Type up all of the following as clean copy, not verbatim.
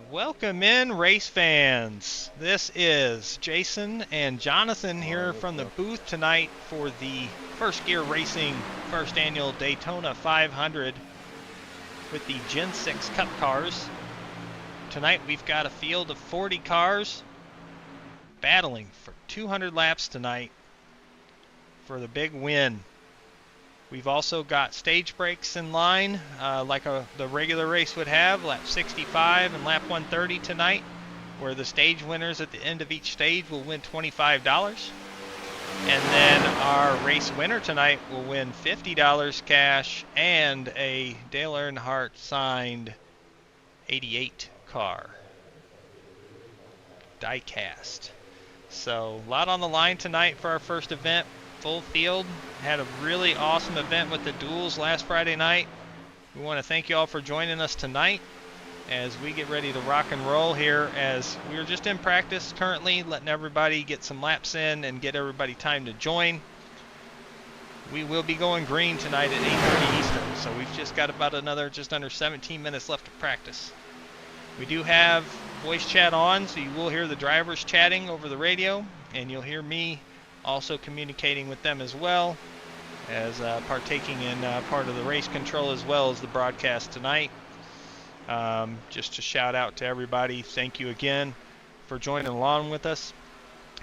Welcome in, race fans. This is Jason and Jonathan here from the booth tonight for the First Gear Racing First Annual Daytona 500 with the Gen 6 Cup cars. Tonight we've got a field of 40 cars battling for 200 laps tonight for the big win. We've also got stage breaks in line like the regular race would have, lap 65 and lap 130 tonight, where the stage winners at the end of each stage will win $25. And then our race winner tonight will win $50 cash and a Dale Earnhardt signed 88 car, die cast. So a lot on the line tonight for our first event. Full field. Had a really awesome event with the duels last Friday night. We want to thank you all for joining us tonight as we get ready to rock and roll here, as we're just in practice currently, letting everybody get some laps in and get everybody time to join. We will be going green tonight at 8:30 Eastern, so we've just got about another just under 17 minutes left of practice. We do have voice chat on, so you will hear the drivers chatting over the radio, and you'll hear me also communicating with them as well as partaking in part of the race control as well as the broadcast tonight. Just to shout out to everybody, thank you again for joining along with us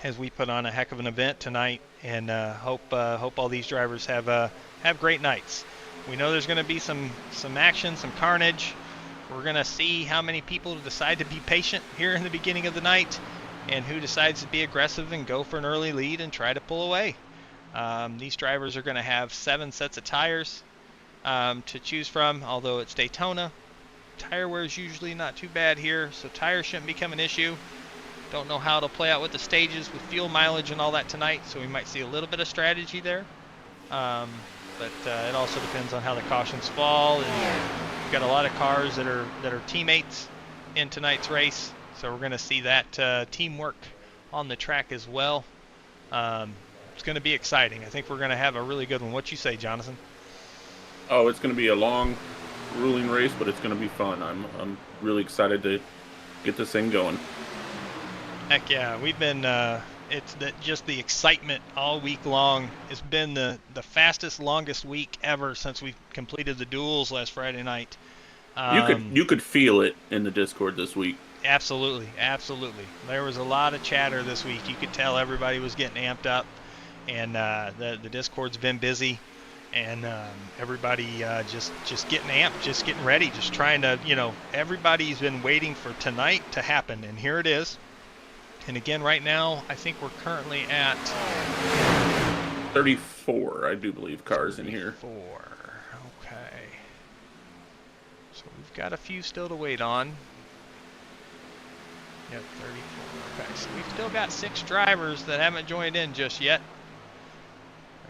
as we put on a heck of an event tonight, and hope all these drivers have great nights. We know there's going to be some action, some carnage. We're going to see how many people decide to be patient here in the beginning of the night, and who decides to be aggressive and go for an early lead and try to pull away. These drivers are going to have 7 sets of tires to choose from, although it's Daytona. Tire wear is usually not too bad here, so tires shouldn't become an issue. Don't know how it'll play out with the stages with fuel mileage and all that tonight, so we might see a little bit of strategy there. But it also depends on how the cautions fall, and we've got a lot of cars that are teammates in tonight's race. So we're going to see that teamwork on the track as well. It's going to be exciting. I think we're going to have a really good one. What you say, Jonathan? Oh, it's going to be a long, grueling race, but it's going to be fun. I'm really excited to get this thing going. Heck yeah, we've been. It's just the excitement all week long. It's been the fastest, longest week ever since we completed the duels last Friday night. You could feel it in the Discord this week. Absolutely, absolutely. There was a lot of chatter this week. You could tell everybody was getting amped up, and the Discord's been busy, and everybody just getting amped, just getting ready, just trying to, everybody's been waiting for tonight to happen, and here it is. And again, right now, I think we're currently at 34, I do believe, cars in here. 34. Okay. So we've got a few still to wait on. Yep, 34. Okay, so we've still got 6 drivers that haven't joined in just yet.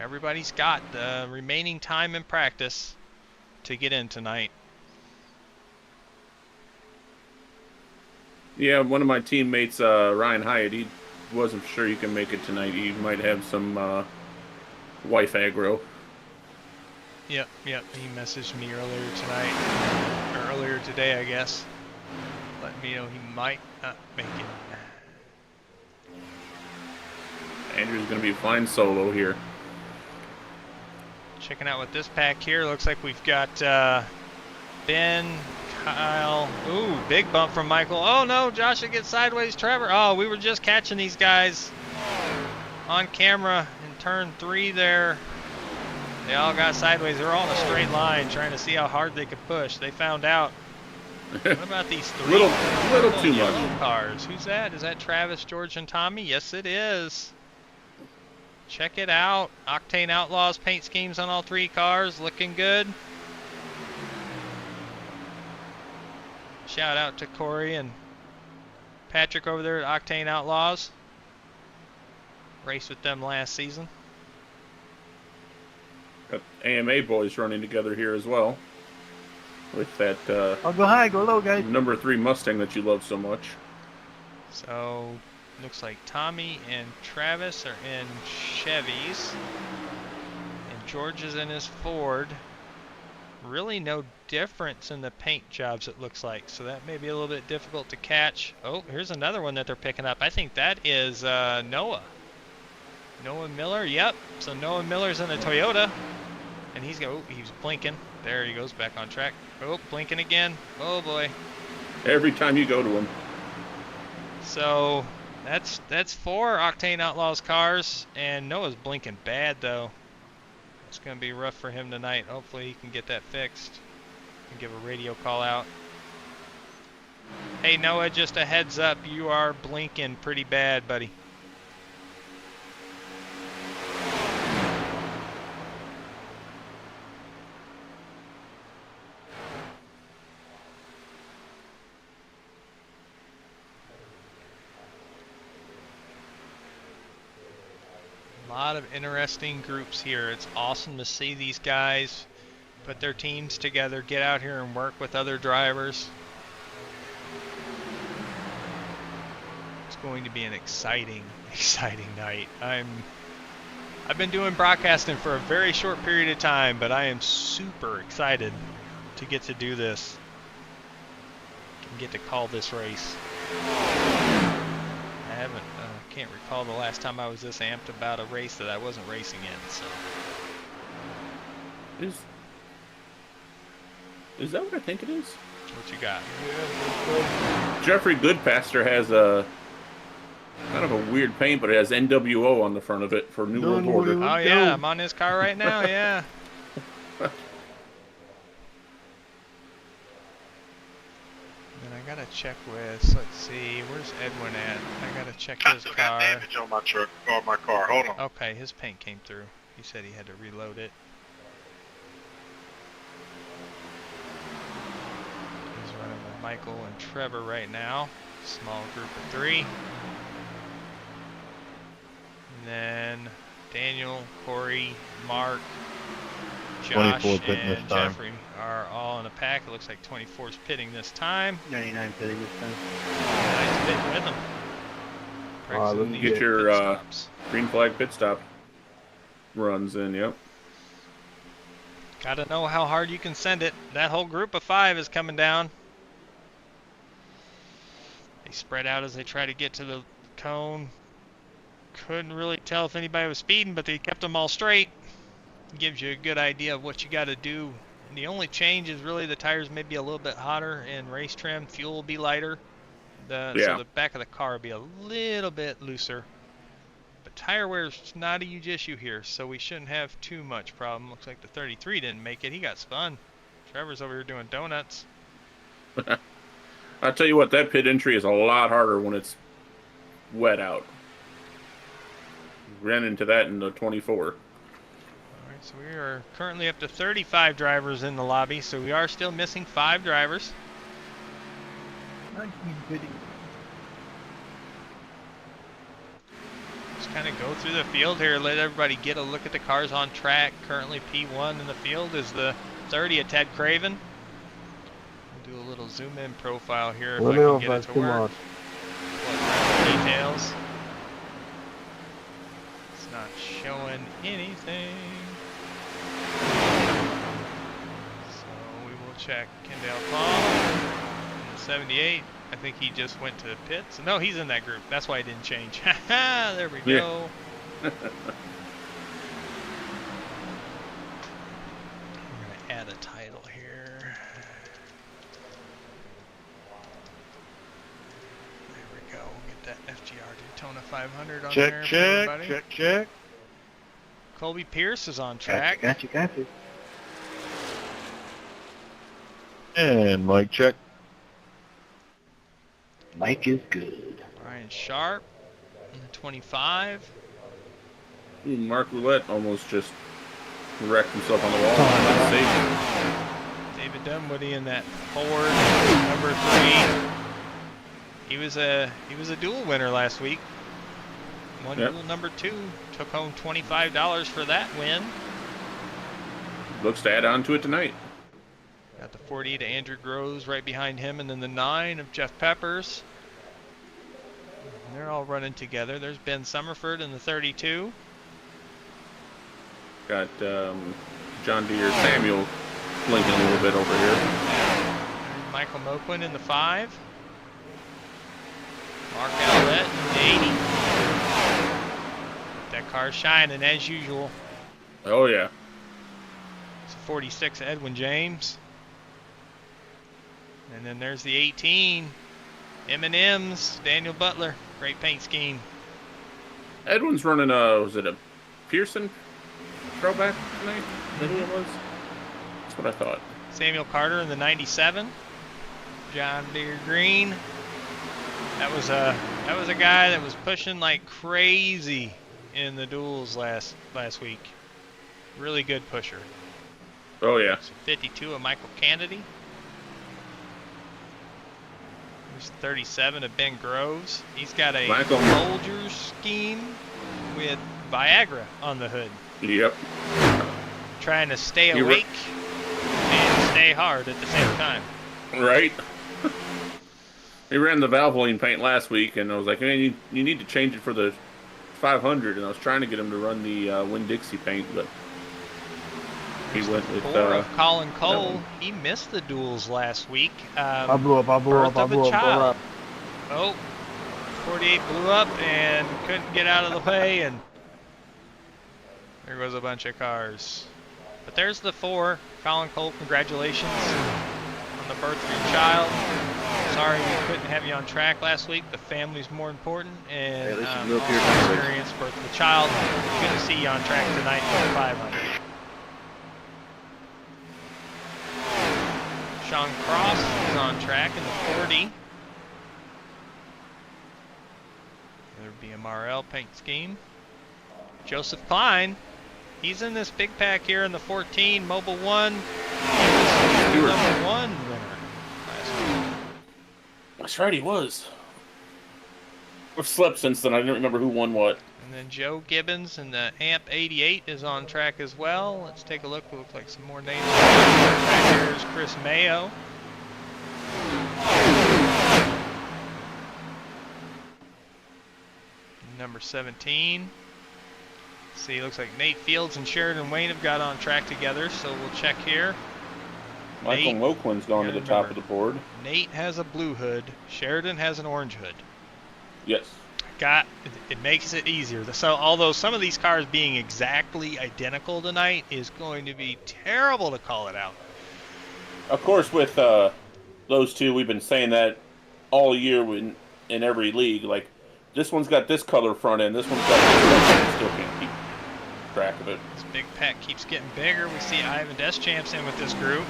Everybody's got the remaining time in practice to get in tonight. Yeah, one of my teammates, Ryan Hyatt, he wasn't sure he can make it tonight. He might have some wife aggro. Yep. He messaged me earlier earlier today, I guess. Letting me know he might not make it. Andrew's going to be flying solo here. Checking out what this pack here looks like. We've got Ben, Kyle. Ooh, big bump from Michael. Oh no, Josh will get sideways. Trevor. Oh, we were just catching these guys on camera in turn 3 there. They all got sideways. They're all in a straight line trying to see how hard they could push. They found out. What about these 3 little too yellow much cars? Who's that? Is that Travis, George, and Tommy? Yes, it is. Check it out. Octane Outlaws paint schemes on all 3 cars. Looking good. Shout out to Corey and Patrick over there at Octane Outlaws. Raced with them last season. Got AMA boys running together here as well. With that I'll go high, go low, guys. number 3 Mustang that you love so much. So, looks like Tommy and Travis are in Chevys. And George is in his Ford. Really no difference in the paint jobs, it looks like. So that may be a little bit difficult to catch. Oh, here's another one that they're picking up. I think that is Noah. Noah Miller, yep. So Noah Miller's in a Toyota. And he's blinking. There he goes, back on track. Oh, blinking again. Oh boy. Every time you go to him. So that's 4 Octane Outlaws cars, and Noah's blinking bad though. It's gonna be rough for him tonight. Hopefully he can get that fixed and give a radio call out. Hey Noah, just a heads up, you are blinking pretty bad, buddy. A lot of interesting groups here. It's awesome to see these guys put their teams together, get out here and work with other drivers. It's going to be an exciting night. I've been doing broadcasting for a very short period of time, but I am super excited to get to do this and get to call this race. Can't recall the last time I was this amped about a race that I wasn't racing in. So is that what I think it is? What you got? Jeffrey Goodpaster has a kind of a weird paint, but it has NWO on the front of it for New World Order. Oh yeah, I'm on his car right now. Yeah. And I gotta check with. Let's see, where's Edwin at? I gotta check his car. Got damage on my truck or my car. Hold on. Okay, his paint came through. He said he had to reload it. He's running with Michael and Trevor right now. Small group of 3. And then Daniel, Corey, Mark, Josh, and Jeffrey are all in a pack. It looks like 24's pitting this time. 99 pitting this time. 99's pitting with them. Practicing these Get your pit stops. green flag pit stop runs in, yep. Gotta know how hard you can send it. That whole group of 5 is coming down. They spread out as they try to get to the cone. Couldn't really tell if anybody was speeding, but they kept them all straight. Gives you a good idea of what you got to do. And the only change is really the tires may be a little bit hotter and race trim. Fuel will be lighter. So the back of the car will be a little bit looser. But tire wear is not a huge issue here, so we shouldn't have too much problem. Looks like the 33 didn't make it. He got spun. Trevor's over here doing donuts. I'll tell you what, that pit entry is a lot harder when it's wet out. Ran into that in the 24. Alright, so we are currently up to 35 drivers in the lobby, so we are still missing 5 drivers. 19 pitting. Just kind of go through the field here, let everybody get a look at the cars on track. Currently P1 in the field is the 30 of Ted Craven. We'll do a little zoom in profile here if I can get it to work. Details. It's not showing anything. So we will check Kendall Palm. 78. I think he just went to pits. No, he's in that group. That's why he didn't change. There we go. We're going to add a title here. There we go. We'll get that FGR Daytona 500 on there. Check. Colby Pierce is on track. Gotcha. And mic check. Mike is good. Brian Sharp in the 25. Ooh, Mark Roulette almost just wrecked himself on the wall. Saved him. David Dunwoody in that Ford number 3. He was a dual winner last week. Won dual number 2. Took home $25 for that win. Looks to add on to it tonight. Got the 40 to Andrew Groves right behind him, and then the 9 of Jeff Peppers. And they're all running together. There's Ben Summerford in the 32. Got John Deere Samuel blinking a little bit over here. There's Michael Moquin in the 5. Mark Owlett in the 80. That car's shining as usual. Oh, yeah. It's a 46 Edwin James. And then there's the 18, M&M's, Daniel Butler. Great paint scheme. Edwin's running was it a Pearson throwback tonight? Is that who it was? That's what I thought. Samuel Carter in the 97. John Deere Green. That was a guy that was pushing like crazy in the duels last week. Really good pusher. Oh, yeah. So 52 of Michael Kennedy. There's 37 of Ben Groves. He's got a Folgers scheme with Viagra on the hood. Yep. Trying to stay awake and stay hard at the same time. Right. He ran the Valvoline paint last week, and I was like, man, you need to change it for the 500, and I was trying to get him to run the Winn-Dixie paint, but he went with Colin Cole. He missed the duels last week. I blew up. Oh, 48 blew up and couldn't get out of the way, and there goes a bunch of cars. But there's the 4. Colin Cole, congratulations on the birth of your child. Sorry we couldn't have you on track last week. The family's more important, and experience birth of the child. Good to see you on track tonight for the 500. Sean Cross is on track in the 40. Another BMRL paint scheme. Joseph Klein, he's in this big pack here in the 14 Mobile 1. He was the number 1 winner last week. That's right, he was. I've slept since then. I didn't remember who won what. And then Joe Gibbons in the AMP 88 is on track as well. Let's take a look. We'll look like some more names. Here's Chris Mayo. Number 17. See, looks like Nate Fields and Sheridan Wayne have got on track together, so we'll check here. Michael Moquin's gone to the top of the board. Nate has a blue hood. Sheridan has an orange hood. Yes. It makes it easier. So although some of these cars being exactly identical tonight is going to be terrible to call it out. Of course, with those two, we've been saying that all year in every league. Like, this one's got this color front end, this one's got this front end. Still can't keep track of it. This big pack keeps getting bigger. We see Ivan Deschamps in with this group.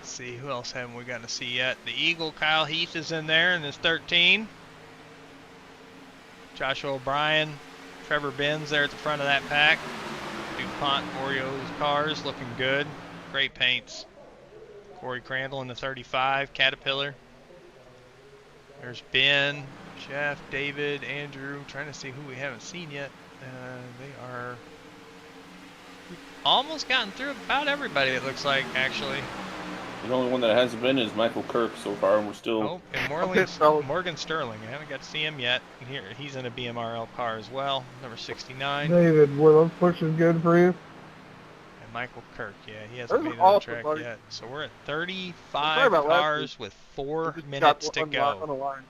See, who else haven't we gotten to see yet? The Eagle, Kyle Heath, is in there in this 13. Joshua O'Brien, Trevor Benz there at the front of that pack. DuPont Oreo's cars looking good. Great paints. Corey Crandall in the 35, Caterpillar. There's Ben, Jeff, David, Andrew. Trying to see who we haven't seen yet. They are... We've almost gotten through about everybody, it looks like, actually. The only one that hasn't been is Michael Kirk so far, and we're still... Oh, and Morgan Sterling. I haven't got to see him yet. And here, he's in a BMRL car as well, number 69. David, were those pushes good for you? Michael Kirk, yeah, he hasn't This made is it on awesome, track buddy. yet. So we're at Sorry 35 about last cars with We 4 just minutes got to on go. the line.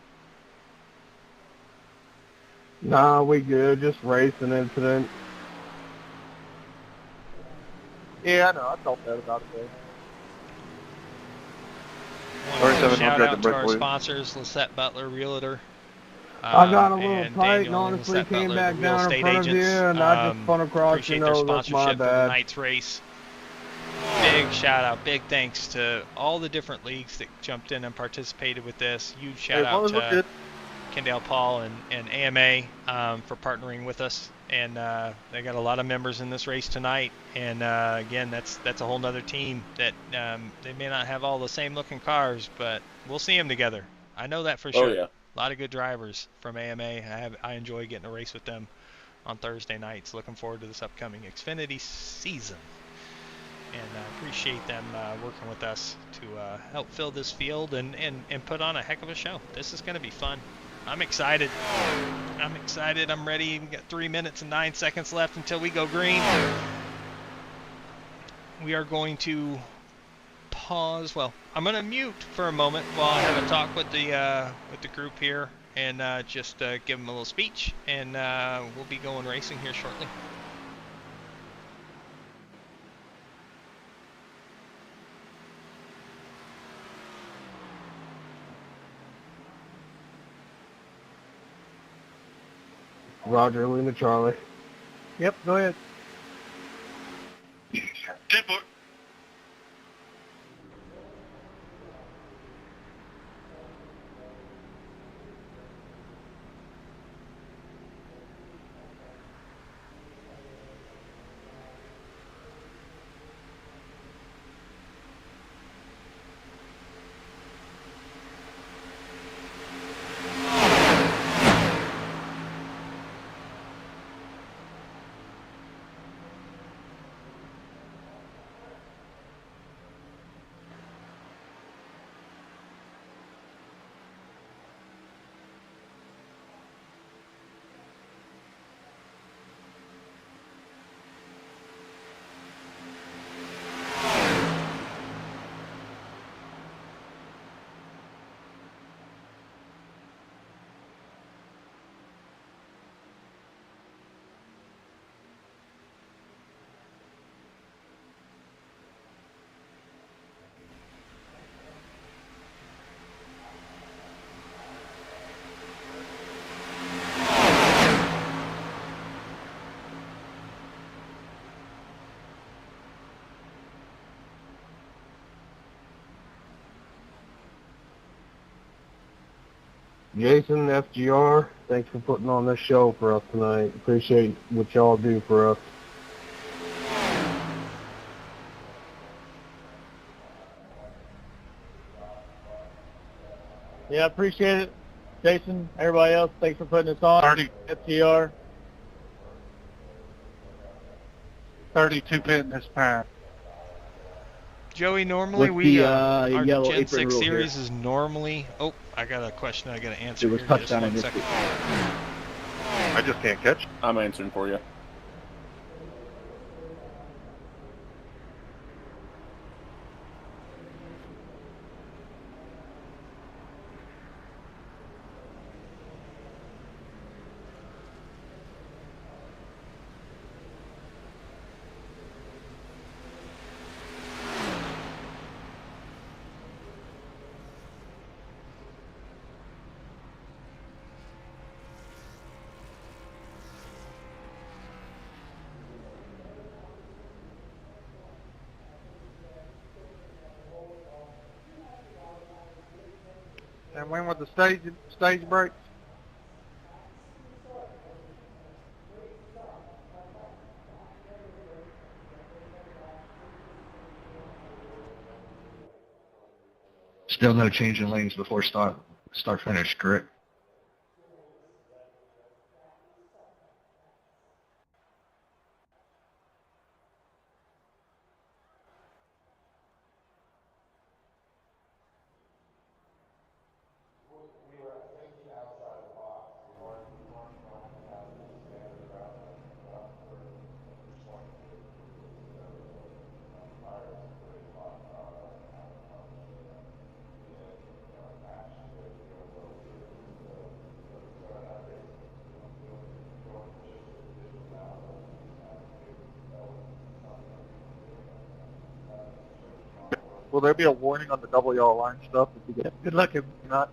Nah, we good. Just racing incident. Yeah, I know. I felt that about it, though. Shout out to our sponsors, Lisette Butler Realtor. I got a little and tight and Daniel honestly Lisette came Butler, back the real down in estate front of you, agents. and I just spun across Appreciate your their nose. That's my sponsorship for bad. tonight's race. Big shout out, big thanks to all the different leagues that jumped in and participated with this. Huge shout out to Kendall Paul and AMA for partnering with us. And they got a lot of members in this race tonight. And again, that's a whole nother team that they may not have all the same looking cars, but we'll see them together. I know that for sure. Oh, yeah. A lot of good drivers from AMA. I enjoy getting a race with them on Thursday nights. Looking forward to this upcoming Xfinity season. And I appreciate them working with us to help fill this field and put on a heck of a show. This is going to be fun. I'm excited. I'm ready. We've got 3 minutes and 9 seconds left until we go green. We are going to pause. Well, I'm going to mute for a moment while I have a talk with the group here and just give them a little speech. And we'll be going racing here shortly. Roger, Lima, Charlie. Yep, go ahead. 10-foot. Jason, FGR, thanks for putting on this show for us tonight. Appreciate what y'all do for us. Yeah, appreciate it. Jason, everybody else, thanks for putting this on. 30. FGR. 32 pit this time. Joey, normally With we the, our yellow Gen apron 6 rule series here. is normally. Oh, I got a question I got to answer. It was here. Just touchdown one in this second. I just can't catch. I'm answering for you. And when with the stage breaks? Still no change in lanes before start finish, correct? Will there be a warning on the double yellow line stuff if you get? Good luck if not.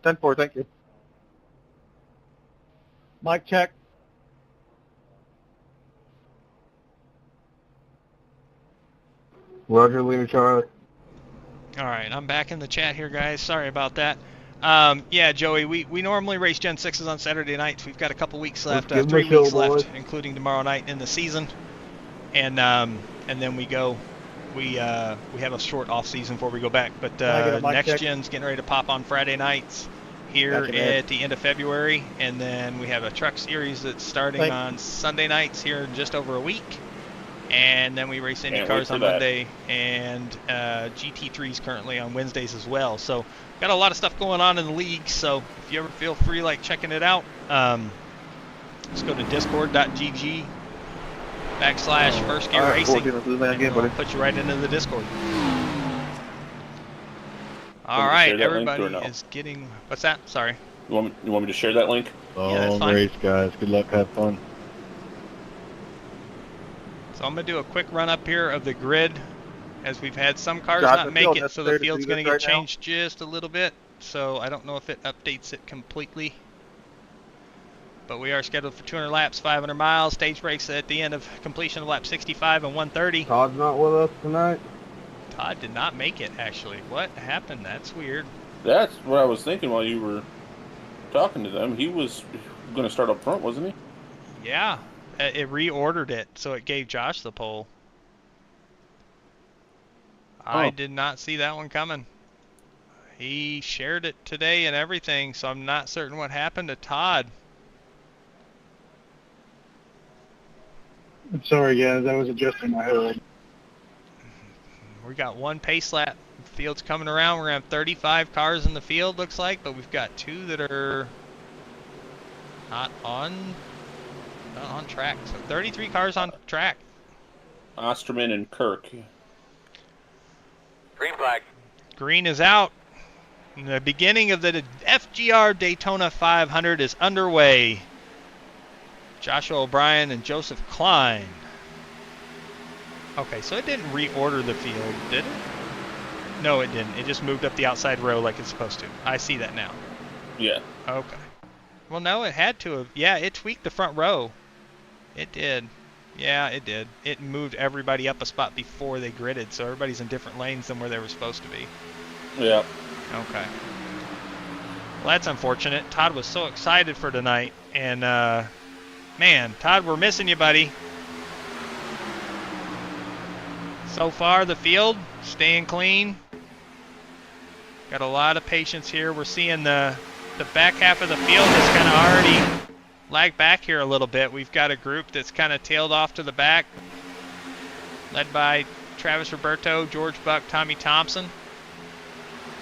Ten four, thank you. Mic check. Roger, Lima Charlie. All right, I'm back in the chat here, guys. Sorry about that. Yeah, Joey, we normally race Gen 6s on Saturday nights. We've got a couple weeks left, Let's give 'em 3 a show, weeks left, boys. including tomorrow night in the season. And then we go. We have a short off season before we go back. But Can I get a mic next check? gen's getting ready to pop on Friday nights here Gotcha, man. at the end of February, and then we have a truck series that's starting Thank- on Sunday nights here in just over a week. And then we race Indy Can't wait cars for on that. Monday, and GT3s currently on Wednesdays as well. So got a lot of stuff going on in the league. So if you ever feel free like checking it out, just go to discord.gg/First Gear All right, Racing. 14 is the And game, we'll buddy. put you right into the Discord. All Want me to right, share that link everybody or no? is getting. What's that? Sorry. You want me to share that link? Yeah, that's Long fine. race, guys. Good luck. Have fun. So I'm gonna do a quick run up here of the grid, as we've had some cars Josh, not I make feel it, so the necessary to field's do gonna this get right now. changed just a little bit. So I don't know if it updates it completely. But we are scheduled for 200 laps, 500 miles. Stage breaks at the end of completion of lap 65 and 130. Todd's not with us tonight. Todd did not make it, actually. What happened? That's weird. That's what I was thinking while you were talking to them. He was going to start up front, wasn't he? Yeah, it reordered it, so it gave Josh the pole. I Oh. did not see that one coming. He shared it today and everything, so I'm not certain what happened to Todd. I'm sorry, guys. I was adjusting my head. We got one pace lap. The field's coming around. We're going to have 35 cars in the field, looks like, but we've got 2 that are not on track. So 33 cars on track. Osterman and Kirk. Green flag. Green is out. And the beginning of the FGR Daytona 500 is underway. Joshua O'Brien and Joseph Klein. Okay, so it didn't reorder the field, did it? No, it didn't. It just moved up the outside row like it's supposed to. I see that now. Yeah. Okay. Well, no, it had to have. Yeah, it tweaked the front row. It did. Yeah, it did. It moved everybody up a spot before they gridded, so everybody's in different lanes than where they were supposed to be. Yeah. Okay. Well, that's unfortunate. Todd was so excited for tonight, and man, Todd, we're missing you, buddy. So far, the field staying clean. Got a lot of patience here. We're seeing the back half of the field is kind of already lagged back here a little bit. We've got a group that's kind of tailed off to the back, led by Travis Roberto, George Buck, Tommy Thompson.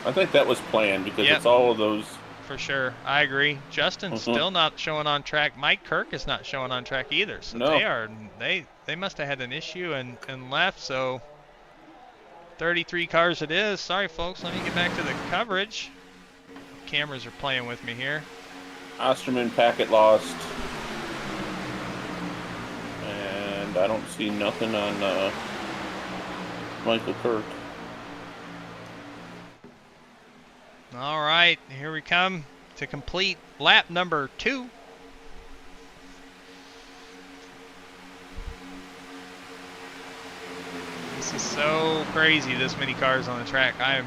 I think that was planned because Yep. it's all of those. For sure, I agree. Justin's still not showing on track. Mike Kirk is not showing on track either. So No. they must have had an issue and left. So 33 cars it is. Sorry, folks. Let me get back to the coverage. Cameras are playing with me here. Osterman packet lost. And I don't see nothing on Michael Kirk. All right, here we come to complete lap number 2. This is so crazy, this many cars on the track. I am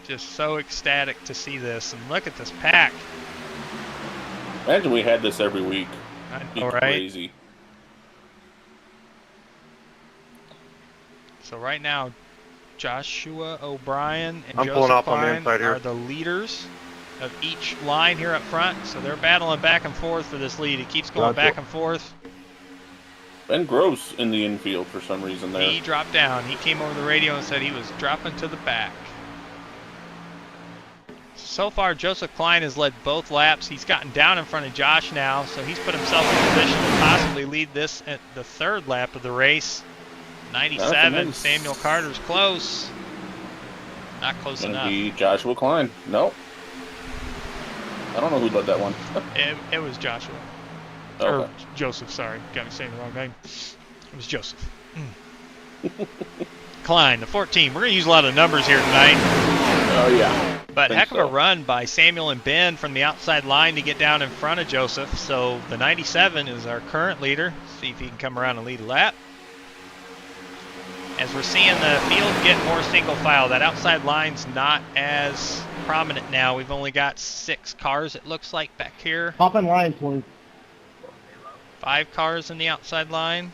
just so ecstatic to see this. And look at this pack. Imagine we had this every week. All Be right. crazy. So right now, Joshua O'Brien and I'm Joseph pulling off on the Klein inside here. are the leaders of each line here up front. So they're battling back and forth for this lead. It keeps going Gotcha. back and forth. Ben Gross in the infield for some reason there. He dropped down. He came over the radio and said he was dropping to the back. so far, Joseph Klein has led both laps. He's gotten down in front of Josh now, so he's put himself in position to possibly lead this at the third lap of the race. 97, Samuel Carter's close. Not close Gonna enough. be Joshua Klein. Nope. I don't know who led that one. It was Joshua. Okay. Or Joseph, sorry. Got me saying the wrong name. It was Joseph. Klein, the 14. We're going to use a lot of numbers here tonight. Oh, yeah. But heck of a run by Samuel and Ben from the outside line to get down in front of Joseph. So the 97 is our current leader. See if he can come around and lead a lap. As we're seeing the field get more single file, that outside line's not as prominent now. We've only got 6 cars, it looks like, back here. Hop in line, please. 5 cars in the outside line.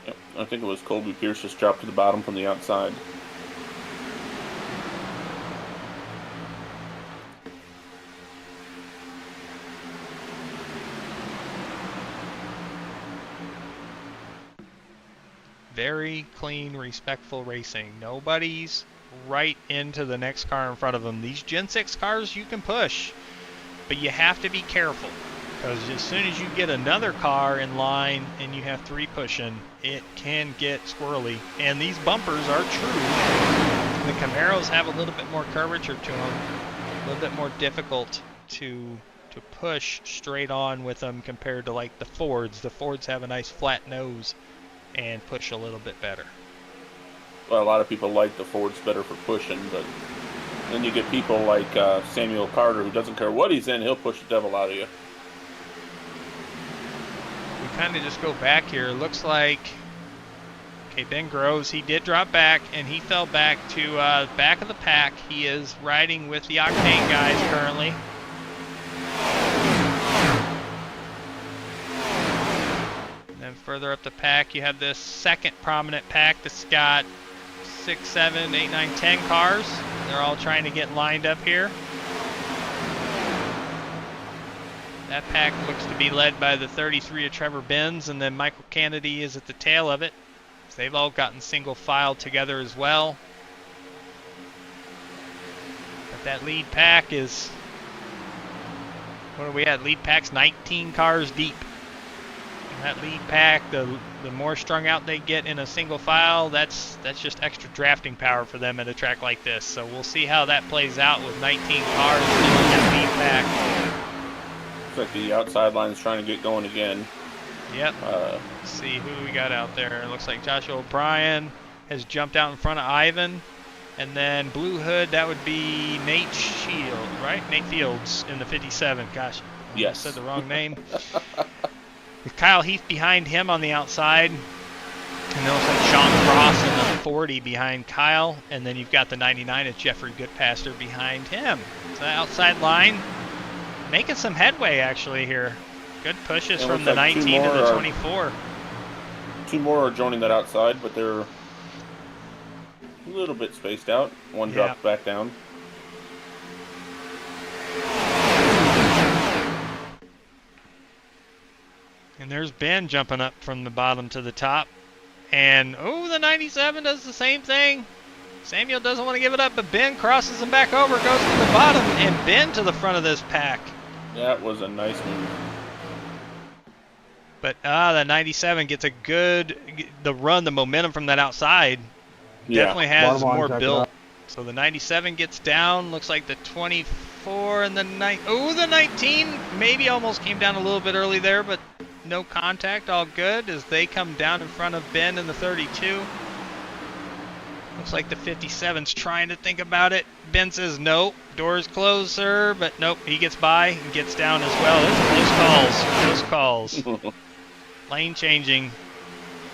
Yep. I think it was Colby Pierce just dropped to the bottom from the outside. Very clean, respectful racing. Nobody's right into the next car in front of them. These Gen 6 cars you can push, but you have to be careful, because as soon as you get another car in line and you have 3 pushing, it can get squirrely. And these bumpers are true. The Camaros have a little bit more curvature to them, a little bit more difficult to push straight on with them compared to like the Fords. The Fords have a nice flat nose and push a little bit better. Well, a lot of people like the Fords better for pushing, but then you get people like Samuel Carter, who doesn't care what he's in, he'll push the devil out of you. We kind of just go back here. Looks like, okay, Ben Groves, he did drop back, and he fell back to back of the pack. He is riding with the Octane guys currently. Then further up the pack, you have this second prominent pack that's got 6, 7, 8, 9, 10 cars. They're all trying to get lined up here. That pack looks to be led by the 33 of Trevor Benz, and then Michael Kennedy is at the tail of it. So they've all gotten single file together as well. But that lead pack is, what are we at? Lead pack's 19 cars deep. That lead pack, the more strung out they get in a single file, that's just extra drafting power for them at a track like this. So we'll see how that plays out with 19 cars in that lead pack. Looks like the outside line's trying to get going again. Yep. Let's see who we got out there. It looks like Joshua O'Brien has jumped out in front of Ivan. And then Blue Hood, that would be Nate Shield, right? Nate Fields in the 57. Gosh, yes. I said the wrong name. With Kyle Heath behind him on the outside. And then looks like Sean Cross in the 40 behind Kyle. And then you've got the 99 of Jeffrey Goodpaster behind him. So the outside line making some headway actually here. Good pushes from the 19 to the 24. 2 more are joining that outside, but they're a little bit spaced out. One dropped back down. And there's Ben jumping up from the bottom to the top. And, oh, the 97 does the same thing. Samuel doesn't want to give it up, but Ben crosses him back over, goes to the bottom, and Ben to the front of this pack. That was a nice move. But the 97 gets a good, the momentum from that outside definitely has more build. So the 97 gets down, looks like the 24 and the 19 maybe almost came down a little bit early there, but no contact, all good as they come down in front of Ben in the 32. Looks like the 57's trying to think about it. Ben says nope, doors closed, sir, but nope, he gets by and gets down as well. It's close calls. Lane changing.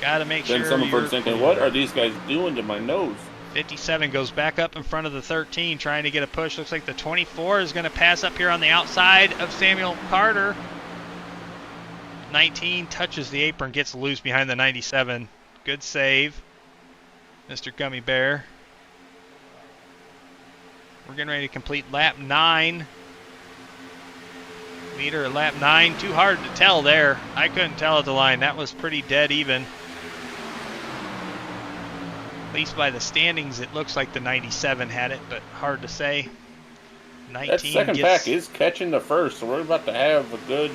Got to make sure. Then some of us thinking, what are these guys doing to my nose? 57 goes back up in front of the 13, trying to get a push. Looks like the 24 is going to pass up here on the outside of Samuel Carter. 19 touches the apron, gets loose behind the 97. Good save, Mr. Gummy Bear. We're getting ready to complete lap 9. Leader at lap 9. Too hard to tell there. I couldn't tell at the line. That was pretty dead even. At least by the standings, it looks like the 97 had it, but hard to say. 19 That second gets... pack is catching the first, so we're about to have a good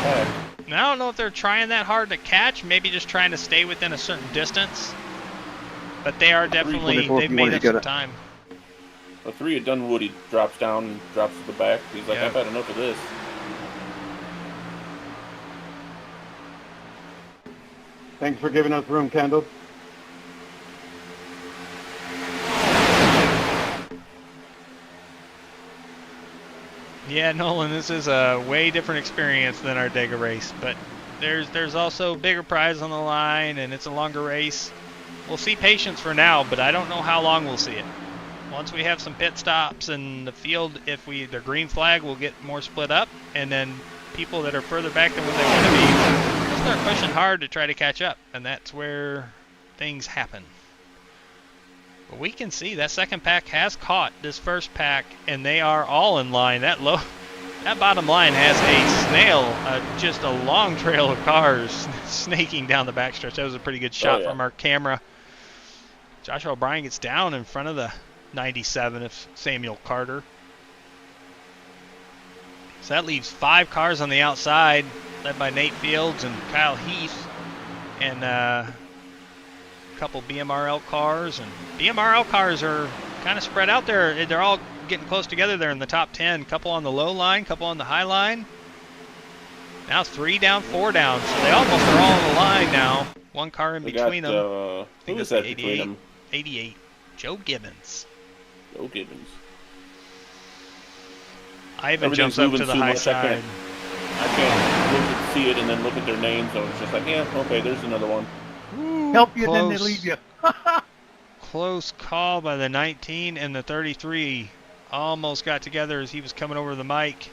pack. Now, I don't know if they're trying that hard to catch, maybe just trying to stay within a certain distance. But they are definitely, 324 if they've you made wanted up to get some it. time. The 3 at Dunwood, he drops down and drops to the back. He's like, Yeah. I've had enough of this. Thanks for giving us room, Kendall. Yeah, Nolan, this is a way different experience than our Dega race, but there's also bigger prize on the line, and it's a longer race. We'll see patience for now, but I don't know how long we'll see it. Once we have some pit stops and the field, if the green flag will get more split up, and then people that are further back than what they want to be, they'll start pushing hard to try to catch up, and that's where things happen. But we can see that second pack has caught this first pack, and they are all in line. That bottom line has a snail, just a long trail of cars snaking down the backstretch. That was a pretty good shot from our camera. Joshua O'Brien gets down in front of the 97 of Samuel Carter. So that leaves 5 cars on the outside, led by Nate Fields and Kyle Heath, and a couple BMRL cars. And BMRL cars are kind of spread out there. They're all getting close together there in the top 10. Couple on the low line, couple on the high line. Now 3 down, 4 down. So they almost are all on the line now. 1 car in between them. I think that's that 88. between them? 88. Joe Gibbons. Joe Gibbons. Ivan jumps up to the high side. I can't look and see it and then look at their names, so it's just like, yeah, okay, there's another one. Ooh, Help you, close, then they leave you. Close call by the 19 and the 33. Almost got together as he was coming over the mic,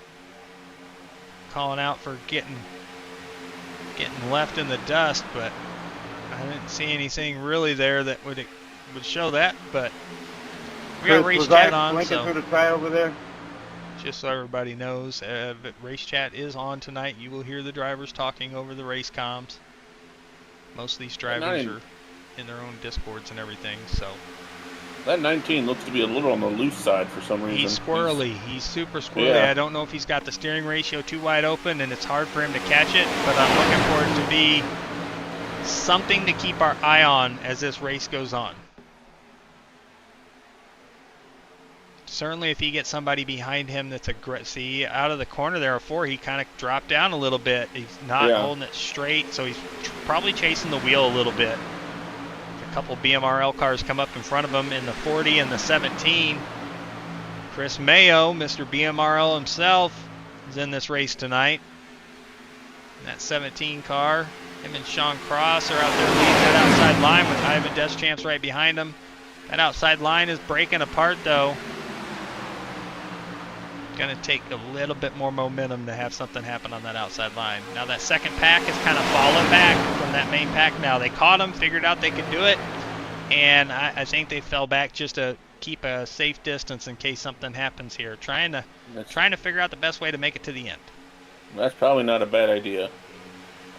calling out for getting left in the dust, but I didn't see anything really there that would show that. But we got race chat on, so through the try over there. just so everybody knows, race chat is on tonight. You will hear the drivers talking over the race comms. Most of these drivers are in their own discords and everything, so. That 19 looks to be a little on the loose side for some reason. He's squirrely. He's super squirrely. Yeah. I don't know if he's got the steering ratio too wide open and it's hard for him to catch it, but I'm looking for it to be something to keep our eye on as this race goes on. Certainly if he gets somebody behind him that's see, out of the corner there before, he kind of dropped down a little bit. He's not holding it straight, so he's probably chasing the wheel a little bit. A couple BMRL cars come up in front of him in the 40 and the 17. Chris Mayo, Mr. BMRL himself, is in this race tonight. And that 17 car, him and Sean Cross are out there leading that outside line with Ivan Deschamps right behind him. That outside line is breaking apart though. Going to take a little bit more momentum to have something happen on that outside line. Now that second pack is kind of falling back from that main pack now. They caught him, figured out they could do it, and I think they fell back just to keep a safe distance in case something happens here. Trying to figure out the best way to make it to the end. That's probably not a bad idea.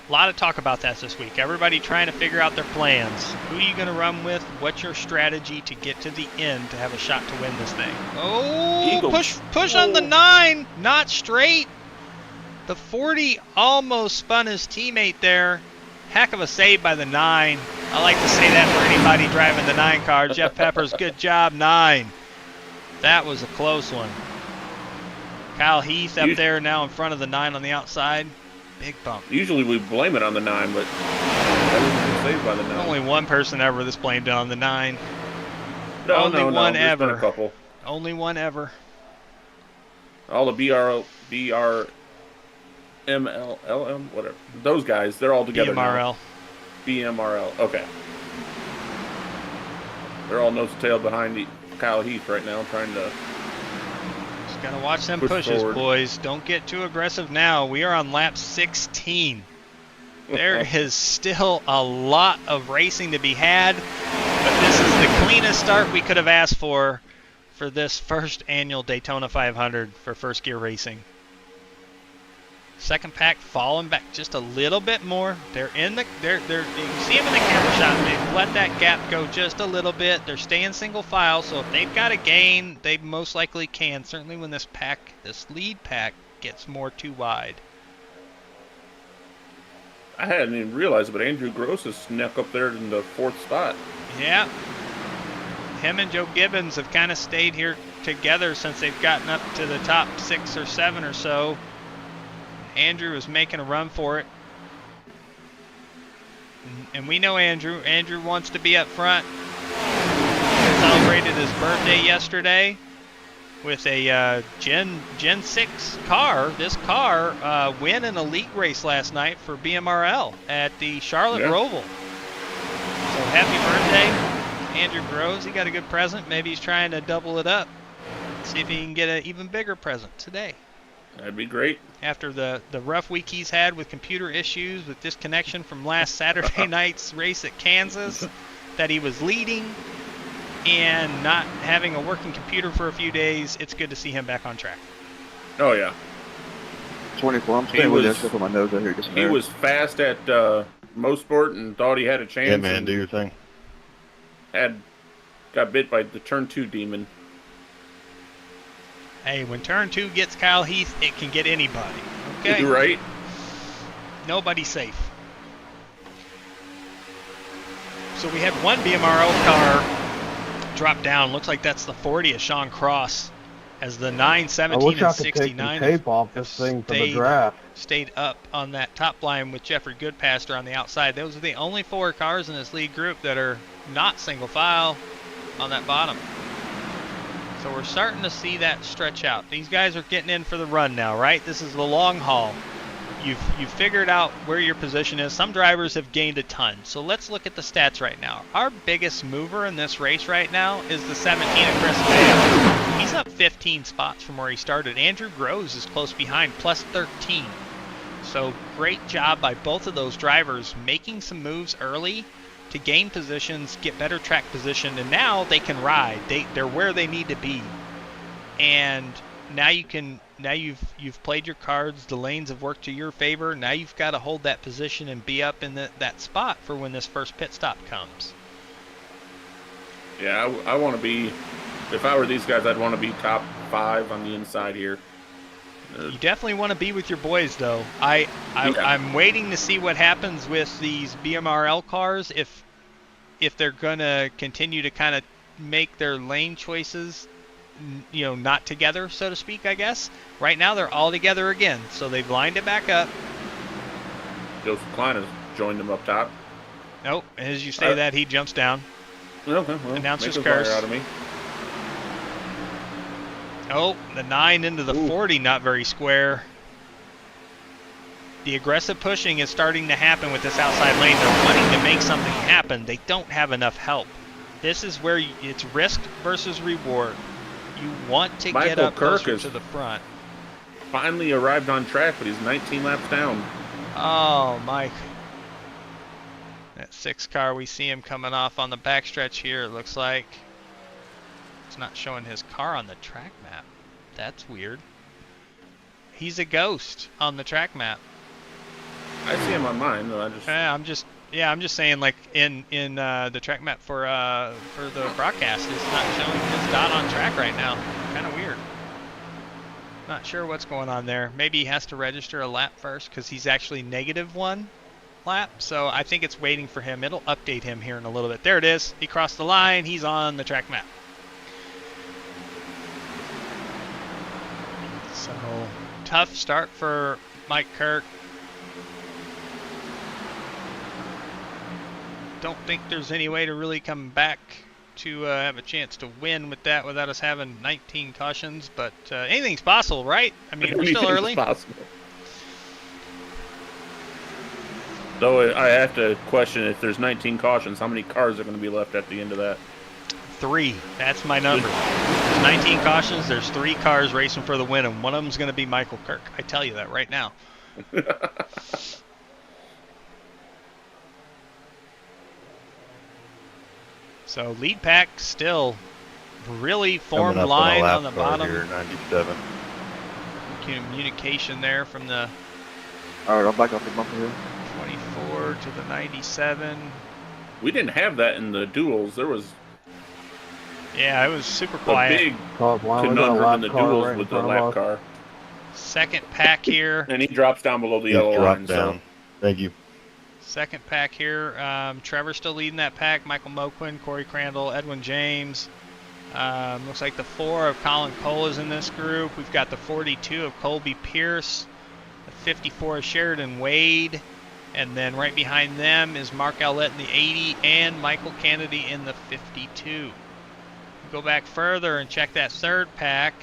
A lot of talk about that this week. Everybody trying to figure out their plans. Who are you going to run with? What's your strategy to get to the end to have a shot to win this thing? Oh, Eagle. push on the 9. Not straight. The 40 almost spun his teammate there. Heck of a save by the 9. I like to say that for anybody driving the 9 car. Jeff Peppers, good job, 9. That was a close one. Kyle Heath up there now in front of the 9 on the outside. Big bump. Usually we blame it on the 9, but that was saved by the 9. Only one person ever that's blamed it on the 9. Only one There's ever. been a couple. Only one ever. All the BRMLLM, whatever. Those guys, they're all together BMRL. now. BMRL. Okay. They're all nose to tail behind Kyle Heath right now, trying to. Just gotta watch them push pushes, forward. boys. Don't get too aggressive now. We are on lap 16. There is still a lot of racing to be had, but this is the cleanest start we could have asked for this first annual Daytona 500 for First Gear Racing. Second pack falling back just a little bit more. They're in the, you can see them in the camera shot. They've let that gap go just a little bit. They're staying single file, so if they've got a gain, they most likely can. Certainly when this lead pack gets more too wide. I hadn't even realized it, but Andrew Gross is snuck up there in the 4th spot. Yeah. Him and Joe Gibbons have kind of stayed here together since they've gotten up to the top 6 or 7 or so. Andrew is making a run for it. And we know Andrew. Andrew wants to be up front. He celebrated his birthday yesterday with a Gen 6 car. This car win an elite race last night for BMRL at the Charlotte Roval. So happy birthday, Andrew Groves. He got a good present. Maybe he's trying to double it up. See if he can get an even bigger present today. That'd be great. After the rough week he's had with computer issues, with disconnection from last Saturday night's race at Kansas, that he was leading, and not having a working computer for a few days, it's good to see him back on track. Oh, yeah. 24, I'm staying with that stuff on my nose out here. He was fast at Mosport and thought he had a chance. Yeah, man, do your thing. Got bit by the turn 2 demon. Hey, when turn 2 gets Kyle Heath, it can get anybody. Okay? Right? Nobody's safe. So we had one BMRO car drop down. Looks like that's the 40 of Sean Cross, as the 9, 17, and 69 tape off this thing for the draft. Stayed up on that top line with Jeffrey Goodpaster on the outside. Those are the only 4 cars in this lead group that are not single file on that bottom. So we're starting to see that stretch out. These guys are getting in for the run now, right? This is the long haul. You've figured out where your position is. Some drivers have gained a ton. So let's look at the stats right now. Our biggest mover in this race right now is the 17 of Chris Vale. He's up 15 spots from where he started. Andrew Groves is close behind, plus 13. So great job by both of those drivers making some moves early to gain positions, get better track position, and now they can ride. They're where they need to be. And now you've played your cards, the lanes have worked to your favor. Now you've got to hold that position and be up in that spot for when this first pit stop comes. Yeah, I want to be, if I were these guys, I'd want to be top 5 on the inside here. You definitely want to be with your boys, though. I'm waiting to see what happens with these BMRL cars, if they're going to continue to kind of make their lane choices, not together, so to speak, I guess. Right now, they're all together again, so they've lined it back up. Joseph Klein has joined them up top. Nope, as you say that, he jumps down. Okay, well, Announcer's make a curse. fire out of me. Oh, the 9 into the 40, not very square. The aggressive pushing is starting to happen with this outside lane. They're wanting to make something happen. They don't have enough help. This is where it's risk versus reward. You want to get up closer to the front. Finally arrived on track, but he's 19 laps down. Oh, Mike. That 6 car, we see him coming off on the backstretch here, it looks like. It's not showing his car on the track map. That's weird. He's a ghost on the track map. I see him on mine, though. I'm just saying, like in the track map for the broadcast, it's not showing his dot on track right now. Kind of weird. Not sure what's going on there. Maybe he has to register a lap first because he's actually -1 lap. So I think it's waiting for him. It'll update him here in a little bit. There it is. He crossed the line. He's on the track map. So tough start for Mike Kirk. Don't think there's any way to really come back to have a chance to win with that without us having 19 cautions, but anything's possible, right? I mean, we're still early. Possible. Though I have to question, if there's 19 cautions, how many cars are going to be left at the end of that? 3. That's my number. There's 19 cautions. There's 3 cars racing for the win, and one of them's going to be Michael Kirk. I tell you that right now. So lead pack still really formed line on the bottom. Here, 97. Communication there from the All right, I'll back off the bumper here. 24 to the 97. We didn't have that in the duels. There was Yeah, it was super a quiet. big Cause line, we got a conundrum lap in the car duels right in with the front lap of us. car. Second pack here. And he drops down below the He's yellow dropped line. down. Thank you. Second pack here. Trevor's still leading that pack. Michael Moquin, Corey Crandall, Edwin James. Looks like the 4 of Colin Cole is in this group. We've got the 42 of Colby Pierce. The 54 of Sheridan Wade. And then right behind them is Mark Owlett in the 80 and Michael Kennedy in the 52. Go back further and check that third pack.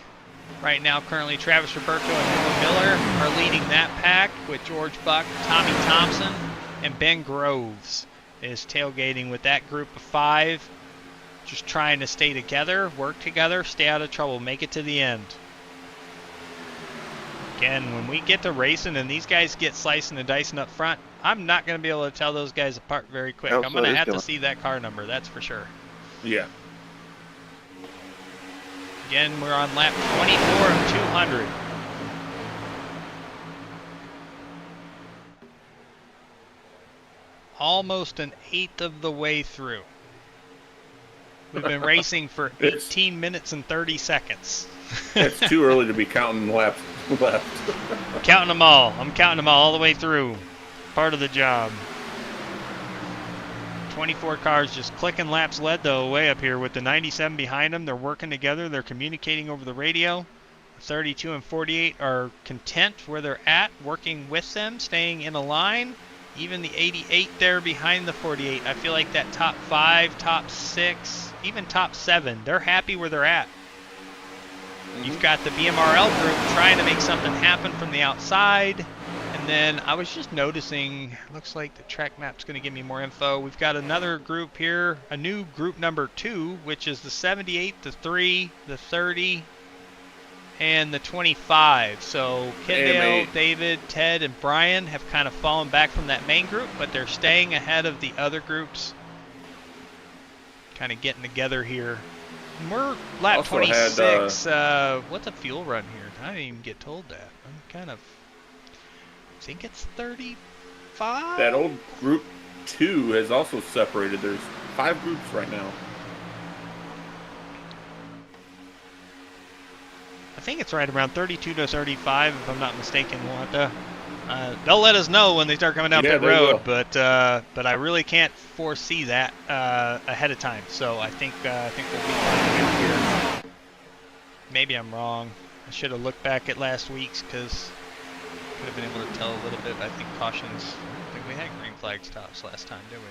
Right now, currently Travis Roberto and Noah Miller are leading that pack with George Buck, Tommy Thompson, and Ben Groves is tailgating with that group of 5. Just trying to stay together, work together, stay out of trouble, make it to the end. Again, when we get to racing and these guys get slicing and dicing up front, I'm not going to be able to tell those guys apart very quick. Oh, I'm so going to it's have to gonna- see that car number, that's for sure. Yeah. Again, we're on lap 24 of 200. Almost an eighth of the way through. We've been racing for 18 minutes and 30 seconds. It's too early to be counting laps left. Counting them all. I'm counting them all the way through. Part of the job. 24 cars just clicking laps led though way up here with the 97 behind them. They're working together. They're communicating over the radio. 32 and 48 are content where they're at, working with them, staying in a line. Even the 88 there behind the 48. I feel like that top 5, top 6, even top 7, they're happy where they're at. You've got the BMRL group trying to make something happen from the outside. And then I was just noticing, looks like the track map's going to give me more info. We've got another group here, a new group number 2, which is the 78, the 3, the 30, and the 25. So Kendall, David, Ted, and Brian have kind of fallen back from that main group, but they're staying ahead of the other groups. Kind of getting together here. And we're lap Also 26. had, What's a fuel run here? I didn't even get told that. I'm kind of... I think it's 35? That old group 2 has also separated. There's 5 groups right now. I think it's right around 32 to 35, if I'm not mistaken. We'll have to, they'll let us know when they start coming down pit road, but I really can't foresee that ahead of time. So I think we'll be fine here. Maybe I'm wrong. I should have looked back at last week's because could have been able to tell a little bit. I think cautions. I don't think we had green flag stops last time, did we?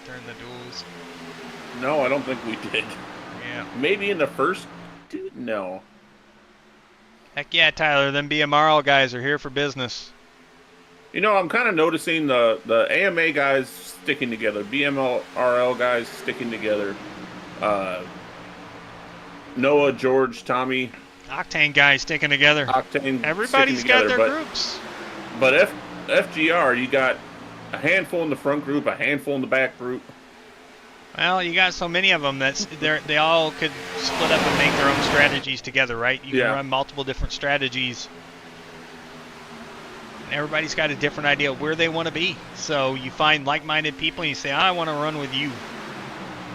During the duels. No, I don't think we did. Yeah. Maybe in the first 2? No. Heck yeah, Tyler. Them BMRL guys are here for business. You know, I'm kind of noticing the AMA guys sticking together, BMRL guys sticking together. Noah, George, Tommy. Octane guys sticking together. Octane. Everybody's got their but, groups. But FGR, you got a handful in the front group, a handful in the back group. Well, you got so many of them that they all could split up and make their own strategies together, right? You can run multiple different strategies. And everybody's got a different idea of where they want to be. So you find like-minded people and you say, I want to run with you.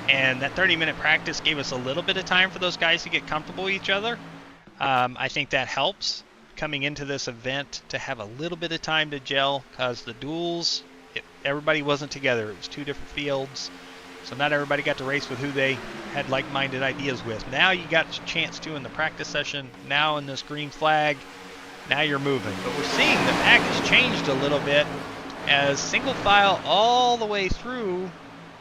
And that 30-minute practice gave us a little bit of time for those guys to get comfortable with each other. I think that helps coming into this event to have a little bit of time to gel because the duels, everybody wasn't together. It was 2 different fields. So not everybody got to race with who they had like-minded ideas with. Now you got a chance to in the practice session. Now in this green flag, now you're moving. But we're seeing the pack has changed a little bit as single file all the way through.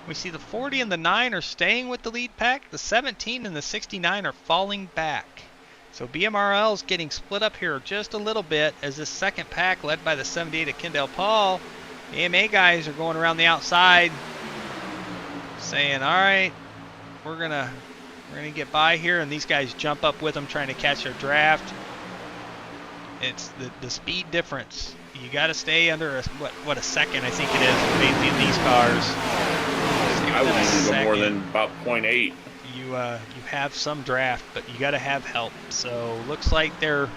We see the 40 and the 9 are staying with the lead pack. The 17 and the 69 are falling back. So BMRL is getting split up here just a little bit as this second pack led by the 78 of Kendall Paul. The AMA guys are going around the outside saying, all right, we're gonna get by here, and these guys jump up with them trying to catch their draft. It's the speed difference. You got to stay under a second, I think it is, mainly in these cars. I wouldn't even go more than about 0.8. You have some draft, but you got to have help. So looks like they're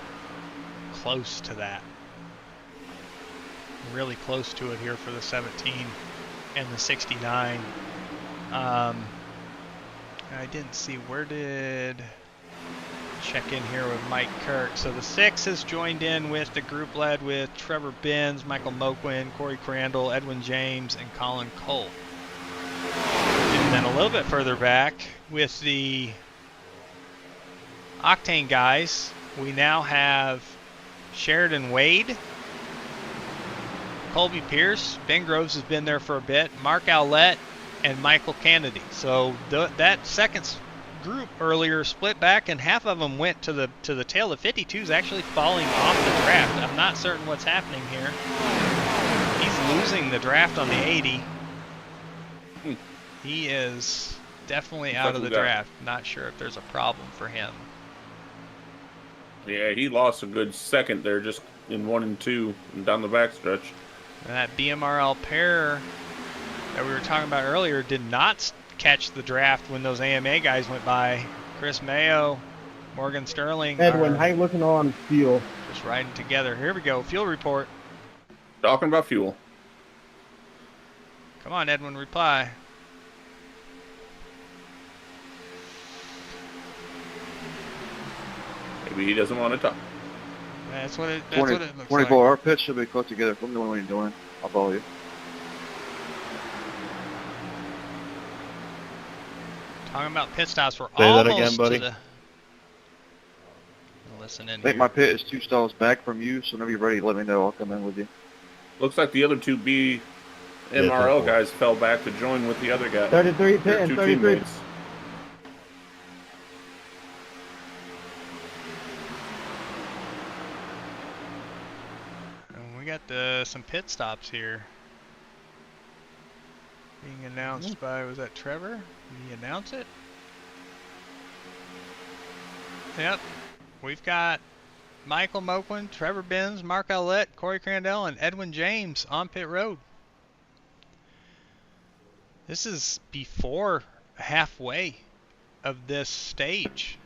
close to that. really close to it here for the 17 and the 69. I didn't see, where did... Check in here with Mike Kirk. So the 6 has joined in with the group led with Trevor Benz, Michael Moquin, Corey Crandall, Edwin James, and Colin Cole. And then a little bit further back with the Octane guys, we now have Sheridan Wade, Colby Pierce, Ben Groves has been there for a bit, Mark Owlett, and Michael Kennedy. So that second group earlier split back, and half of them went to the tail. The 52 is actually falling off the draft. I'm not certain what's happening here. He's losing the draft on the 80. He is definitely out of the draft. Not sure if there's a problem for him. Yeah, he lost a good second there, just in 1 and 2 and down the backstretch. And that BMRL pair that we were talking about earlier did not catch the draft when those AMA guys went by. Chris Mayo, Morgan Sterling. Edwin, how you looking on fuel? Just riding together. Here we go. Fuel report. Talking about fuel. Come on, Edwin, reply. Maybe he doesn't want to talk. That's what it looks 24. like. Our pits should be close together. Let me know what you're doing. I'll follow you. Talking about pit stops, we're Say almost that again, buddy. to the... Listen in I think here. my pit is 2 stalls back from you, so whenever you're ready, let me know. I'll come in with you. Looks like the other two BMRL guys fell back to join with the other guy. 33 pit Their and two 33. teammates. And we got some pit stops here. Being announced by, was that Trevor? Did he announce it? Yep. We've got Michael Moquin, Trevor Benz, Mark Owlett, Corey Crandall, and Edwin James on pit road. This is before halfway of this stage.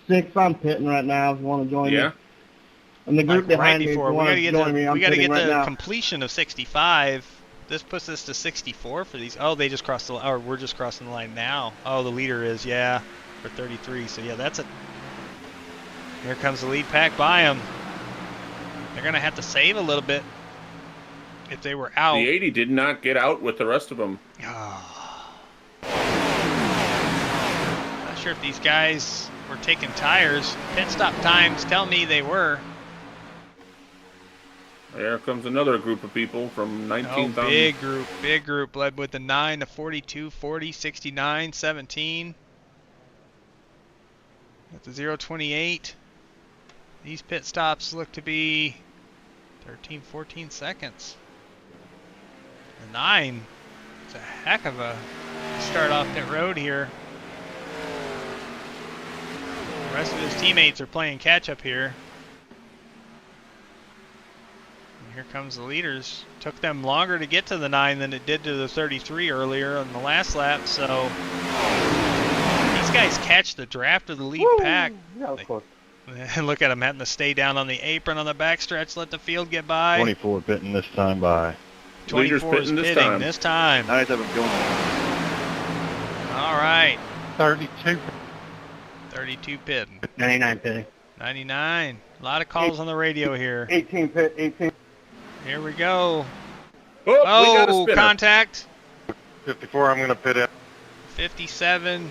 6, I'm pitting right now if you want to join Yeah. me. And the group Like right behind me, if you before. We want gotta to get join me, I'm we gotta pitting get right the now. completion of 65. This puts us to 64 for these. Oh, they just crossed the, or we're just crossing the line now. Oh, the leader is, yeah, for 33. So yeah, that's it. Here comes the lead pack by them. They're gonna have to save a little bit if they were out. The 80 did not get out with the rest of them. Oh. Not sure if these guys were taking tires. Pit stop times tell me they were. There comes another group of people from 19th on. Big group, led with the 9 to 42, 40, 69, 17. At the 028. These pit stops look to be 13, 14 seconds. The 9, it's a heck of a start off pit road here. The rest of his teammates are playing catch up here. Here comes the leaders. Took them longer to get to the 9 than it did to the 33 earlier on the last lap, so these guys catch the draft of the lead pack. Yeah, of course. And look at them having to stay down on the apron on the backstretch, let the field get by. 24 pitting this time by. 24 is pitting this time. Nice of him doing All right. 32. 32 pitting. 99 pitting. 99. A lot of calls on the radio here. 18 pit, 18. Here we go. Oh, we got a Oh, spinner. contact. 54, I'm going to pit in. 57.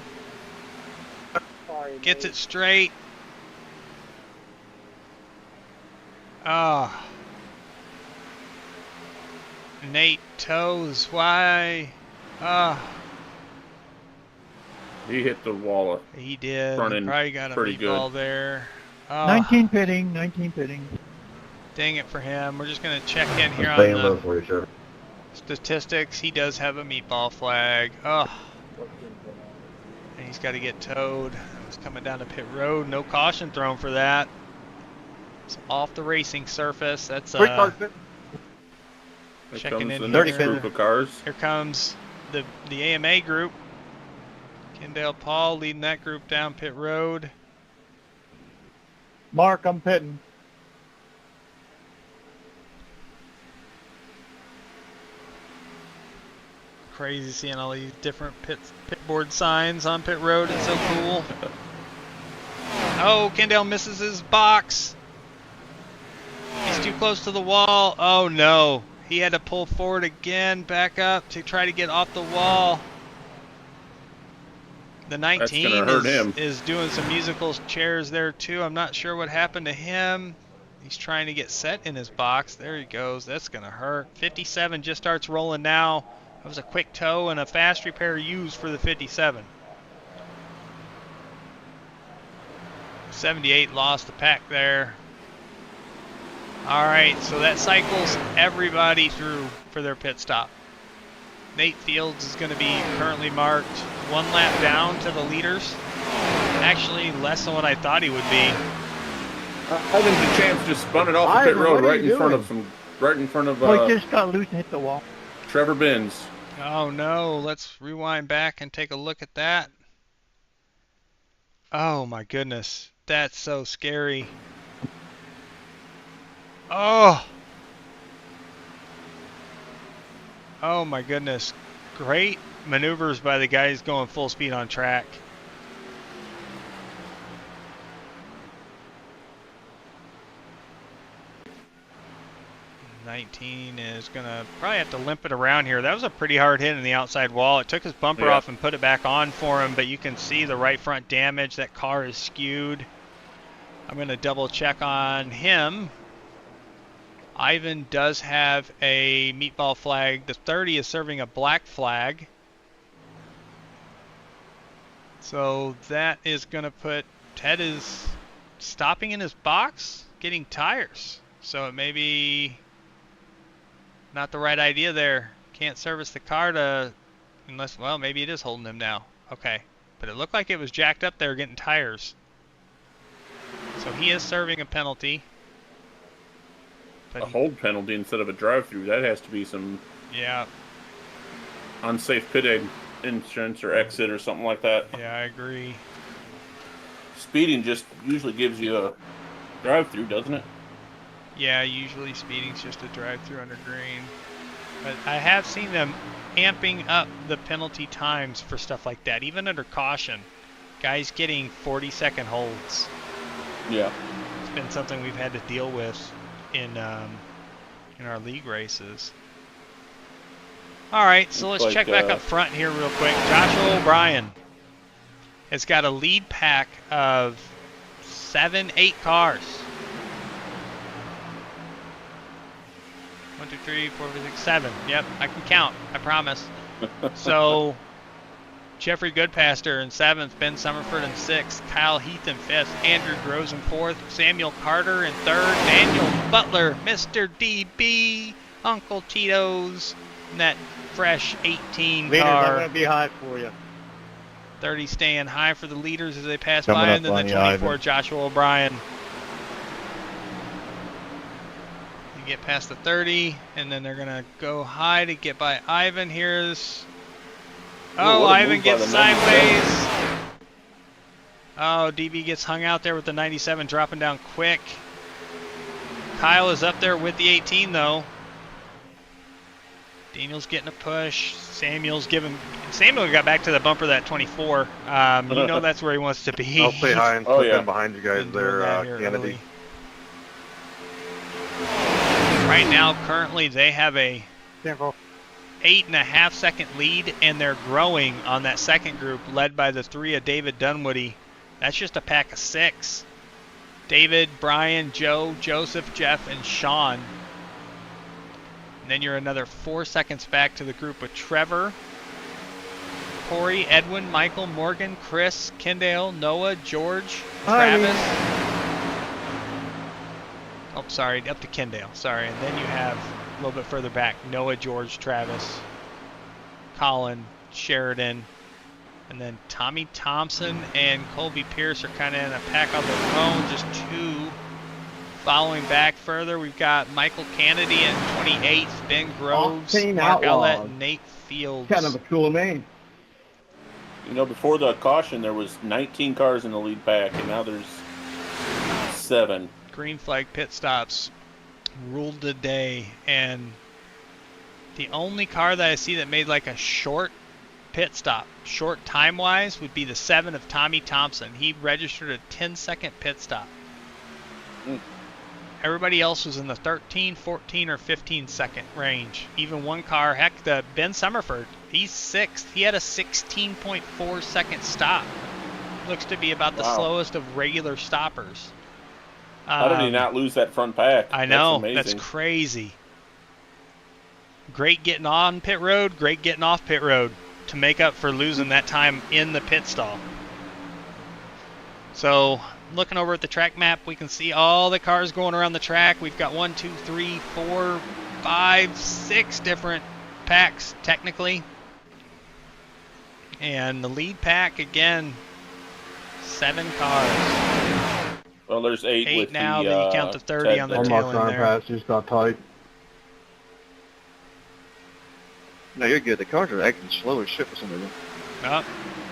Gets it straight. Ah. Nate Toes, why? Ah. He hit the wall. He did. Front end Probably got a pretty meatball there. Oh, 19 pitting, 19 pitting. dang it for him. We're just going to check in here I'm on staying the low for you, sir. statistics. He does have a meatball flag. Oh. And he's got to get towed. He's coming down to pit road. No caution thrown for that. It's off the racing surface. That's Quick car pit. Here Checking comes in the here. next group of cars. Here comes the AMA group. Kendall Paul leading that group down pit road. Mark, I'm pitting. crazy seeing all these different pit board signs on pit road. It's so cool. Oh, Kendall misses his box. He's too close to the wall. Oh no. He had to pull forward again, back up to try to get off the wall. The 19 is doing some musical chairs there too. I'm not sure what happened to him. He's trying to get set in his box. There he goes. That's going to hurt. 57 just starts rolling now. That was a quick tow and a fast repair used for the 57. 78 lost the pack there. All right, so that cycles everybody through for their pit stop. Nate Fields is going to be currently marked 1 lap down to the leaders. Actually, less than what I thought he would be. I think the champs just spun it off the pit road right in front of Oh, he just got loose and hit the wall. Trevor Benz. Oh no, let's rewind back and take a look at that. Oh my goodness, that's so scary. Oh! Oh my goodness. Great maneuvers by the guys going full speed on track. '19 is going to probably have to limp it around here. That was a pretty hard hit in the outside wall. It took his bumper off and put it back on for him, but you can see the right front damage. That car is skewed. I'm going to double check on him. Ivan does have a meatball flag. The 30 is serving a black flag. So that is going to put Ted is stopping in his box, getting tires. So it may be not the right idea there. Can't service the car to, unless, well, maybe it is holding him now. Okay. But it looked like it was jacked up there getting tires. So he is serving a penalty. A hold penalty instead of a drive-through. That has to be some unsafe pit entrance or exit or something like that. Yeah, I agree. Speeding just usually gives you a drive-through, doesn't it? Yeah, usually speeding's just a drive-through under green. But I have seen them amping up the penalty times for stuff like that, even under caution. Guys getting 40-second holds. Yeah. It's been something we've had to deal with in our league races. All right, so let's check back up front here real quick. Joshua O'Brien has got a lead pack of 7-8 cars. 1, 2, 3, 4, 5, 6, 7. Yep, I can count. I promise. So Jeffrey Goodpaster in 7th, Ben Summerford in 6th, Kyle Heath in 5th, Andrew Groves in 4th, Samuel Carter in 3rd, Daniel Butler, Mr. DB, Uncle Tito's, and that fresh 18 Leaders, car. I'm going to be high for you. 30 staying high for the leaders as they pass Coming by, up and then the on you, 24, Ivan. Joshua O'Brien. You get past the 30, and then they're going to go high to get by Ivan. Here's... Oh, Ivan gets sideways. Oh, DB gets hung out there with the 97 dropping down quick. Kyle is up there with the 18 though. Daniel's getting a push. Samuel got back to the bumper that 24. You know that's where he wants to be. I'll say hi and slip in behind you guys there, Kennedy. Right now, currently, they have a Careful. 8.5 second lead, and they're growing on that second group, led by the 3 of David Dunwoody. That's just a pack of 6. David, Brian, Joe, Joseph, Jeff, and Sean. And then you're another 4 seconds back to the group with Trevor, Corey, Edwin, Michael, Morgan, Chris, Kendall, Noah, George, Travis. Oh, sorry, up to Kendall. Sorry, and then you have a little bit further back, Noah, George, Travis, Colin, Sheridan, and then Tommy Thompson and Colby Pierce are kind of in a pack on their own, just 2. Following back further, we've got Michael Kennedy in 28th, Ben Groves, Mark Outlet, Nate Fields. Kind of a cool name. You know, before the caution, there was 19 cars in the lead pack, and now there's 7. Green flag pit stops ruled the day, and The only car that I see that made like a short pit stop, short time-wise, would be the 7 of Tommy Thompson. He registered a 10-second pit stop. Everybody else was in the 13, 14, or 15-second range. Even one car, heck, the Ben Summerford, he's 6th. He had a 16.4-second stop. Looks to be about the slowest of regular stoppers. How did he not lose that front pack? I know, That's amazing. that's crazy. Great getting on pit road, great getting off pit road to make up for losing that time in the pit stall. So, looking over at the track map, we can see all the cars going around the track. We've got 1, 2, 3, 4, 5, 6 different packs, technically. And the lead pack, again, 7 cars. Well, there's 8 8 with now, the, then you count the 30 on the One tail more end time there. pass just got tight. No, you're good. The cars are acting slow as shit for some reason. Oh,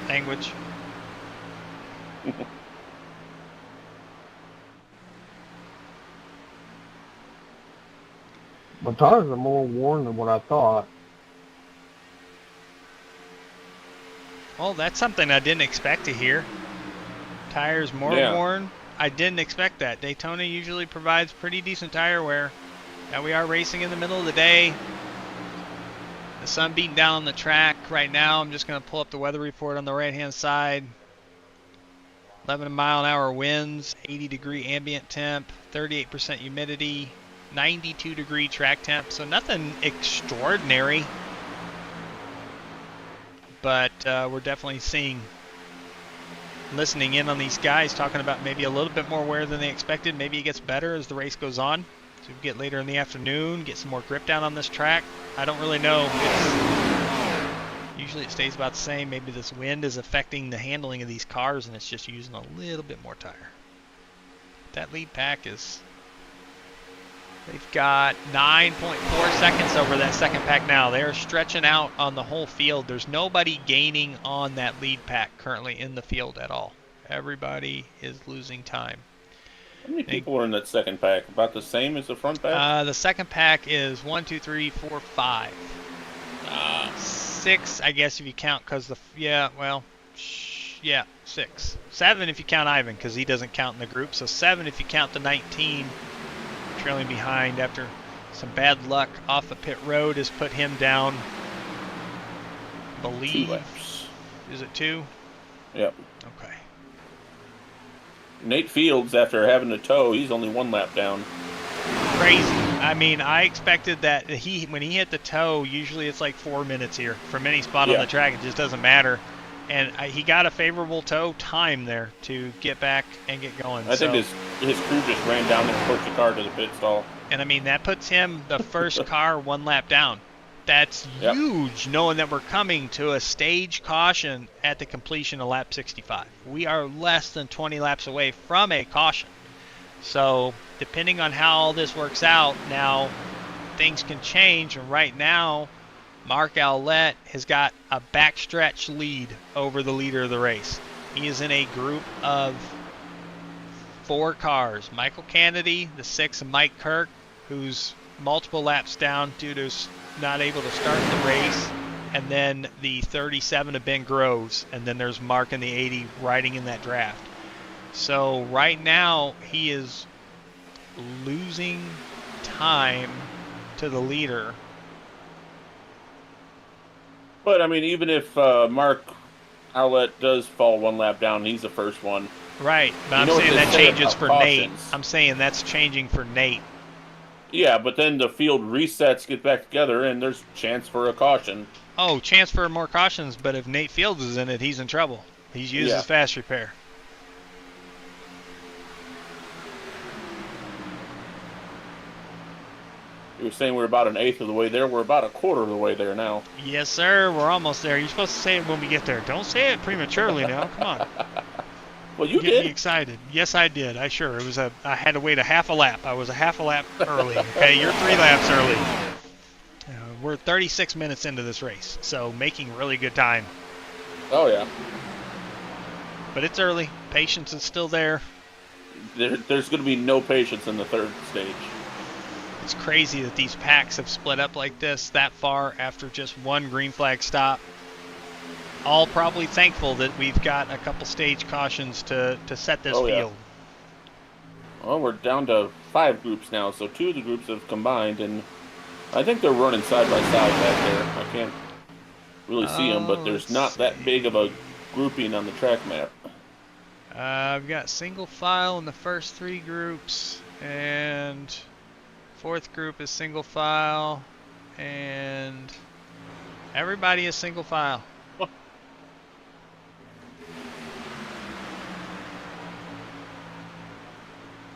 language. My tires are more worn than what I thought. Well, that's something I didn't expect to hear. Tires more worn. I didn't expect that. Daytona usually provides pretty decent tire wear. Now we are racing in the middle of the day. The sun beating down on the track right now. I'm just going to pull up the weather report on the right-hand side. 11 mile an hour winds, 80-degree ambient temp, 38% humidity, 92-degree track temp. So nothing extraordinary. But we're definitely listening in on these guys talking about maybe a little bit more wear than they expected. Maybe it gets better as the race goes on. So we get later in the afternoon, get some more grip down on this track. I don't really know. Usually it stays about the same. Maybe this wind is affecting the handling of these cars and it's just using a little bit more tire. That lead pack is... They've got 9.4 seconds over that second pack now. They're stretching out on the whole field. There's nobody gaining on that lead pack currently in the field at all. Everybody is losing time. How many people are in that second pack? About the same as the front pack? The second pack is 1, 2, 3, 4, 5. 6, I guess, if you count, because the... Yeah, well... Yeah, 6. 7 if you count Ivan, because he doesn't count in the group. So 7 if you count the 19... trailing behind after some bad luck off the pit road has put him down, I believe. 2 laps. Is it 2? Yep. Okay. Nate Fields, after having a tow, he's only 1 lap down. Crazy. I mean, I expected that when he hit the toe, usually it's like 4 minutes here. From any spot on the track, it just doesn't matter. And he got a favorable toe time there to get back and get going. I think his crew just ran down and pushed the car to the pit stall. And I mean, that puts him the first car 1 lap down. That's huge, knowing that we're coming to a stage caution at the completion of lap 65. We are less than 20 laps away from a caution. So depending on how all this works out, now things can change. And right now, Mark Owlett has got a backstretch lead over the leader of the race. He is in a group of 4 cars. Michael Kennedy, the 6, and Mike Kirk, who's multiple laps down due to not able to start the race. And then the 37 of Ben Groves. And then there's Mark in the 80 riding in that draft. So right now, he is losing time to the leader. But, I mean, even if Mark Owlett does fall 1 lap down, he's the first one. Right, but I'm saying that changes for Nate. I'm saying that's changing for Nate. Yeah, but then the field resets, get back together, and there's chance for a caution. Oh, chance for more cautions, but if Nate Fields is in it, he's in trouble. He's used his fast repair. You were saying we're about 1/8 of the way there. We're about 1/4 of the way there now. Yes, sir. We're almost there. You're supposed to say it when we get there. Don't say it prematurely now. Come on. Well, you Get did. me excited. Yes, I did. I had to wait a half a lap. I was a half a lap early. Okay, you're 3 laps early. We're 36 minutes into this race, so making really good time. Oh, yeah. But it's early. Patience is still there. There's going to be no patience in the 3rd stage. It's crazy that these packs have split up like this that far after just one green flag stop. All probably thankful that we've got a couple stage cautions to set this field. Well, we're down to 5 groups now, so 2 of the groups have combined, and I think they're running side by side back there. I can't really see them, but there's not that big of a grouping on the track map. I've got single file in the first 3 groups, and 4th group is single file, and everybody is single file.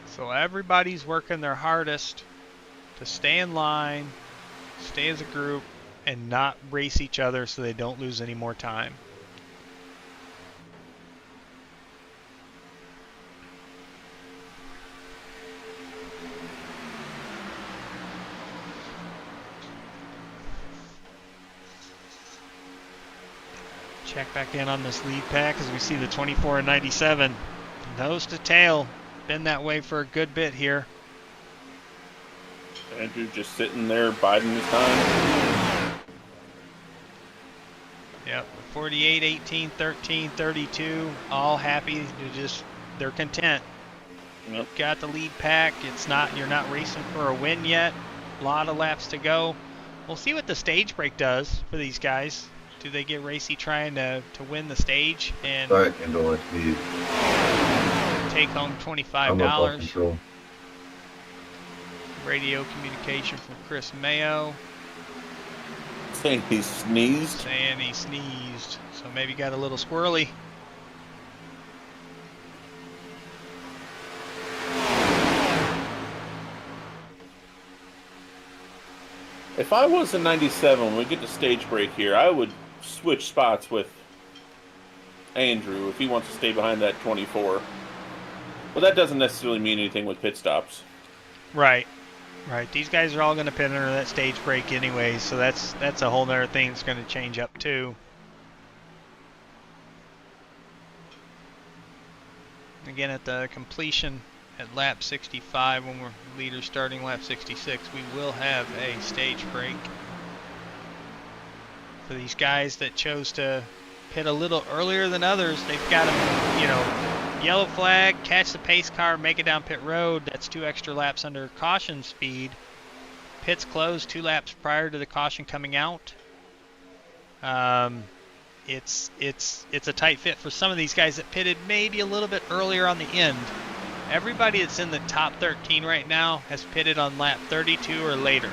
So everybody's working their hardest to stay in line, stay as a group, and not race each other so they don't lose any more time. Check back in on this lead pack as we see the 24 and 97. Nose to tail. Been that way for a good bit here. Andrew just sitting there biding his time. Yep, 48, 18, 13, 32, all happy. They're content. Yep. Got the lead pack. You're not racing for a win yet. A lot of laps to go. We'll see what the stage break does for these guys. Do they get racy trying to win the stage and take home $25? Radio communication from Chris Mayo. Saying he sneezed. So maybe got a little squirrely. If I was a 97 when we get to stage break here, I would switch spots with Andrew if he wants to stay behind that 24. But that doesn't necessarily mean anything with pit stops. Right. These guys are all going to pit under that stage break anyway, so that's a whole other thing that's going to change up too. Again, at the completion at lap 65, when we're leaders starting lap 66, we will have a stage break. For these guys that chose to pit a little earlier than others, they've got to, yellow flag, catch the pace car, make it down pit road. That's 2 extra laps under caution speed. Pits closed 2 laps prior to the caution coming out. It's a tight fit for some of these guys that pitted maybe a little bit earlier on the end. Everybody that's in the top 13 right now has pitted on lap 32 or later.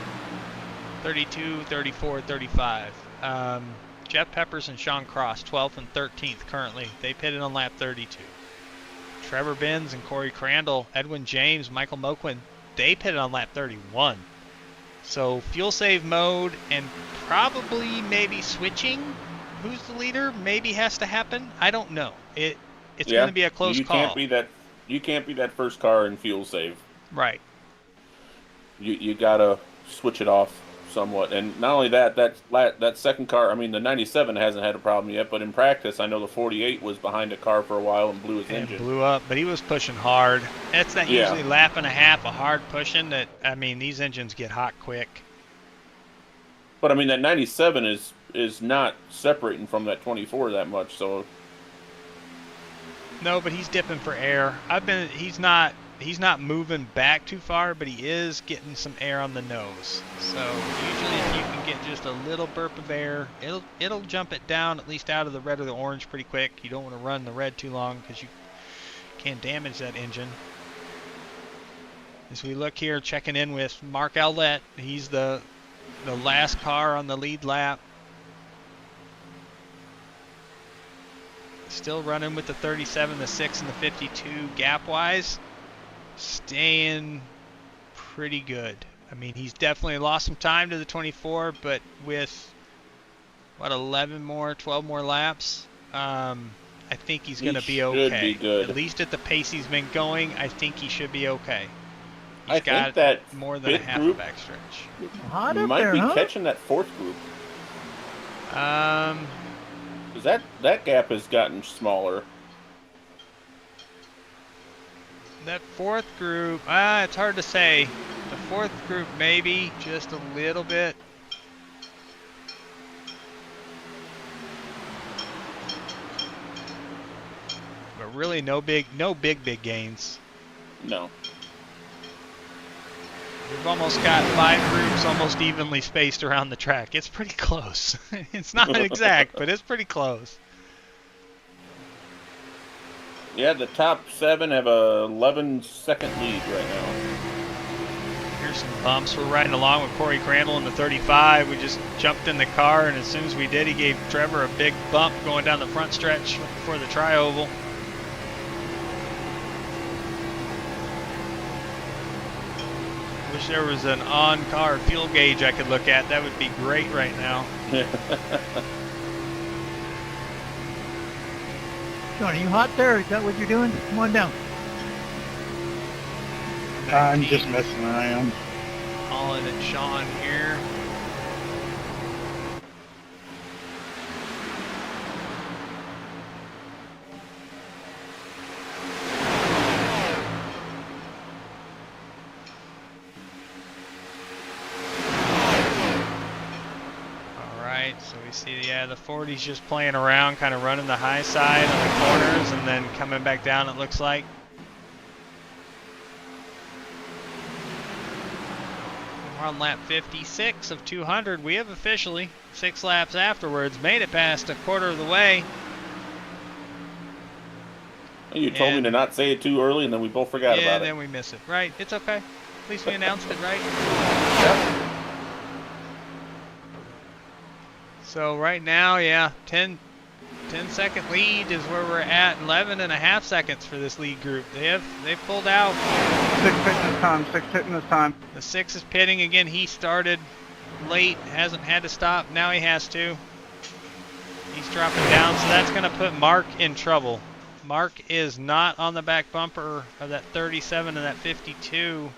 32, 34, 35. Jeff Peppers and Sean Cross, 12th and 13th currently. They pitted on lap 32. Trevor Benz and Corey Crandall, Edwin James, Michael Moquin, they pitted on lap 31. So fuel save mode and probably maybe switching who's the leader maybe has to happen. I don't know. It's going to be a close call. You can't be that first car in fuel save. Right. You gotta switch it off somewhat. And not only that second car, I mean, the 97 hasn't had a problem yet, but in practice, I know the 48 was behind a car for a while and blew his engine. Blew up, but he was pushing hard. That's that usually lap and a half of hard pushing that, I mean, these engines get hot quick. But, I mean, that 97 is not separating from that 24 that much, so... No, but he's dipping for air. He's not moving back too far, but he is getting some air on the nose. So usually if you can get just a little burp of air, it'll jump it down at least out of the red or the orange pretty quick. You don't want to run the red too long because you can damage that engine. As we look here, checking in with Mark Owlett. He's the last car on the lead lap. Still running with the 37, the 6, and the 52 gap-wise. Staying pretty good. I mean, he's definitely lost some time to the 24, but with, 12 more laps, I think he's going to be okay. Be good. At least at the pace he's been going, I think he should be okay. I think that more than a half a backstretch. You might be catching that 4th group. Because that gap has gotten smaller. That 4th group, it's hard to say. The fourth group maybe, just a little bit. But really no big gains. No. We've almost got 5 groups almost evenly spaced around the track. It's pretty close. It's not exact, but it's pretty close. Yeah, the top 7 have a 11-second lead right now. Here's some bumps. We're riding along with Corey Crandall in the 35. We just jumped in the car, and as soon as we did, he gave Trevor a big bump going down the front stretch for the tri-oval. Wish there was an on-car fuel gauge I could look at. That would be great right now. Sean, are you hot there? Is that what you're doing? Come on down. I'm just messing around. Colin and Sean here. So we see, yeah, the 40's just playing around, kind of running the high side on the corners and then coming back down, it looks like. We're on lap 56 of 200. We have officially, 6 laps afterwards, made it past a quarter of the way. You told me to not say it too early, and then we both forgot about it. Yeah, then we miss it. Right, it's okay. At least we announced it, right? Yep. So right now, yeah, 10-second lead is where we're at. 11.5 seconds for this lead group. They've pulled out. 6 pitting this time. 6 hitting this time. The 6 is pitting again. He started late, hasn't had to stop. Now he has to. He's dropping down, so that's going to put Mark in trouble. Mark is not on the back bumper of that 37 and that 52.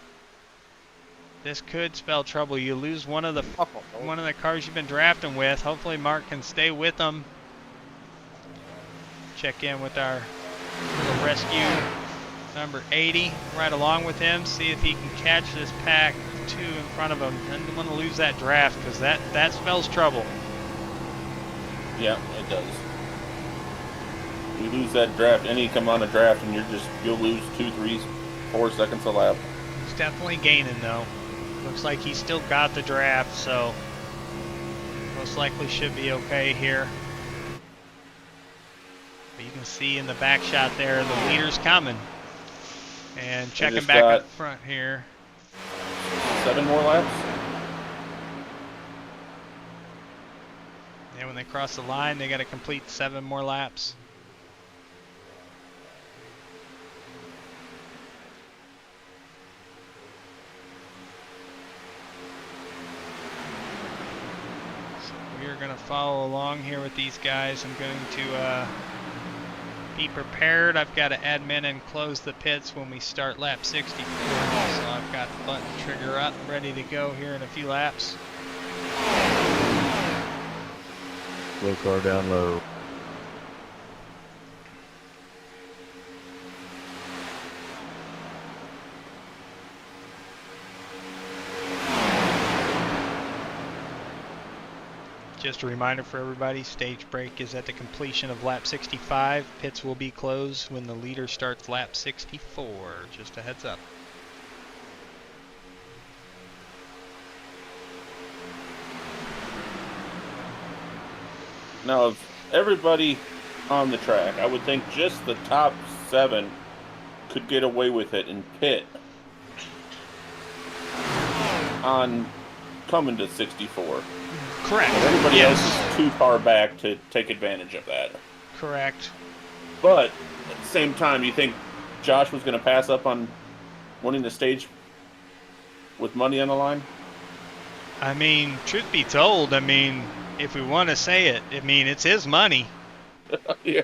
This could spell trouble. You lose one of the cars you've been drafting with. Hopefully Mark can stay with them. Check in with our little rescue number 80 right along with him. See if he can catch this pack 2 in front of him. I don't want to lose that draft because that spells trouble. Yeah, it does. You lose that draft, and you come on a draft, and you'll lose 2, 3, 4 seconds a lap. He's definitely gaining though. Looks like he's still got the draft, so most likely should be okay here. But you can see in the back shot there, the leader's coming. And checking back up front here. 7 more laps? Yeah, when they cross the line, they got to complete 7 more laps. We're going to follow along here with these guys. I'm going to be prepared. I've got to admin and close the pits when we start lap 64. So I've got the button trigger up, ready to go here in a few laps. Slow car down low. Just a reminder for everybody, stage break is at the completion of lap 65. Pits will be closed when the leader starts lap 64. Just a heads up. Now, of everybody on the track, I would think just the top 7 could get away with it and pit on coming to 64. Correct. But everybody Yes. else is too far back to take advantage of that. Correct. But at the same time, you think Josh was going to pass up on winning the stage with money on the line? I mean, truth be told, I mean, if we want to say it, I mean, it's his money. Yeah.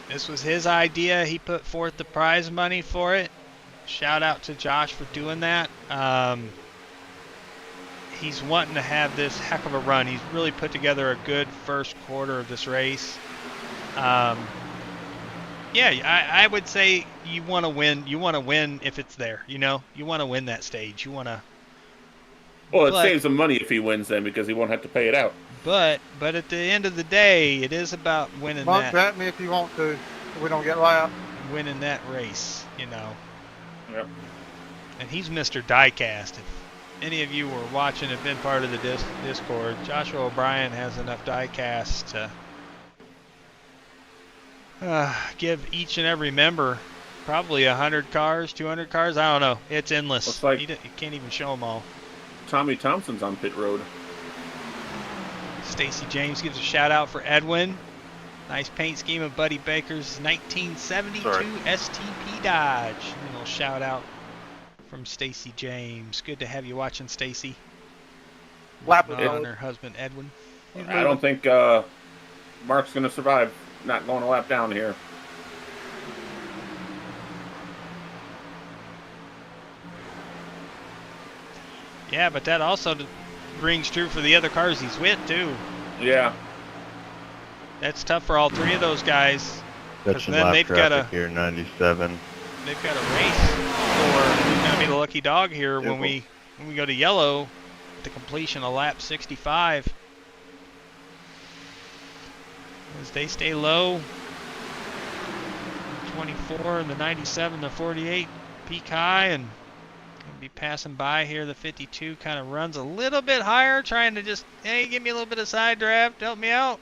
This was his idea. He put forth the prize money for it. Shout out to Josh for doing that. He's wanting to have this heck of a run. He's really put together a good first quarter of this race. Yeah, I would say you want to win. You want to win if it's there. You know, you want to win that stage. You want to. Well, it But saves him money if he wins then because he won't have to pay it out. but at the end of the day, it is about winning Monk, that at me if you want to. So we don't get loud. race. You know. Yep. And he's Mr. Diecast. If any of you were watching and been part of the Discord, Joshua O'Brien has enough diecast to give each and every member probably 100 cars, 200 cars. I don't know. It's endless. Looks like You can't even show them all. Tommy Thompson's on pit road. Stacy James gives a shout out for Edwin. Nice paint scheme of Buddy Baker's 1972 STP Dodge. A little shout out from Stacy James. Good to have you watching, Stacy. Lap On it. her husband Edwin. I don't think Mark's going to survive not going a lap down here. Yeah, but that also rings true for the other cars he's with, too. Yeah. That's tough for all three of those guys. That's some then lap they've traffic gotta- here, 97. They've got a race for who's going to be the lucky dog here when we go to yellow, the completion of lap 65. As they stay low, 24 and the 97, the 48 peak high, and gonna be passing by here. The 52 kind of runs a little bit higher, trying to just, hey, give me a little bit of side draft, help me out.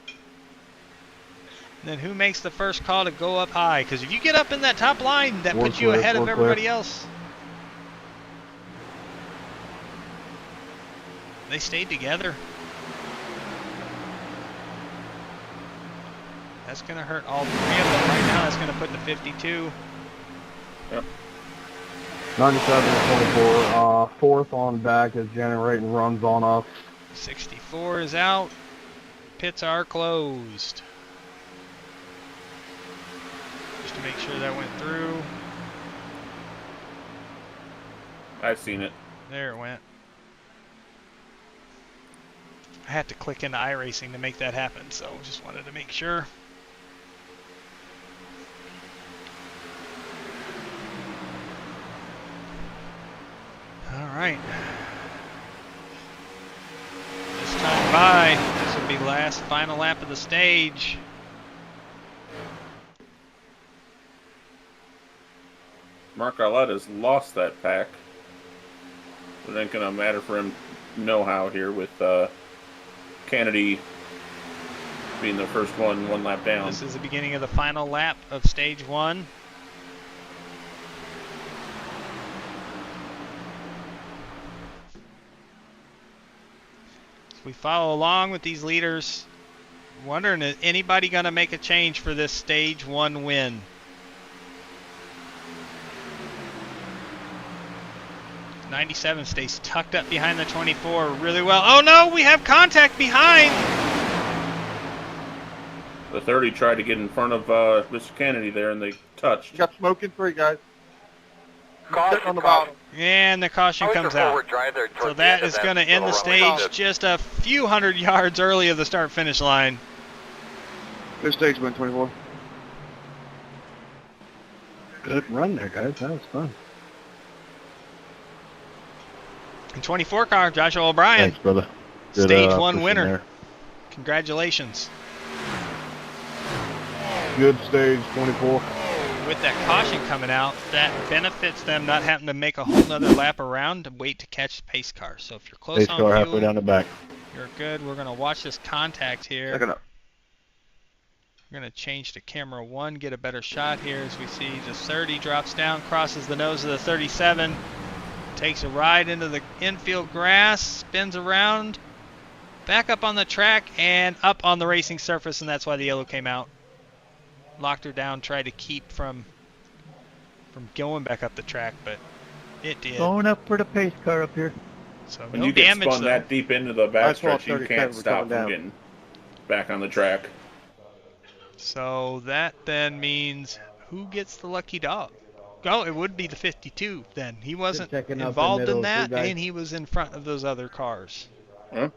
And then who makes the first call to go up high? Because if you get up in that top line, that puts you ahead of everybody else. They stayed together. That's going to hurt all three of them right now. That's going to put the 52. Yep. 97 and 24. Fourth on back is generating runs on us. 64 is out. Pits are closed. Just to make sure that went through. I've seen it. There it went. I had to click into iRacing to make that happen, so just wanted to make sure. All right. This time by, this will be last final lap of the stage. Mark Arletta's lost that pack. It ain't going to matter for him know-how here with Kennedy being the first one lap down. This is the beginning of the final lap of stage one. As we follow along with these leaders, wondering is anybody going to make a change for this stage one win? '97 stays tucked up behind the 24 really well. Oh no, we have contact behind! The 30 tried to get in front of Mr. Kennedy there, and they touched. You got smoke in 3, guys. Sitting on the bottom. And the caution comes out. So that is going to end the stage just a few hundred yards early of the start-finish line. Good stage win, 24. Good run there, guys. That was fun. And 24 car, Joshua O'Brien. Thanks, brother. Good, Stage one pushing winner. there. Congratulations. Good stage, 24. With that caution coming out, that benefits them not having to make a whole nother lap around to wait to catch the pace car. So if you're close Pace on car fuel, halfway down the back. you're good. We're going to watch this contact here. Second up. We're going to change to camera 1, get a better shot here as we see the 30 drops down, crosses the nose of the 37, takes a ride into the infield grass, spins around, back up on the track, and up on the racing surface, and that's why the yellow came out. Locked her down, tried to keep from going back up the track, but it did. Going up for the pace car up here. So When no you get damage spun though. that deep into the I saw backstretch, you 37 can't were stop coming down. from getting back on the track. So that then means who gets the lucky dog? Oh, it would be the 52 then. He wasn't checking out the involved middle in that, too, guys. and he was in front of those other cars. Huh?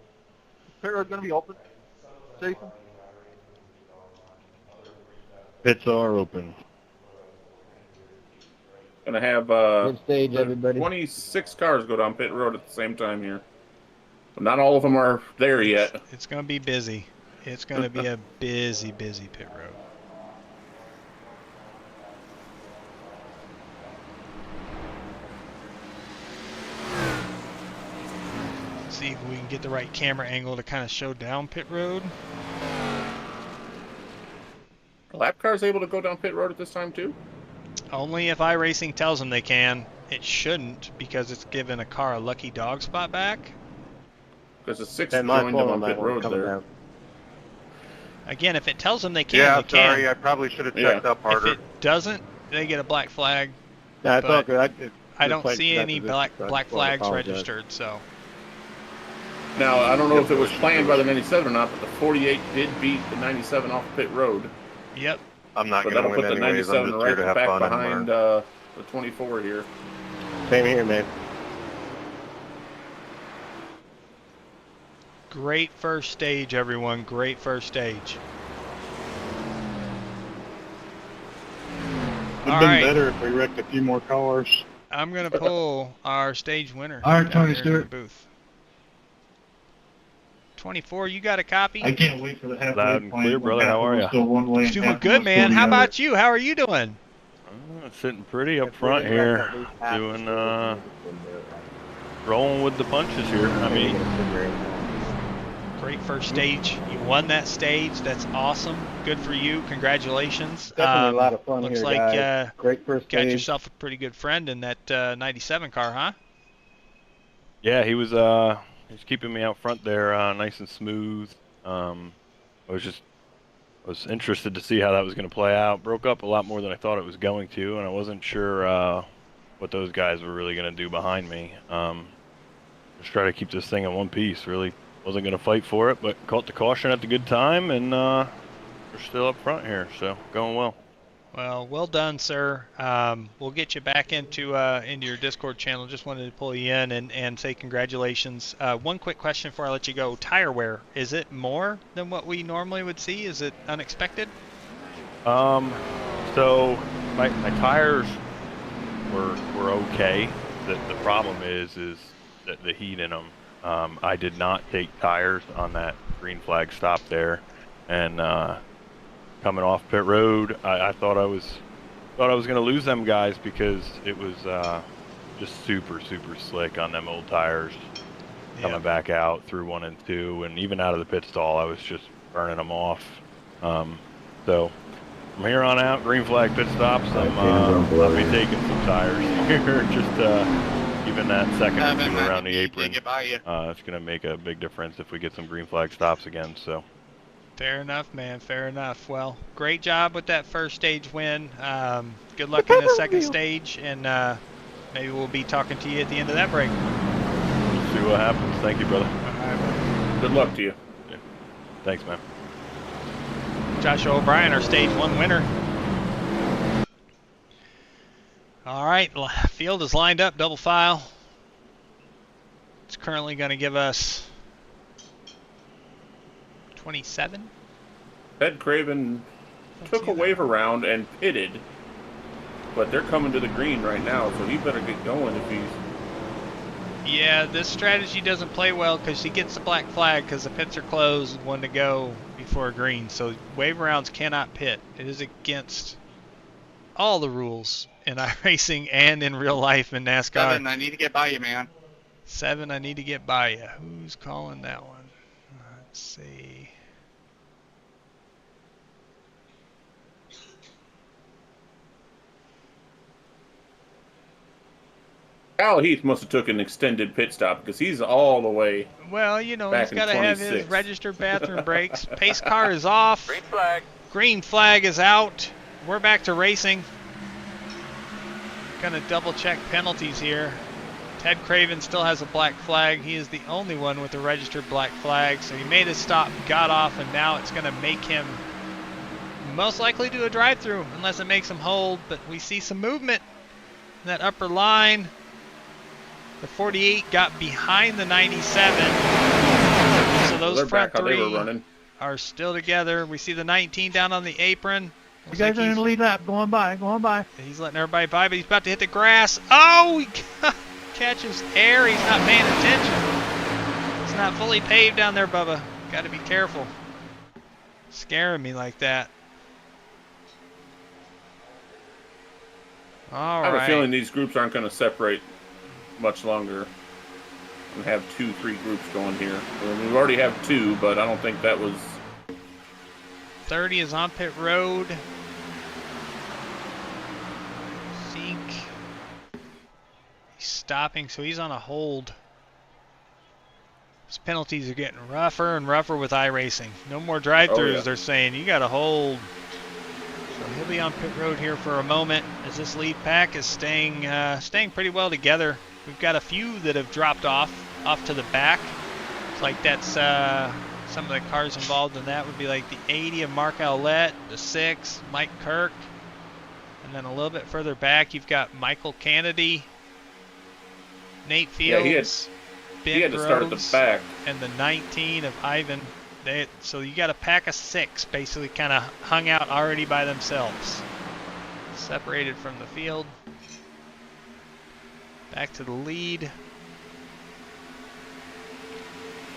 Pit road's going to be open. Jason? Pits are open. Gonna have Good stage, everybody. 26 cars go down pit road at the same time here. But not all of them are there yet. It's going to be busy. It's going to be a busy pit road. See if we can get the right camera angle to kind of show down pit road. Are lap cars able to go down pit road at this time too? Only if iRacing tells them they can. It shouldn't, because it's given a car a lucky dog spot back. Because the 6 And my joined them phone on might pit want to road come there. down. Again, if it tells them they can, Yeah, they I'm sorry. can. I probably should have Yeah. checked up If harder. it doesn't, they get a black flag. Yeah, it's but all good. I don't played see that any position, so I black just wanna flags apologize. registered, so. Now, I don't know if it was planned by the 97 or not, but the 48 did beat the 97 off pit road. Yep. I'm not So going to that'll win put the anyways. I'm 97 just here right to have back fun and behind learn. the 24 here. Same here, man. Great first stage, everyone. Great first stage. It'd All been right. better if we wrecked a few more cars. I'm going to pull our stage winner. All right, down Tony here in the Stewart. booth. 24, you got a copy? I can't wait for the halfway Loud and point clear, when brother. half How of are them ya? Still one way and Doing half of good, them still man. the How other. about you? How are you doing? Sitting pretty up front here, doing rolling with the punches here. I mean, Great first stage. You won that stage. That's awesome. Good for you. Congratulations. Definitely a lot of fun Looks here, like guys. Great first got stage. yourself a pretty good friend in that 97 car, huh? yeah, he was keeping me out front there, nice and smooth. I was interested to see how that was going to play out. Broke up a lot more than I thought it was going to, and I wasn't sure what those guys were really going to do behind me. Just try to keep this thing in one piece. Really wasn't going to fight for it, but caught the caution at the good time, and we're still up front here, so going well. Well, well done, sir. We'll get you back into your Discord channel. Just wanted to pull you in and say congratulations. One quick question before I let you go. Tire wear, is it more than what we normally would see? Is it unexpected? So my tires were okay. The problem is that the heat in them. I did not take tires on that green flag stop there, and coming off pit road, I thought I was going to lose them guys because it was just super slick on them old tires. Coming back out through 1 and 2, and even out of the pit stall, I was just burning them off. So from here on out, green flag pit stops. I'll be taking some tires here, just even that second or two around the apron. It's going to make a big difference if we get some green flag stops again. So. Fair enough, man. Fair enough. Well, great job with that first stage win. Good luck in the second stage, and maybe we'll be talking to you at the end of that break. See what happens. Thank you, brother. All right, man. Good luck to you. Yeah. Thanks, man. Joshua O'Brien, our stage 1 winner. All right, field is lined up, double file. It's currently going to give us 27. Ted Craven took a wave around and pitted, but they're coming to the green right now, so he better get going if he's... Yeah, this strategy doesn't play well because he gets the black flag because the pits are closed, 1 to go before green. So wave rounds cannot pit. It is against all the rules in iRacing and in real life in NASCAR. 7, I need to get by you, man. 7, I need to get by you. Who's calling that one? Let's see. Kyle Heath must have took an extended pit stop because he's all the way. Well, you know, Back he's in got to have his 26. registered bathroom breaks. Pace car is off. Green flag. Green flag is out. We're back to racing. Gonna double check penalties here. Ted Craven still has a black flag. He is the only one with a registered black flag. So he made his stop, got off, and now it's gonna make him most likely do a drive-through unless it makes him hold. But we see some movement in that upper line. The 48 got behind the 97. So those They're front back how they were three running. are still together. We see the 19 down on the apron. You guys are in the lead lap. Going by. He's letting everybody by, but he's about to hit the grass. Oh, he catches air. He's not paying attention. It's not fully paved down there, Bubba. Got to be careful. Scaring me like that. All right. I have a feeling these groups aren't going to separate much longer and have 2-3 groups going here. We already have 2, but I don't think that was... 30 is on pit road. Zeke. He's stopping, so he's on a hold. His penalties are getting rougher and rougher with iRacing. No more drive-throughs, Oh, yeah. They're saying. You got to hold. So he'll be on pit road here for a moment as this lead pack is staying pretty well together. We've got a few that have dropped off to the back. It's like that's some of the cars involved in that would be like the 80 of Mark Owlette, the 6, Mike Kirk, and then a little bit further back you've got Michael Kennedy, Nate Fields, Ben he had to start at the Groves, back. and the 19 of Ivan. So you got a pack of 6 basically kind of hung out already by themselves. Separated from the field. Back to the lead.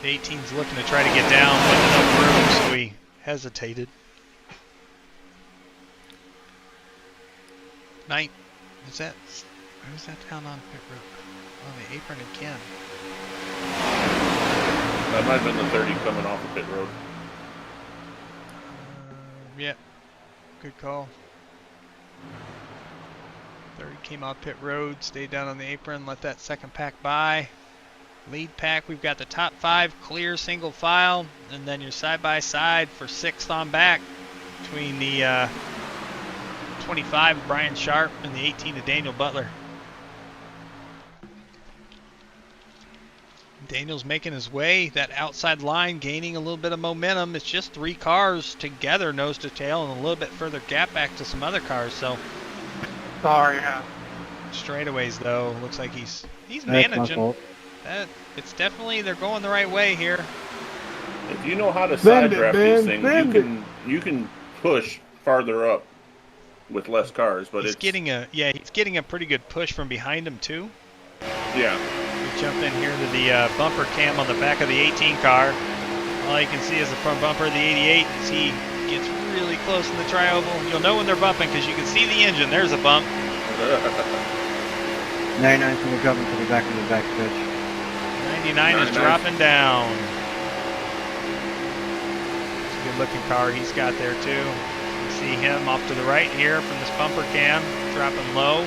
The 18's looking to try to get down with enough room, so he hesitated. Who's that down on pit road? Oh, the apron again. That might have been the 30 coming off the pit road. Yeah, good call. 30 came off pit road, stayed down on the apron, let that second pack by. Lead pack, we've got the top 5 clear single file, and then you're side by side for 6th on back between the 25 of Brian Sharp and the 18 of Daniel Butler. Daniel's making his way, that outside line gaining a little bit of momentum. It's just 3 cars together, nose to tail, and a little bit further gap back to some other cars. So Sorry. straightaways though, looks like he's That's my managing. fault. It's definitely, they're going the right way here. If you know how to Bend side it, draft Ben, these things, bend you can push farther up with less cars. But He's it's getting a pretty good push from behind him too. yeah. We jump in here to the bumper cam on the back of the 18 car. All you can see is the front bumper of the 88 as he gets really close in the tri-oval. You'll know when they're bumping because you can see the engine. There's a bump. 99's going to jump into the back of the back stretch. 99 is dropping down. It's a good looking car he's got there too. You can see him off to the right here from this bumper cam, dropping low.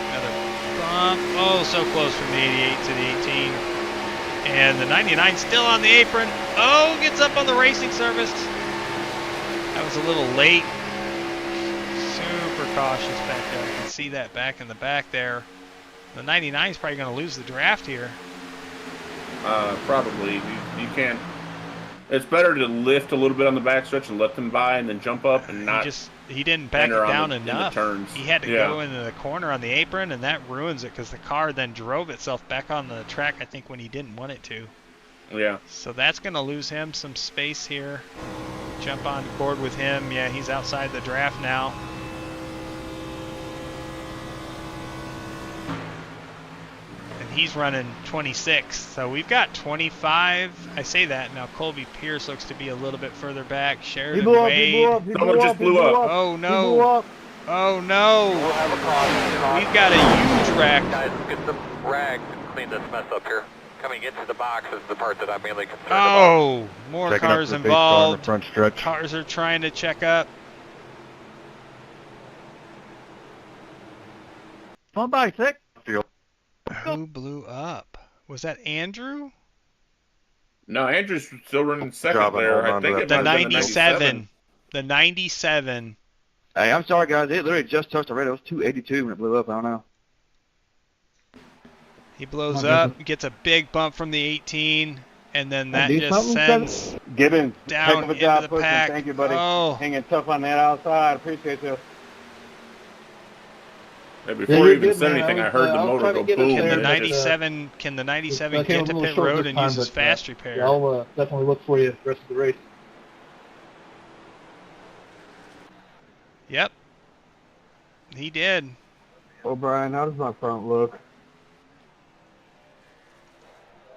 Another bump. Oh, so close from the 88 to the 18. And the 99 still on the apron. Oh, gets up on the racing service. That was a little late. Super cautious back there. I can see that back in the back there. The 99 is probably going to lose the draft here. Probably. You can't. It's better to lift a little bit on the backstretch and let them by, and then jump up and not. He didn't back it enter on down in the enough. turns. He had to Yeah. go into the corner on the apron, and that ruins it because the car then drove itself back on the track, I think, when he didn't want it to. Yeah. So that's going to lose him some space here. Jump on board with him. Yeah, he's outside the draft now. And he's running 26. So we've got 25. I say that. Now Colby Pierce looks to be a little bit further back. He Sheridan blew up, Wade. he blew up, he Someone blew just up, he blew blew up. up. Oh He blew no. up. Oh no. We'll have a problem. We've got a huge wreck. Guys, get some rag to clean this mess up here. Coming into the box is the part that I'm mainly concerned about. Oh, more Checking up cars for the base car on the involved. front stretch. Cars are trying to check up. Come by, 6. Who blew up? Was that Andrew? No, Andrew's still running second Dropping, there. hold I on think to it The might have been 97. The 97. Hey, I'm sorry, guys. It literally just touched the radio. It was 282 when it blew up. I don't know. He blows up, gets a big bump from the 18, and then that do just something, sends Gibbons, down heck of a into job the pushing. pack. Thank you, buddy. Oh. Hanging tough on that outside. Appreciate you. Hey, before he you're even good, said man. anything, I was, heard the I was motor trying go to get us boom. Can the there, and but, it just, 97 can the 97 I came get up to a little pit short road this and time, use his but, fast repair? Yeah, I'll definitely look for you the rest of the race. Yep. He did. Well, Brian, how does my front look?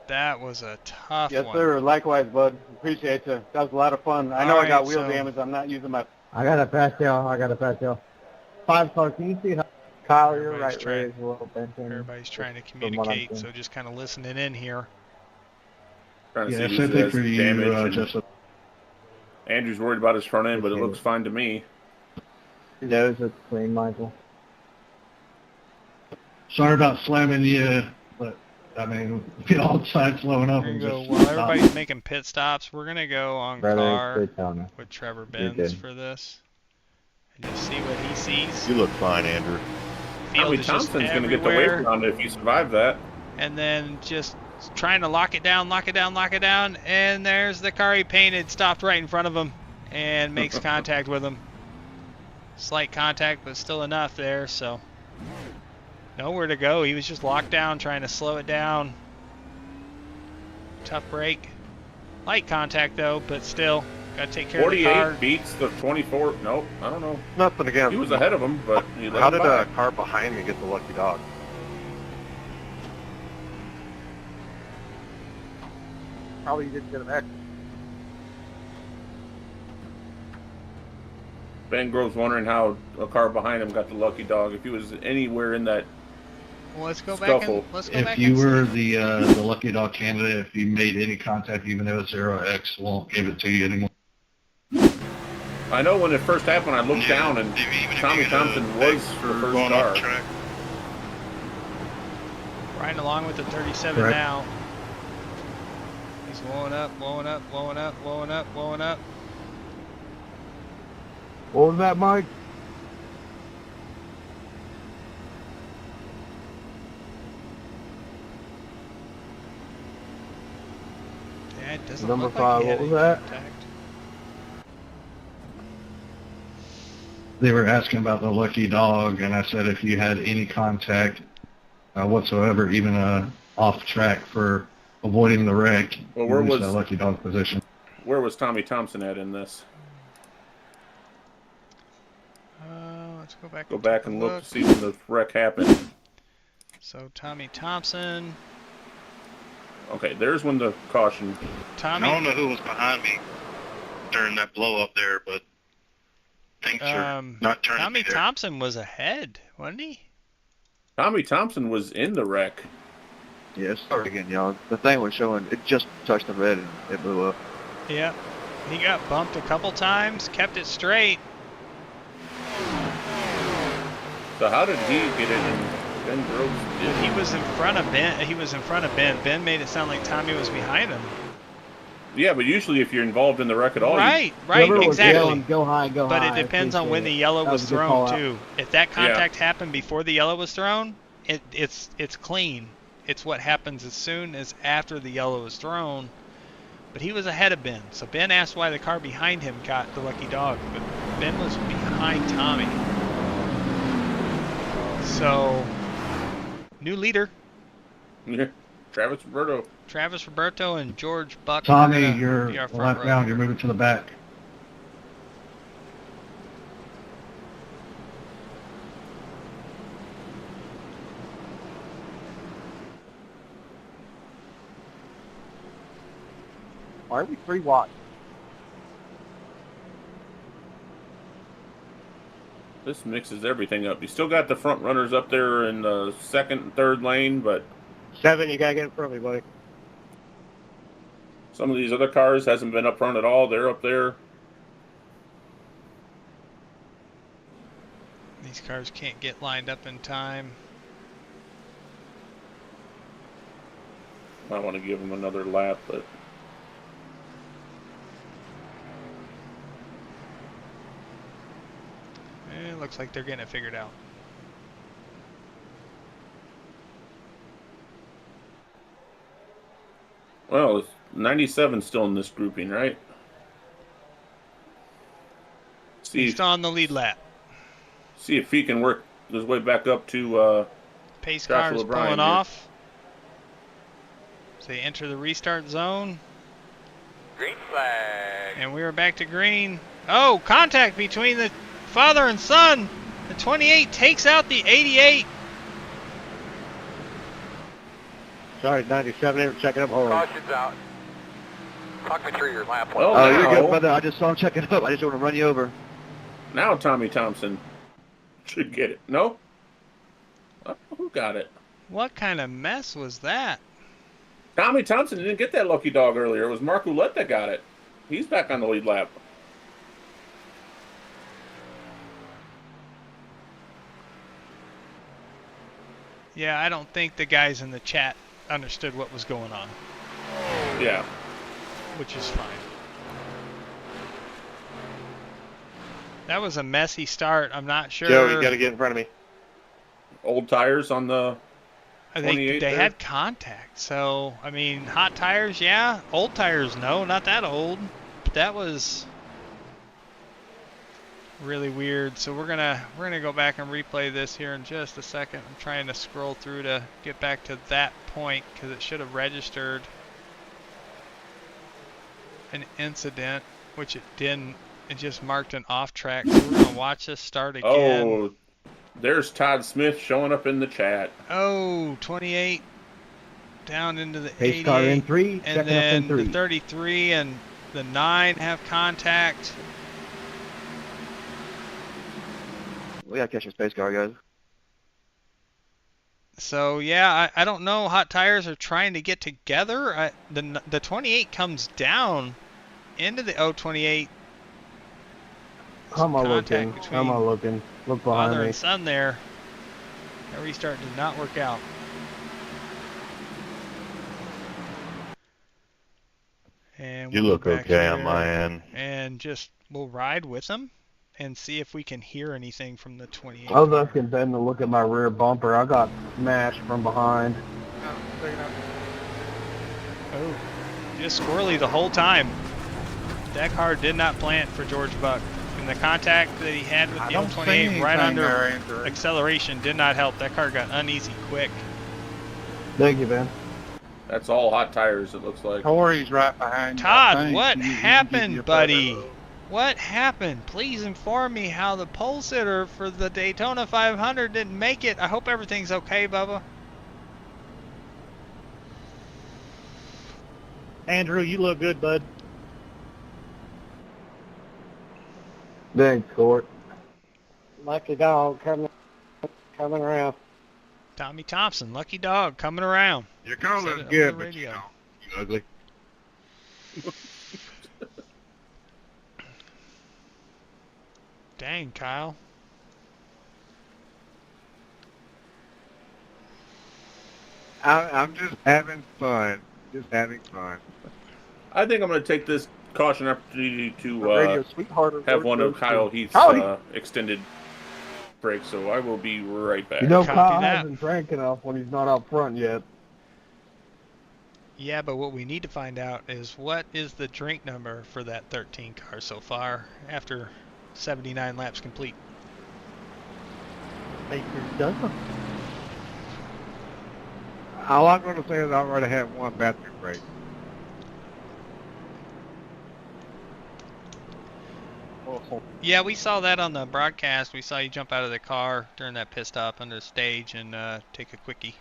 That was a tough Yes, one. sir. Likewise, bud. Appreciate you. That was a lot of fun. I know I got wheel damage. I'm not using my... I got a fast tail. 5-car. Can you see how... Kyle, you're right. Ray's a little bent in. Everybody's trying to From what I'm communicate, seeing. so just kind of listening in here. trying to Yeah, see same who thing has for you, damage. and Jessup. Andrew's worried about his front end, but it Appreciate looks it. fine to me. Nose is clean, Michael. Sorry about slamming you, but I mean, we all decided slowing up We're and gonna go just while stop. everybody's making pit stops. We're gonna go on car Daytona. with Trevor You're Benz good. for this, and just see what he sees. You look fine, Andrew. Field Tommy is just Thompson's going to get the everywhere, waiver on it if you survive that. and then just trying to lock it down, and there's the car he painted stopped right in front of him and makes contact with him. Slight contact, but still enough there, so nowhere to go. He was just locked down, trying to slow it down. Tough break. Light contact though, but still got to take care of the 48 car. beats the 24. Nope, I don't know. Nothing again. He was ahead of him, but he let How him did by. a car behind me get the lucky dog? Probably didn't get an accident. Ben Grove's wondering how a car behind him got the lucky dog. If he was anywhere in that, Well, let's go back Scuffle. and let's go back If you and see. were the lucky dog candidate, if you made any contact, even though it's 0x, won't give it to you anymore. I know when it first happened, I looked down and Tommy Thompson was the first going car. off track. Riding along with the 37 Correct. now. He's blowing up. What was that, Mike? Yeah, it doesn't Number look 5, like he had what was any that? contact. They were asking about the lucky dog, and I said if you had any contact whatsoever, even off track for avoiding the wreck, Well, you where lose was- that lucky dog position. Where was Tommy Thompson at in this? Let's go back. Go and back take a and look to see when the wreck happened. So Tommy Thompson. Okay, there's when the caution. I don't know who was behind me during that blow up there, but things are not turning Tommy me there. Thompson was ahead, wasn't he? Tommy Thompson was in the wreck. Yeah, it started again, y'all. The thing was showing, it just touched the red and it blew up. Yeah. He got bumped a couple times, kept it straight. So how did he get it in Ben Groves? He was in front of Ben. Ben made it sound like Tommy was behind him. Yeah, but usually if you're involved in the wreck at all, Right, Whoever was exactly. yelling, go high, go But high. it depends on when the Appreciate it. yellow That was was a good thrown call out. too. If that contact happened before the yellow was thrown, it's clean. It's what happens as soon as after the yellow is thrown. But he was ahead of Ben, so Ben asked why the car behind him got the lucky dog, but Ben was behind Tommy. So, new leader, Yeah. Travis Roberto. Travis Roberto and George Buck. Tommy, are gonna you're be our front left down. row. You're moving to the back. Why are we 3 watts? This mixes everything up. You still got the front runners up there in the second and third lane, but 7, you gotta get in front of me, buddy. some of these other cars hasn't been up front at all. They're up there. These cars can't get lined up in time. I want to give them another lap, but It looks like they're getting it figured out. well, 97's still in this grouping, right? See, He's on the lead lap. see if he can work his way back up to pace Joshua car is O'Brien pulling here. off. So they enter the restart zone. Green flag. And we are back to green. Oh, contact between the father and son. The 28 takes out the 88. Sorry, 97, checking up. Hold on. Caution's out. Talk me through your lap. Oh, You're now- good, brother. I just saw him checking up. I just want to run you over. Now Tommy Thompson should get it. No? Who got it? What kind of mess was that? Tommy Thompson didn't get that lucky dog earlier. It was Mark Ouellette that got it. He's back on the lead lap. Yeah, I don't think the guys in the chat understood what was going on. Yeah. Which is fine. That was a messy start. I'm not sure. Joe, you got to get in front of me. Old tires on the 28 They there? had contact. So, I mean, hot tires, yeah. Old tires, no, not that old. But that was really weird. So we're gonna go back and replay this here in just a second. I'm trying to scroll through to get back to that point because it should have registered an incident, which it didn't. It just marked an off track. So we're gonna watch this start again. Oh, there's Todd Smith showing up in the chat. Oh, 28 down into the Pace 88, car in 3, and checking up then in 3. the 33 and the 9 have contact. We got to catch a space car, guys. So yeah, I don't know. Hot tires are trying to get together. The 28 comes down into the 028. How am I Contact looking? between How am I looking? Look behind Father me. and son there. That restart did not work out. And You we'll look go back okay on here my end. And just we'll ride with them and see if we can hear anything from the 28. I was asking Ben to look at my rear bumper. I got smashed from behind. Oh, just squirrely the whole time. That car did not plant for George Buck. And the contact that he had with the L28 right under acceleration did not help. That car got uneasy quick. Thank you, Ben. That's all hot tires, it looks like. Corey's right behind you. Todd, what happened, buddy? What happened? Please inform me how the pole sitter for the Daytona 500 didn't make it. I hope everything's okay, Bubba. Andrew, you look good, bud. Thanks, Court. Lucky dog coming around. Tommy Thompson, lucky dog, coming around. Your car Said looks it on good, the but you radio. know, you ugly. Dang, Kyle. I'm just having fun. Just having fun. I think I'm going to take this caution opportunity to Radio sweetheart. have one of Kyle Heath's extended breaks, so I will be right back. You know, Copy Kyle that. hasn't drank enough when he's not out front yet. Yeah, but what we need to find out is what is the drink number for that 13 car so far after 79 laps complete. Baker's done. All I'm going to say is I already had one bathroom break. Yeah, we saw that on the broadcast. We saw you jump out of the car during that pit stop under the stage and take a quickie.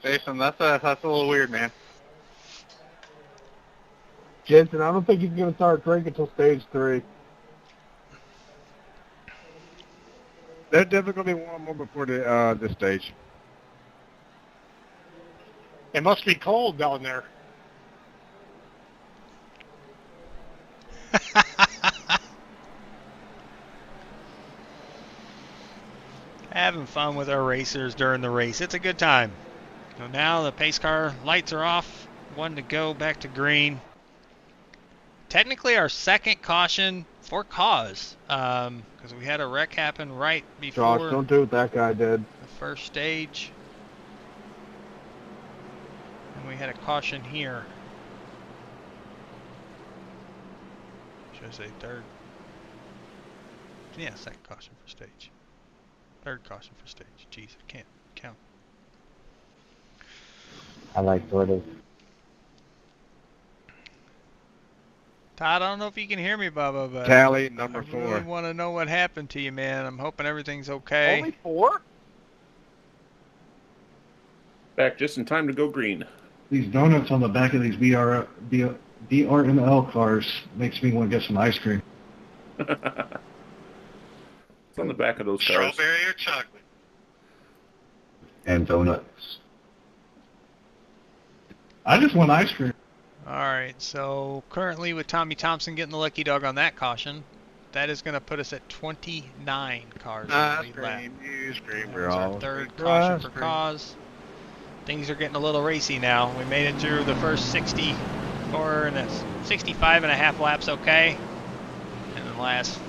Jason, that's a little weird, man. Jensen, I don't think he's going to start drinking until stage 3. There's definitely going to be one more before this stage. It must be cold down there. Having fun with our racers during the race. It's a good time. So now the pace car lights are off. One to go, back to green. Technically our second caution for cause, because we had a wreck happen right before Josh, don't do what that guy did. the first stage. And we had a caution here. Should I say third? Yeah, second caution for stage. Third caution for stage. Jeez, I can't count. I like tortoise. Todd, I don't know if you can hear me, Bubba, but Tally number I 4. really want to know what happened to you, man. I'm hoping everything's okay. Only 4? Back just in time to go green. These donuts on the back of these DRML cars makes me want to get some ice cream. It's on the back of those cars. Strawberry or chocolate? And donuts. I just want ice cream. All right, so currently with Tommy Thompson getting the lucky dog on that caution, that is going to put us at 29 cars on the lead lap. You scream, That's our third caution for cause. Things are getting a little racy now. We made it through the first 64 and 65 and a half laps okay. And in the last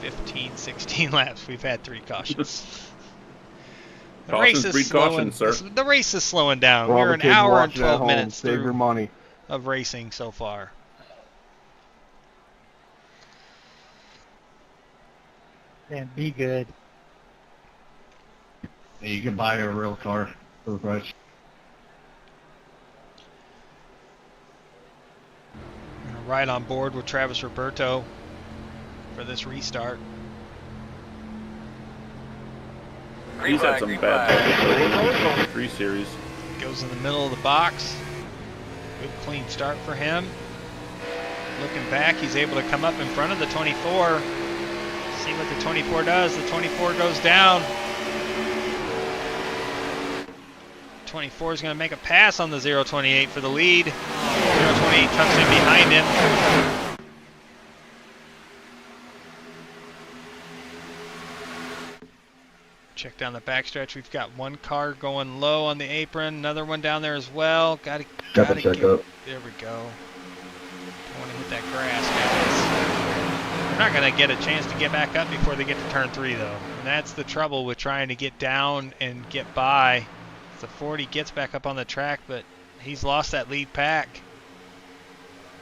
15, 16 laps, we've had 3 cautions. The race is slowing. The race is slowing down. We're an hour and 12 minutes Save your money. of racing so far. Man, be good. Yeah, you can buy a real car for the price. I'm gonna ride on board with Travis Roberto for this restart. He's had some bad 3 series. Goes in the middle of the box. Good clean start for him. Looking back, he's able to come up in front of the 24. See what the 24 does. The 24 goes down. 24 is going to make a pass on the 028 for the lead. 028 tucks in behind him. Check down the backstretch. We've got one car going low on the apron, another one down there as well. Gotta check up. There we go. Don't want to hit that grass, guys. We're not gonna get a chance to get back up before they get to turn 3, though. And that's the trouble with trying to get down and get by. The 40 gets back up on the track, but he's lost that lead pack.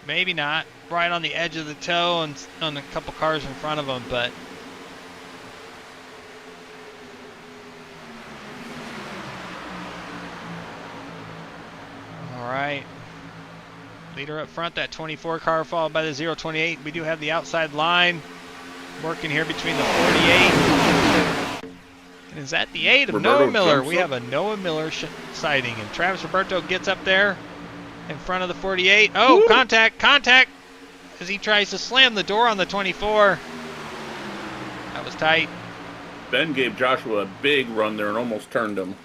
Maybe not. Right on the edge of the toe and on a couple cars in front of him, but. All right, leader up front, that 24 car followed by the 028. We do have the outside line working here between the 48. And is that the 8 of Roberto Noah Miller? We up. have a Noah Miller sighting, and Travis Roberto gets up there in front of the 48. Oh, woo! Contact, as he tries to slam the door on the 24. That was tight. Ben gave Joshua a big run there and almost turned him.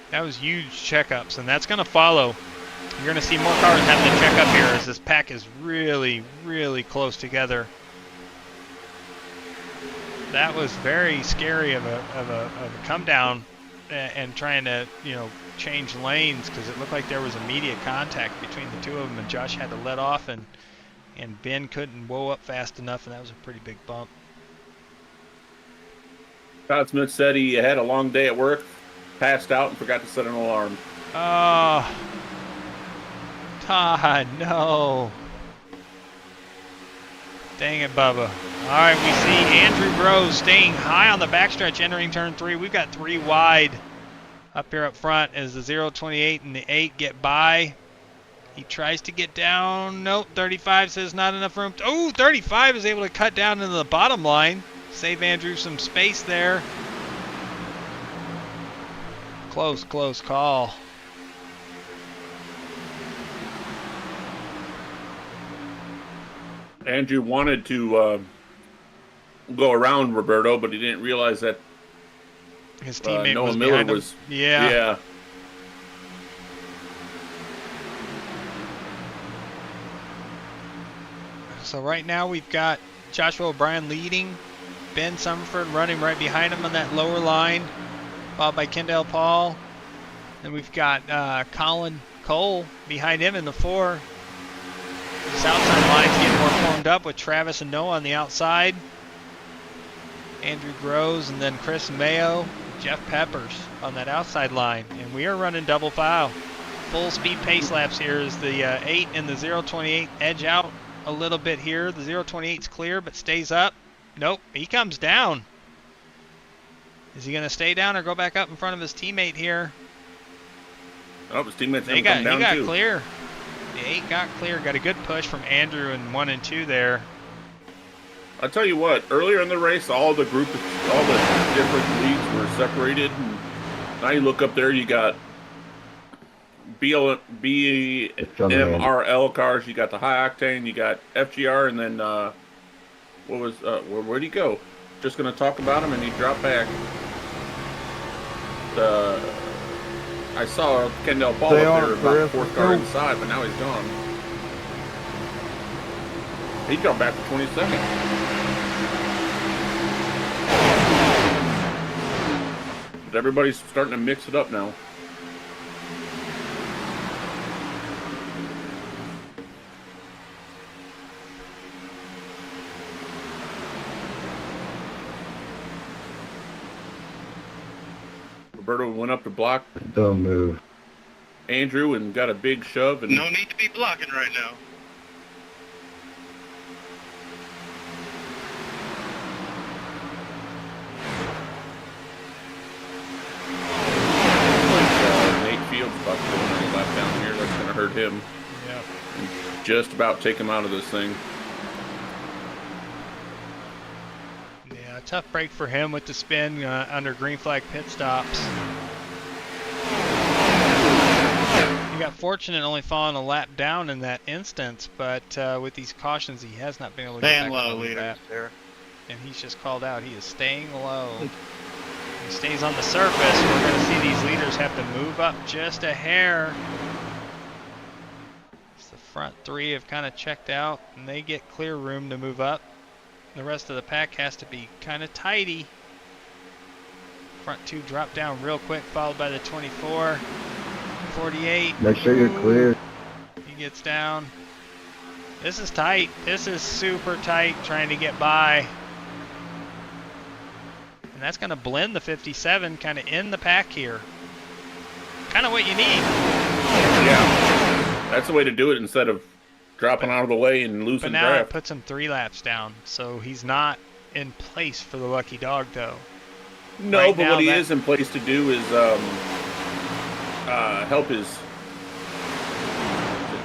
That was huge checkups, and that's going to follow. You're going to see more cars having to check up here as this pack is really, really close together. That was very scary of a come down and trying to, change lanes, because it looked like there was immediate contact between the two of them, and Josh had to let off, and Ben couldn't whoa up fast enough, and that was a pretty big bump. Todd Smith said he had a long day at work, passed out, and forgot to set an alarm. Oh, Todd, no. Dang it, Bubba. All right, we see Andrew Groves staying high on the backstretch entering turn 3. We've got 3 wide up here up front as the 028 and the 8 get by. He tries to get down. Nope, 35 says not enough room. Oh, 35 is able to cut down into the bottom line. Save Andrew some space there. Close call. Andrew wanted to go around Roberto, but he didn't realize that his teammate Noah was Miller behind him. was. Yeah. So right now we've got Joshua O'Brien leading, Ben Summerford running right behind him on that lower line, followed by Kendall Paul. Then we've got Colin Cole behind him in the 4. This outside line's getting more formed up with Travis and Noah on the outside. Andrew Groves and then Chris Mayo, Jeff Peppers on that outside line. And we are running double file. Full speed pace laps here as the 8 and the 028 edge out a little bit here. The 028's clear but stays up. Nope, he comes down. Is he going to stay down or go back up in front of his teammate here? Oh, his teammate's going to come down He got too. clear. The 8 got clear. Got a good push from Andrew in 1 and 2 there. I'll tell you what, earlier in the race, all the different leagues were separated. And now you look up there, you got BMRL cars, you got the high octane, you got FGR, and then where'd he go? Just going to talk about him, and he dropped back. I saw Kendall Paul up there about the 4th car inside, but now he's gone. He dropped back to 22nd. But everybody's starting to mix it up now. Roberto went up to block. Don't move. Andrew and got a big shove. And no need to be blocking right now. Nate Fields about to go another lap down here. That's going to hurt him. Yeah. And just about take him out of this thing. Yeah, tough break for him with the spin under green flag pit stops. He got fortunate only falling a lap down in that instance, but with these cautions, he has not been able to get back on the lap. And he's just called out. He is staying low. He stays on the surface. We're going to see these leaders have to move up just a hair. The front 3 have kind of checked out, and they get clear room to move up. The rest of the pack has to be kind of tidy. Front 2 drop down real quick, followed by the 24. 48. Make sure you're clear. He gets down. This is tight. This is super tight trying to get by. And that's going to blend the 57 kind of in the pack here. Kind of what you need. Yeah. That's the way to do it instead of dropping out of the way and losing draft. But now draft. it puts him 3 laps down. So he's not in place for the lucky dog, though. No, right, but what he is in place to do is help his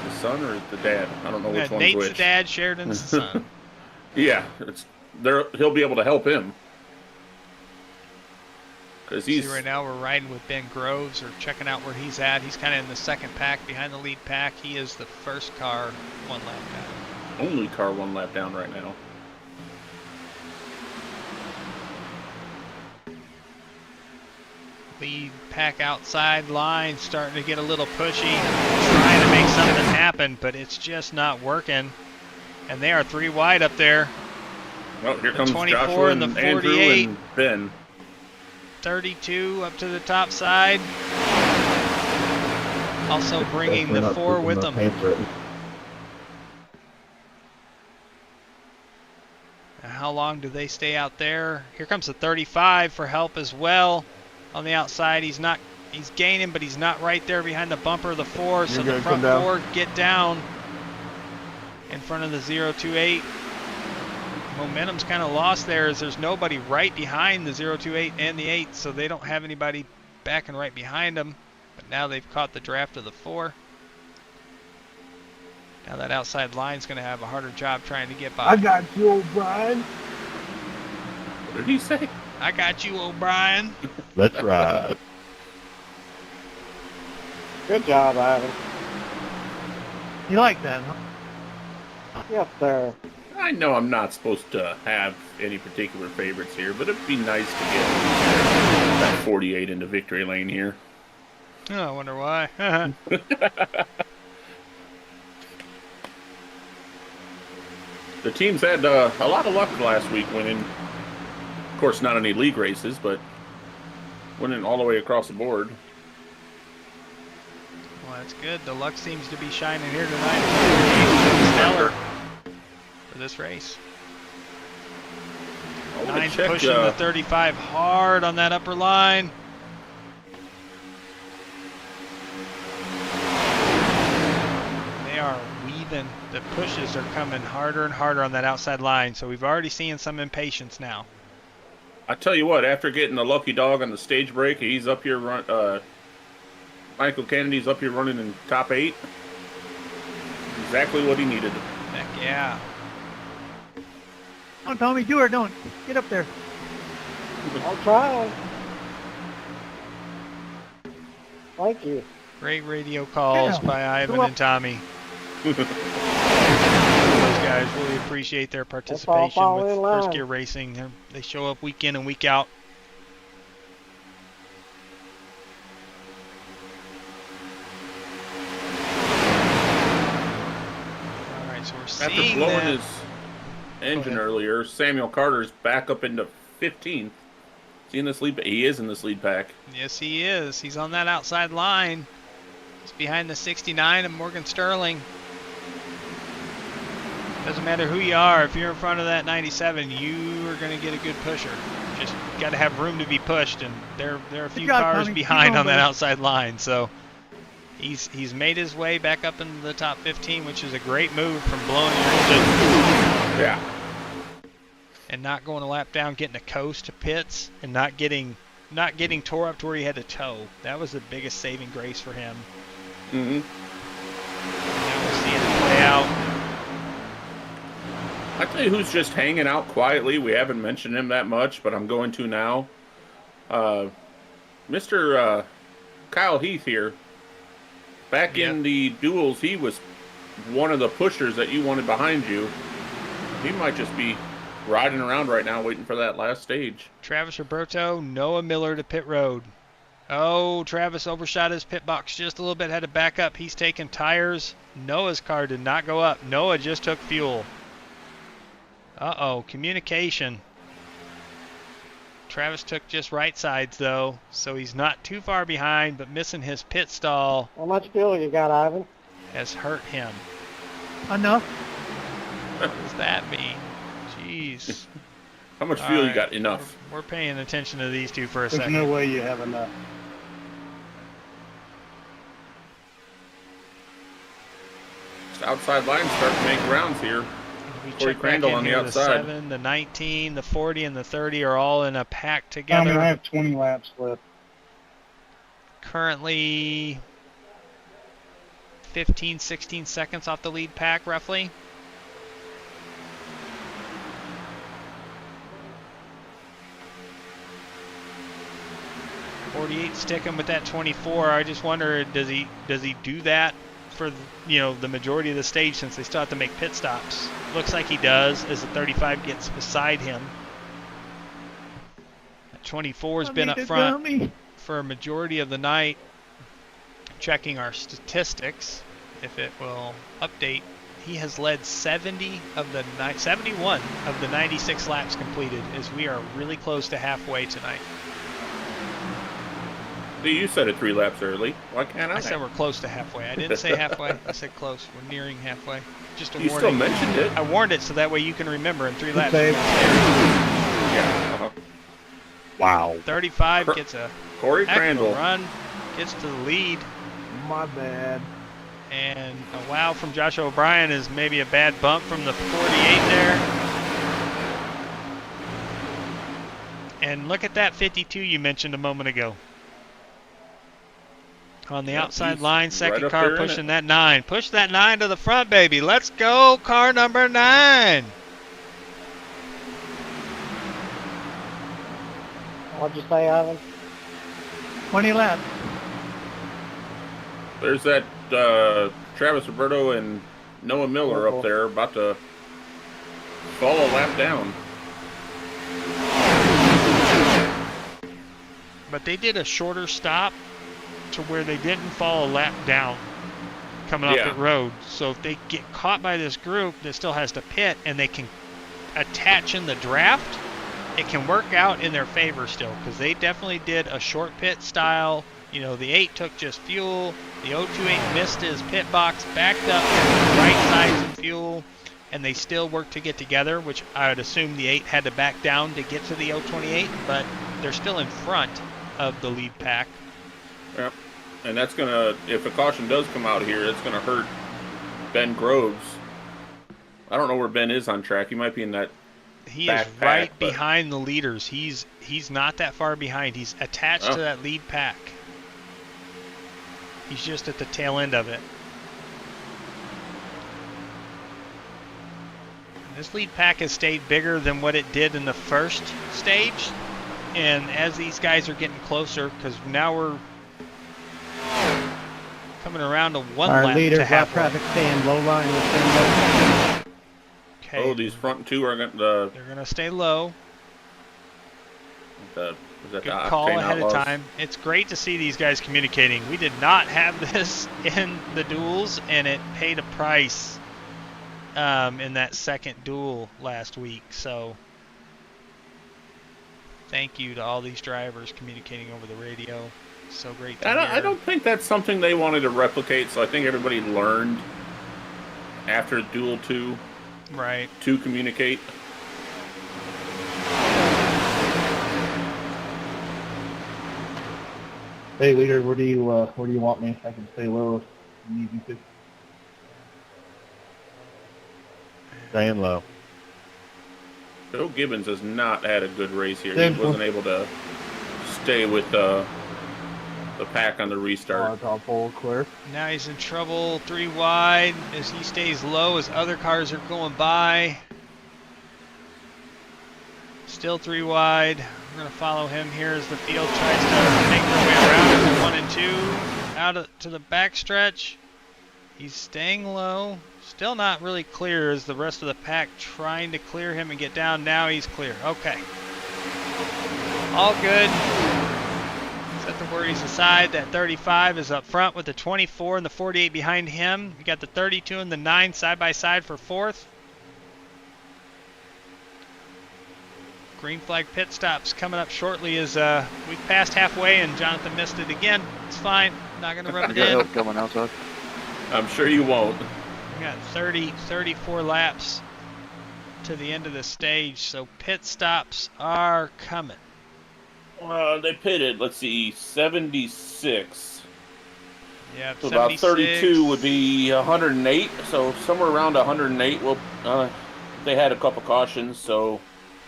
the son or the dad. I don't know which one's Nate's which. the dad, Sheridan's the son. Yeah, he'll be able to help him. See, right now we're riding with Ben Groves, or checking out where he's at. He's kind of in the second pack, behind the lead pack. He is the first car 1 lap down. Only car 1 lap down right now. Lead pack outside line starting to get a little pushy, trying to make something happen, but it's just not working. And they are 3 wide up there. Well, here comes 24 Joshua and the 48. Andrew and Ben. 32 up to the top side. Also bringing the 4 with them. How long do they stay out there? Here comes the 35 for help as well. On the outside, he's gaining, but he's not right there behind the bumper of the 4. So the front 4 get down in front of the 028. Momentum's kind of lost there as there's nobody right behind the 028 and the 8, so they don't have anybody backing right behind them. But now they've caught the draft of the 4. Now that outside line's going to have a harder job trying to get by. I got you, O'Brien. What did he say? I got you, O'Brien. Let's ride. Good job, Ivan. You like that, huh? Yes, sir. I know I'm not supposed to have any particular favorites here, but it'd be nice to get that 48 into victory lane here. Oh, I wonder why. The teams had a lot of luck last week winning. Of course, not any league races, but winning all the way across the board. Well, that's good. The luck seems to be shining here tonight. Stellar for this race. 9's pushing the 35 hard on that upper line. They are weaving then the pushes are coming harder and harder on that outside line. So we've already seen some impatience now. I tell you what, after getting the lucky dog on the stage break, he's up here. Michael Kennedy's up here running in top 8. Exactly what he needed. Heck yeah. Come on, Tommy, do or don't. Get up there. I'll try. Thank you. Great radio calls by Ivan and Tommy. Those guys really appreciate their participation with First Gear Racing. They show up week in and week out. All right, so we're seeing after blowing his engine earlier, Samuel Carter's back up into 15th. Is he in this lead? He is in this lead pack. Yes, he is. He's on that outside line. He's behind the 69 of Morgan Sterling. Doesn't matter who you are. If you're in front of that 97, you are going to get a good pusher. Just got to have room to be pushed, and there are a few cars behind on that outside line. So he's made his way back up into the top 15, which is a great move from blowing your engine. Yeah. And not going a lap down, getting a coast to pits, and not getting tore up to where he had to tow. That was the biggest saving grace for him. Mm-hmm. Now we're seeing it play out. I tell you who's just hanging out quietly. We haven't mentioned him that much, but I'm going to now. Mr. Kyle Heath here. Back in the duels, he was one of the pushers that you wanted behind you. He might just be riding around right now waiting for that last stage. Travis Roberto, Noah Miller to pit road. Oh, Travis overshot his pit box just a little bit, had to back up. He's taking tires. Noah's car did not go up. Noah just took fuel. Uh-oh, communication. Travis took just right sides, though, so he's not too far behind, but missing his pit stall. How much fuel you got, Ivan? Has hurt him. Enough. What does that mean? Jeez. How much fuel you got? Enough. We're paying attention to these two for a There's second. no way you have enough. Just outside line start to make rounds here. Corey Crandall on the outside. The 7, the 19, the 40, and the 30 are all in a pack together. I have 20 laps left. Currently 15, 16 seconds off the lead pack, roughly. .48 sticking with that 24. I just wonder, does he do that for the majority of the stage, since they still have to make pit stops? Looks like he does, as the 35 gets beside him. That 24 has been up front for a majority of the night. Checking our statistics, if it will update, he has led 71 of the 96 laps completed, as we are really close to halfway tonight. You said it 3 laps early. Why can't I? I said we're close to halfway. I didn't say halfway. I said close. We're nearing halfway. Just a warning. You still mentioned it. I warned it so that way you can remember in 3 laps. Yeah. Wow. 35 gets a Corey Crandall run, gets to the lead. My bad. And a wow from Josh O'Brien is maybe a bad bump from the 48 there. And look at that 52 you mentioned a moment ago. On the outside line, second car pushing that 9. Push that 9 to the front, baby. Let's go, car number 9. What'd you say, Ivan? 20 laps. There's that Travis Roberto and Noah Miller up there about to fall a lap down. But they did a shorter stop to where they didn't fall a lap down coming off the road. So if they get caught by this group that still has to pit and they can attach in the draft, it can work out in their favor still, because they definitely did a short pit style. The 8 took just fuel. The 028 missed his pit box, backed up right sides of fuel, and they still worked to get together, which I would assume the 8 had to back down to get to the 028, but they're still in front of the lead pack. Yep. And that's going to, if a caution does come out here, it's going to hurt Ben Groves. I don't know where Ben is on track. He might be in that. He is right behind the leaders. He's not that far behind. He's attached to that lead pack. He's just at the tail end of it. This lead pack has stayed bigger than what it did in the first stage. And as these guys are getting closer, because now we're coming around to one lap to halfway. Our leaders, lap traffic staying low line. Okay. Oh, these front two are going to... They're going to stay low. Good call ahead of time. It's great to see these guys communicating. We did not have this in the duels, and it paid a price in that second duel last week. So thank you to all these drivers communicating over the radio. So great to hear. I don't think that's something they wanted to replicate, so I think everybody learned after Duel 2 to communicate. Hey, leader, where do you want me? I can stay low if you need me to. Staying low. Joe Gibbons has not had a good race here. He wasn't able to stay with the pack on the restart. It's all full clear. Now he's in trouble, 3 wide, as he stays low as other cars are going by. Still 3 wide. We're going to follow him here as the field tries to make their way around 1 and 2 out to the backstretch. He's staying low. Still not really clear as the rest of the pack trying to clear him and get down. Now he's clear. Okay. All good. Set the worries aside. That 35 is up front with the 24 and the 48 behind him. We got the 32 and the 9 side by side for 4th. Green flag pit stops coming up shortly as we've passed halfway and Jonathan missed it again. It's fine. Not going to rub it in. Coming outside. I'm sure you won't. We got 34 laps to the end of the stage, so pit stops are coming. They pitted, let's see, 76. Yeah, so about 32 would be 108, so somewhere around 108. Well, they had a couple cautions, so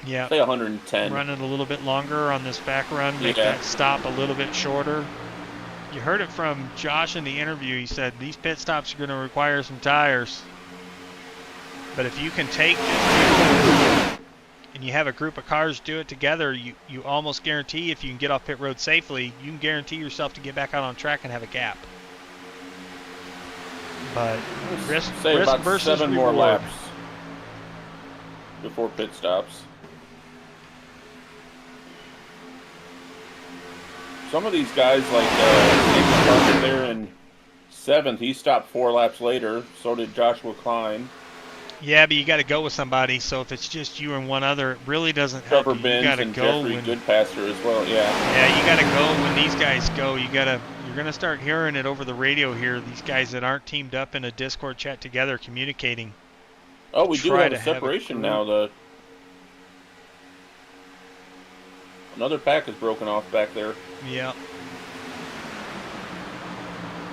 yeah, say 110. Run it a little bit longer on this back run, make that stop a little bit shorter. You heard it from Josh in the interview. He said these pit stops are going to require some tires. But if you can take this and you have a group of cars do it together, you almost guarantee if you can get off pit road safely, you can guarantee yourself to get back out on track and have a gap. But risk about versus 7 reward. more laps before pit stops. Some of these guys, like Nathan Parker there in 7th, he stopped 4 laps later. So did Joshua Klein. Yeah, but you got to go with somebody. So if it's just you and one other, it really doesn't help. Trevor Benz and Jeffrey Goodpasser as well. Yeah. Yeah, you got to go when these guys go. You're gonna start hearing it over the radio here. These guys that aren't teamed up in a Discord chat together, communicating. Oh, we do have a separation now. Another pack is broken off back there. Yeah.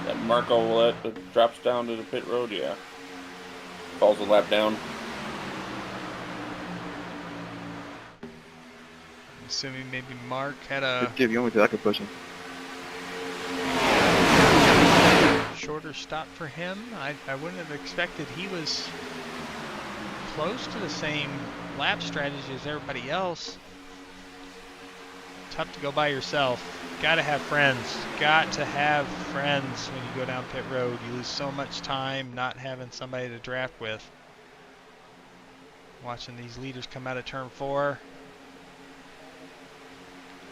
That Marco Willett drops down to the pit road, yeah. Falls a lap down. I'm assuming maybe Mark had a... If you want me to, I could push him. Shorter stop for him. I wouldn't have expected he was close to the same lap strategy as everybody else. Tough to go by yourself. Got to have friends. Got to have friends when you go down pit road. You lose so much time not having somebody to draft with. Watching these leaders come out of turn 4.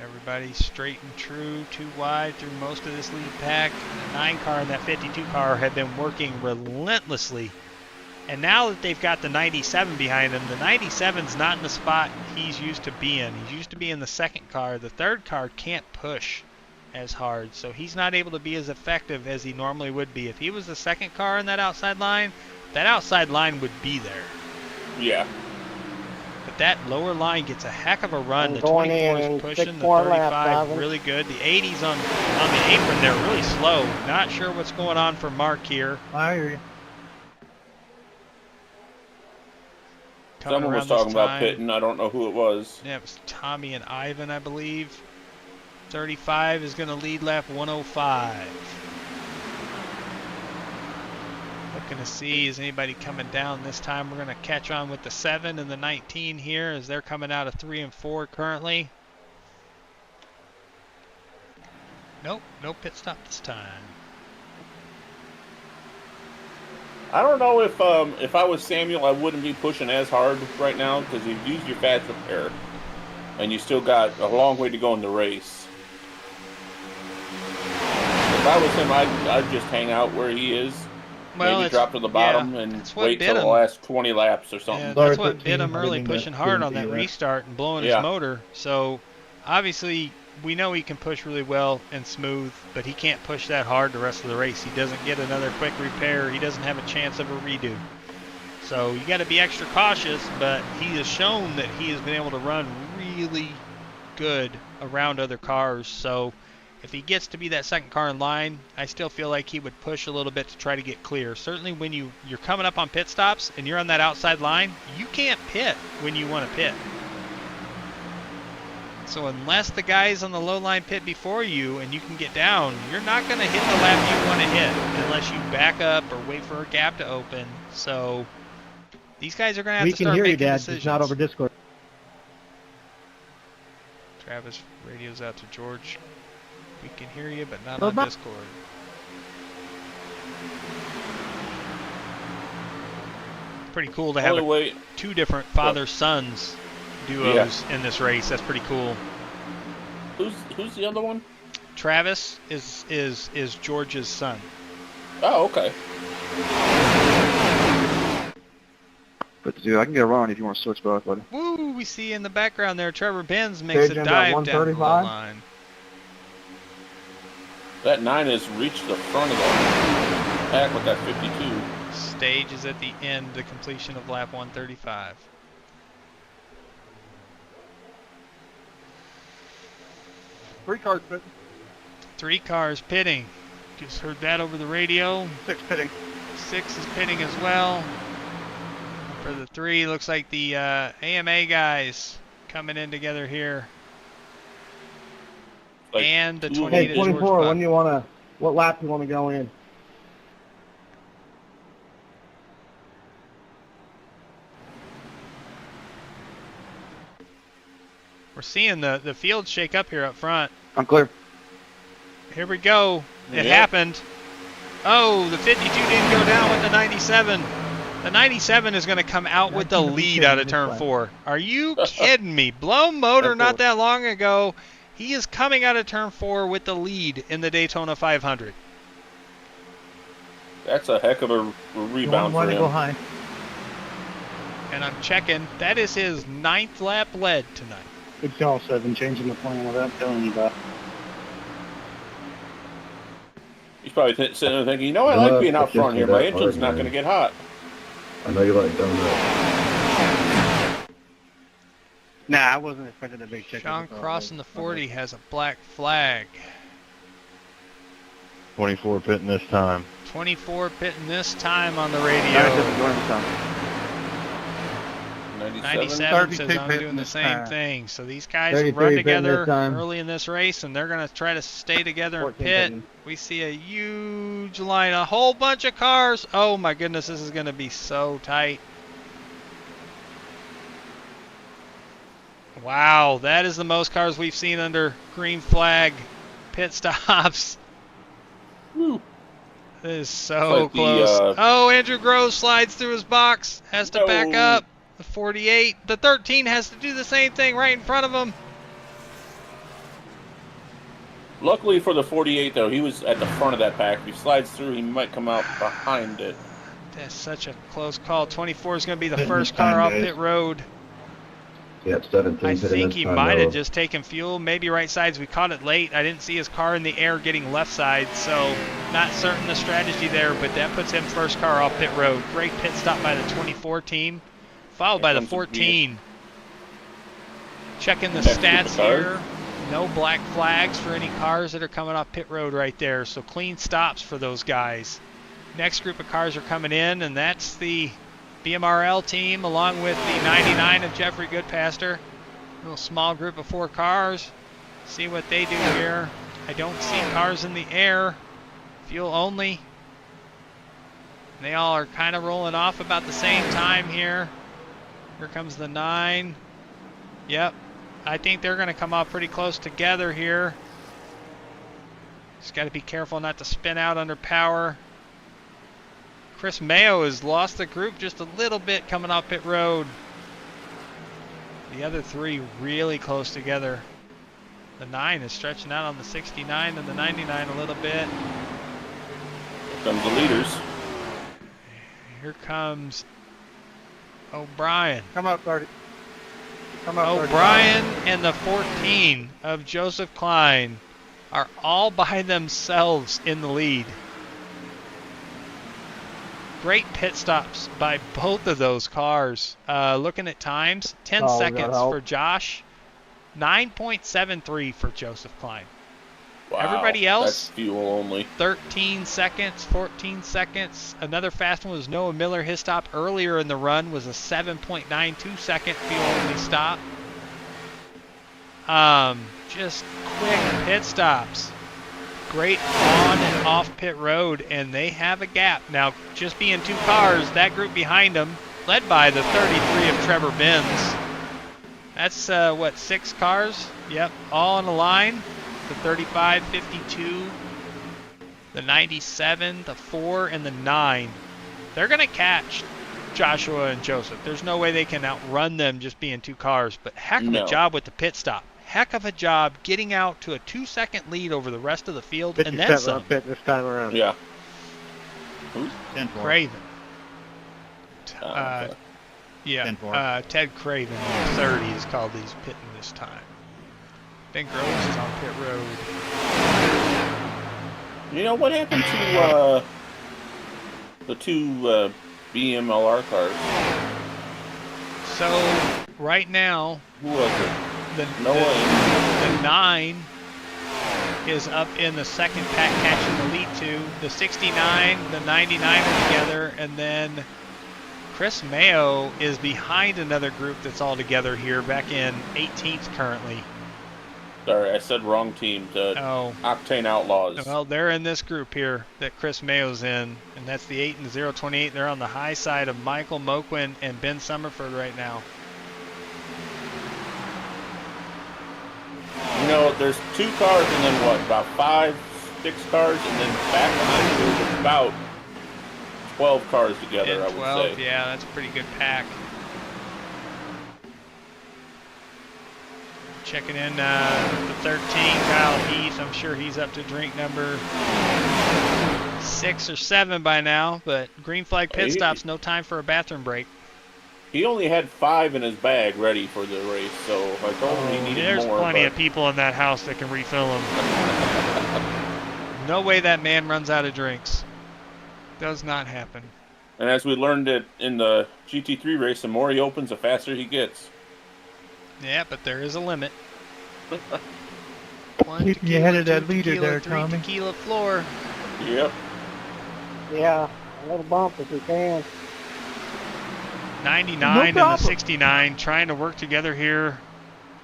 Everybody straight and true, 2 wide through most of this lead pack. The 9 car and that 52 car have been working relentlessly. And now that they've got the 97 behind him, the 97's not in the spot he's used to being. He's used to be in the 2nd car. The 3rd car can't push as hard, so he's not able to be as effective as he normally would be. If he was the 2nd car in that outside line would be there. Yeah. But that lower line gets a heck of a run. The 24 is pushing, the 35 really good. The 80's on the apron, they're really slow. Not sure what's going on for Mark here. I hear you. Someone was talking about pitting. I don't know who it was. Yeah, it was Tommy and Ivan, I believe. 35 is going to lead lap 105. Looking to see, is anybody coming down this time? We're going to catch on with the 7 and the 19 here as they're coming out of 3 and 4 currently. Nope, no pit stop this time. I don't know if I was Samuel, I wouldn't be pushing as hard right now because you've used your fast repair, and you still got a long way to go in the race. If I was him, I'd just hang out where he is. Well, maybe drop to the bottom and wait till the last 20 laps or something. Yeah, that's what bit him early, pushing hard on that restart and blowing his motor. So obviously we know he can push really well and smooth, but he can't push that hard the rest of the race. He doesn't get another quick repair. He doesn't have a chance of a redo. So you got to be extra cautious, but he has shown that he has been able to run really good around other cars. So if he gets to be that second car in line, I still feel like he would push a little bit to try to get clear. Certainly when you're coming up on pit stops and you're on that outside line, you can't pit when you want to pit. So unless the guy's on the low line pit before you and you can get down, you're not going to hit the lap you want to hit unless you back up or wait for a gap to open. So these guys are going to have to start making decisions. We can hear you, Dad. It's not over Discord. Travis radios out to George. We can hear you, but not on Discord. Pretty cool to have two different father-sons duos in this race. That's pretty cool. Who's the other one? Travis is George's son. Oh, okay. But dude, I can get around if you want to switch both, buddy. Woo! We see in the background there, Trevor Benz makes a dive down the line. That 9 has reached the front of the pack with that 52. Stage is at the end, the completion of lap 135. Three cars pitting. Just heard that over the radio. 6 pitting. 6 is pitting as well. For the 3, looks like the AMA guys coming in together here. Like and the 28 Hey, 24, when you want to, what lap do you want to go in? We're seeing the field shake up here up front. I'm clear. Here we go. It happened. Oh, the 52 didn't go down with the 97. The 97 is going to come out with the lead out of turn 4. Are you kidding me? Blown motor not that long ago. He is coming out of turn 4 with the lead in the Daytona 500. That's a heck of a rebound for him. Go high. And I'm checking. That is his 9th lap lead tonight. Good call, 7. Changing the plan without telling you that. He's probably sitting there thinking, you know, I like being out front here. My engine's not going to get hot. I know you like donuts. Nah, I wasn't expecting a big check. Sean crossing the 40 has a black flag. 24 pitting this time. 24 pitting this time on the radio. 97 says I'm doing the same thing. So these guys run together early in this race, and they're going to try to stay together and pit. We see a huge line, a whole bunch of cars. Oh my goodness, this is going to be so tight. Wow, that is the most cars we've seen under green flag pit stops. Woo. This is so close. Oh, Andrew Groves slides through his box, has to back up. The 48, the 13 has to do the same thing right in front of him. Luckily for the 48, though, he was at the front of that pack. If he slides through, he might come out behind it. That's such a close call. 24 is going to be the first car off pit road. Yep, 17. I think he might have just taken fuel, maybe right sides. We caught it late. I didn't see his car in the air getting left side, so not certain the strategy there, but that puts him first car off pit road. Great pit stop by the 24 team, followed by the 14. Checking the stats here. No black flags for any cars that are coming off pit road right there, so clean stops for those guys. Next group of cars are coming in, and that's the BMRL team along with the 99 of Jeffrey Goodpaster. A little small group of 4 cars. See what they do here. I don't see cars in the air. Fuel only. They all are kind of rolling off about the same time here. Here comes the 9. Yep. I think they're going to come off pretty close together here. Just got to be careful not to spin out under power. Chris Mayo has lost the group just a little bit coming off pit road. The other 3 really close together. The 9 is stretching out on the 69 and the 99 a little bit. Here comes the leaders. Here comes O'Brien. Come up, 30. Come up, O'Brien and the 14 of Joseph Klein are all by themselves in the lead. Great pit stops by both of those cars. Looking at times, 10 seconds for Josh, 9.73 for Joseph Klein. Wow, everybody else, that's fuel only. 13 seconds, 14 seconds. Another fast one was Noah Miller. His stop earlier in the run was a 7.92 second fuel only stop. Just quick pit stops. Great on and off pit road, and they have a gap. Now, just being 2 cars, that group behind them, led by the 33 of Trevor Benz. That's, what, 6 cars? Yep, all on the line. The 35, 52, the 97, the 4, and the 9. They're going to catch Joshua and Joseph. There's no way they can outrun them just being 2 cars, but heck of a job with the pit stop. Heck of a job getting out to a 2-second lead over the rest of the field, and then some. Pit this time around. Yeah. Craven. Ted Craven, 30 is called he's pitting this time. Ben Groves is on pit road. You know, what happened to the 2 BMLR cars? So, right now, who was it? The 9 is up in the second pack catching the lead 2. The 69, the 99 are together, and then Chris Mayo is behind another group that's all together here, back in 18th currently. Sorry, I said wrong team. Octane Outlaws. Well, they're in this group here that Chris Mayo's in, and that's the 8 and 028. They're on the high side of Michael Moquin and Ben Summerford right now. You know, there's 2 cars and then what, about 5, 6 cars, and then back behind you there's about 12 cars together, and 12, I would say. Yeah, that's a pretty good pack. Checking in the 13, Kyle Heath. I'm sure he's up to drink number 6 or 7 by now, but green flag pit stops, no time for a bathroom break. He only had 5 in his bag ready for the race, so I told him he needed There's more. Plenty of people in that house that can refill them. No way that man runs out of drinks. Does not happen. And as we learned it in the GT3 race, the more he opens, the faster he gets. Yeah, but there is a limit. Keeping you ahead of that leader there, Tommy. Tequila floor. Yep. Yeah, a little bump if we can. 99 and the 69 trying to work together here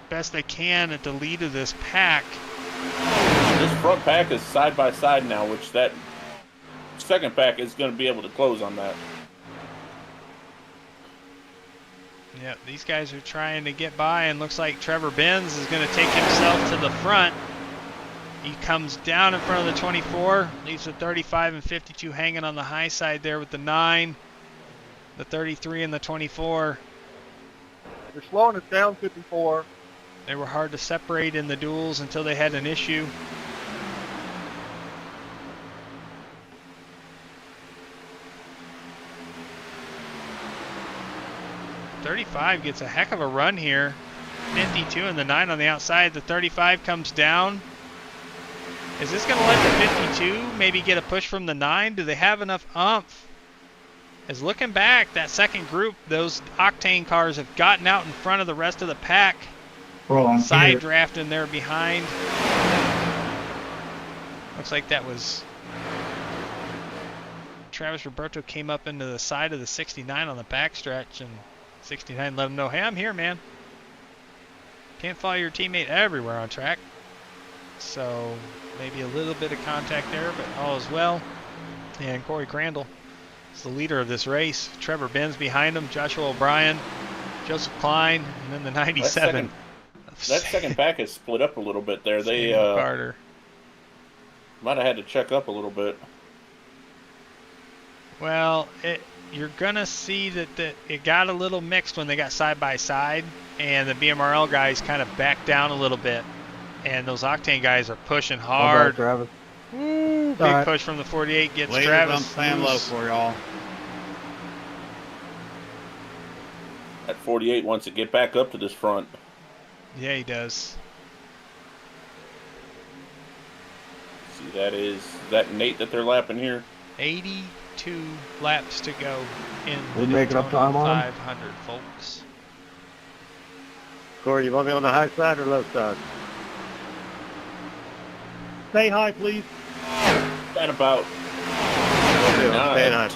best they can at the lead of this pack. This front pack is side by side now, which that second pack is going to be able to close on that. Yeah, these guys are trying to get by, and looks like Trevor Benz is going to take himself to the front. He comes down in front of the 24, leaves the 35 and 52 hanging on the high side there with the 9. The 33 and the 24. They're slowing us down, 54. They were hard to separate in the duels until they had an issue. .35 gets a heck of a run here. 52 and the 9 on the outside. The 35 comes down. Is this going to let the 52 maybe get a push from the 9? Do they have enough oomph? As looking back, that second group, those Octane cars have gotten out in front of the rest of the pack. Side drafting there behind. Looks like that was Travis Roberto came up into the side of the 69 on the backstretch, and 69 let him know, hey, I'm here, man. Can't follow your teammate everywhere on track. So maybe a little bit of contact there, but all is well. And Corey Crandall is the leader of this race. Trevor Benz behind him, Joshua O'Brien, Joseph Klein, and then the 97. That second pack is split up a little bit there. They Carter might have had to check up a little bit. Well, you're going to see that it got a little mixed when they got side by side, and the BMRL guys kind of backed down a little bit. And those Octane guys are pushing hard. Travis. Big push from the 48 gets Travis. I'm staying low for y'all. That 48 wants to get back up to this front. Yeah, he does. See, is that Nate that they're lapping here? 82 laps to go in we the making up time on 500, folks. Corey, you want me on the high side or low side? Stay high, please. At about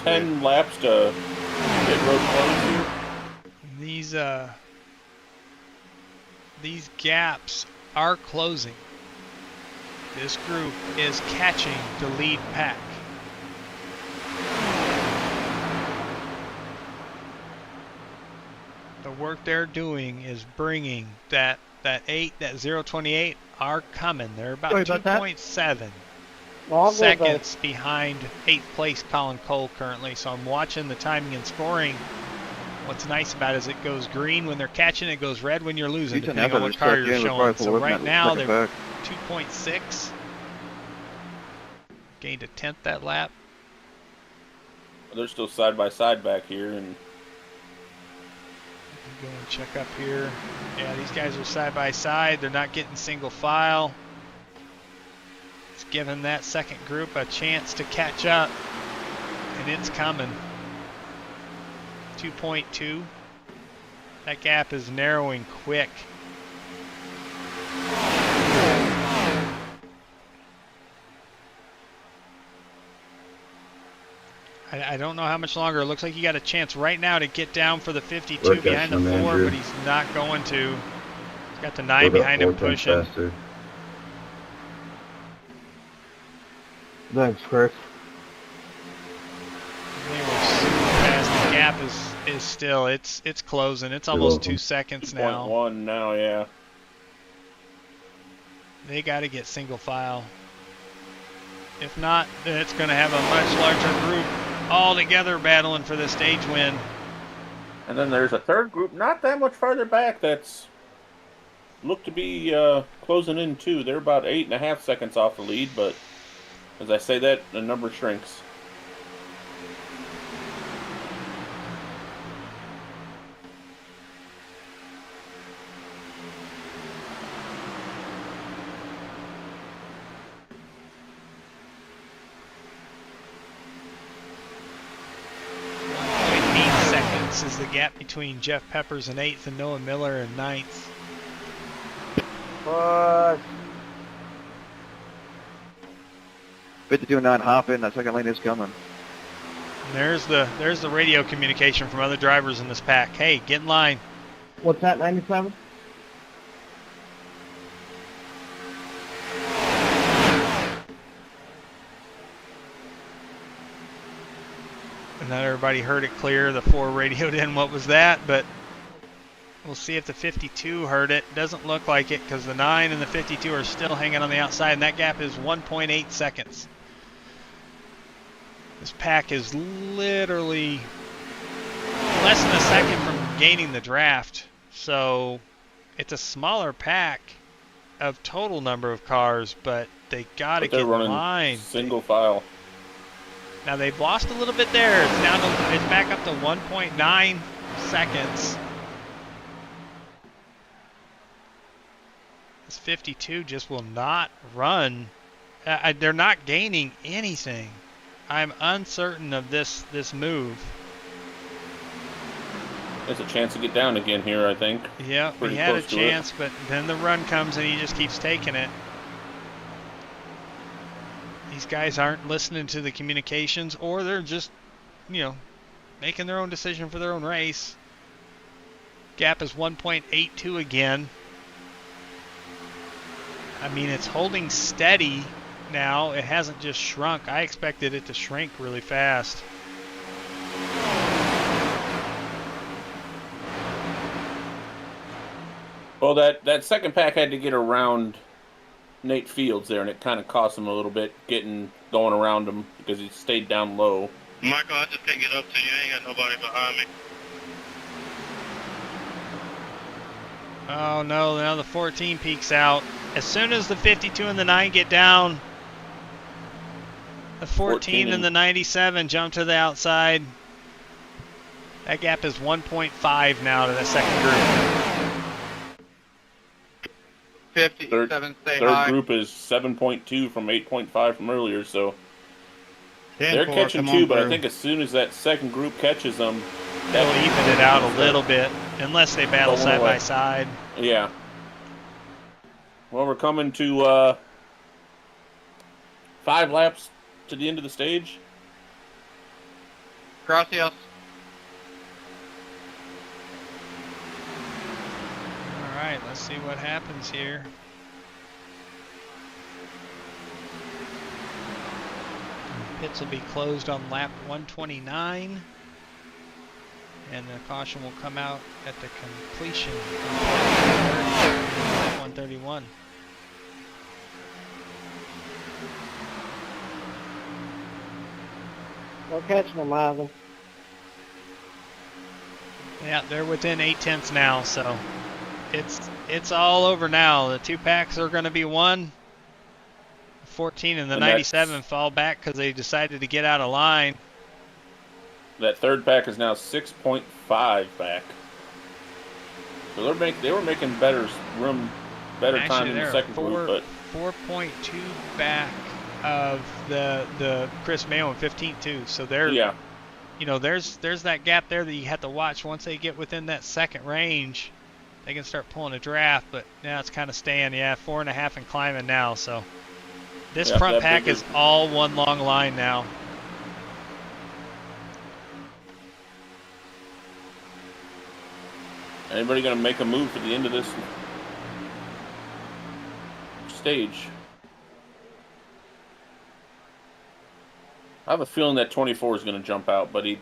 10 laps to pit road close here. These gaps are closing. This group is catching the lead pack. The work they're doing is bringing that 028 are coming. They're about 2.7 seconds behind 8th place Colin Cole currently. So I'm watching the timing and scoring. What's nice about it is it goes green when they're catching, it goes red when you're losing, depending on what car you're showing. So right now they're 2.6. Gained a 10th that lap. They're still side by side back here, and go and check up here. Yeah, these guys are side by side. They're not getting single file. It's giving that second group a chance to catch up, and it's coming. 2.2. That gap is narrowing quick. I don't know how much longer. It looks like you got a chance right now to get down for the 52 behind the 4, but he's not going to. He's got the 9 behind him pushing. Thanks, Chris. They were super fast. The gap is still, it's closing. It's almost 2 seconds now. 2.1 now, yeah. They got to get single file. If not, then it's going to have a much larger group all together battling for the stage win. And then there's a third group not that much farther back that's looked to be closing in too. They're about 8.5 seconds off the lead, but as I say that, the number shrinks. Is the gap between Jeff Peppers in 8th and Noah Miller in 9th. Push. 52.9 hop in. That second lane is coming. And there's the radio communication from other drivers in this pack. Hey, get in line. What's that, 97? Not everybody heard it clear. The 4 radioed in what was that, but we'll see if the 52 heard it. Doesn't look like it because the 9 and the 52 are still hanging on the outside, and that gap is 1.8 seconds. This pack is literally less than a second from gaining the draft, so it's a smaller pack of total number of cars, but they got to get in line. Single file. Now they've lost a little bit there. It's down to, it's back up to 1.9 seconds. This 52 just will not run. They're not gaining anything. I'm uncertain of this move. There's a chance to get down again here, I think. Yeah, he had a chance, but then the run comes and he just keeps taking it. these guys aren't listening to the communications, or they're just, you know, making their own decision for their own race. Gap is 1.82 again. I mean, it's holding steady now. It hasn't just shrunk. I expected it to shrink really fast. Well, that second pack had to get around Nate Fields there, and it kind of cost him a little bit going around him because he stayed down low. Michael, I just can't get up to you. I ain't got nobody behind me. Oh no, now the 14 peaks out. As soon as the 52 and the 9 get down, the 14 and the 97 jump to the outside. That gap is 1.5 now to the second group. 57, stay high. Third group is 7.2 from 8.5 from earlier, so 10-4, they're catching come two, on, but I Brew. think as soon as that second group catches them, They'll even it out a little bit, unless they battle Going side away. by side. Yeah. Well, we're coming to 5 laps to the end of the stage. Gracias. All right, let's see what happens here. Pits will be closed on lap 129. And the caution will come out at the completion of lap 131. No catching them either. Yeah, they're within 0.8 now, so it's all over now. The 2 packs are going to be won. The 14 and the 97 fall back because they decided to get out of line. That third pack is now 6.5 back. So they were making better time in the second group, but 4.2 back of the Chris Mayo in 15th too. So they're you know, there's that gap there that you have to watch. Once they get within that second range, they can start pulling a draft. But now it's kind of staying, 4.5 and climbing now. So this front pack is all one long line now. anybody going to make a move for the end of this stage? I have a feeling that 24 is going to jump out, but he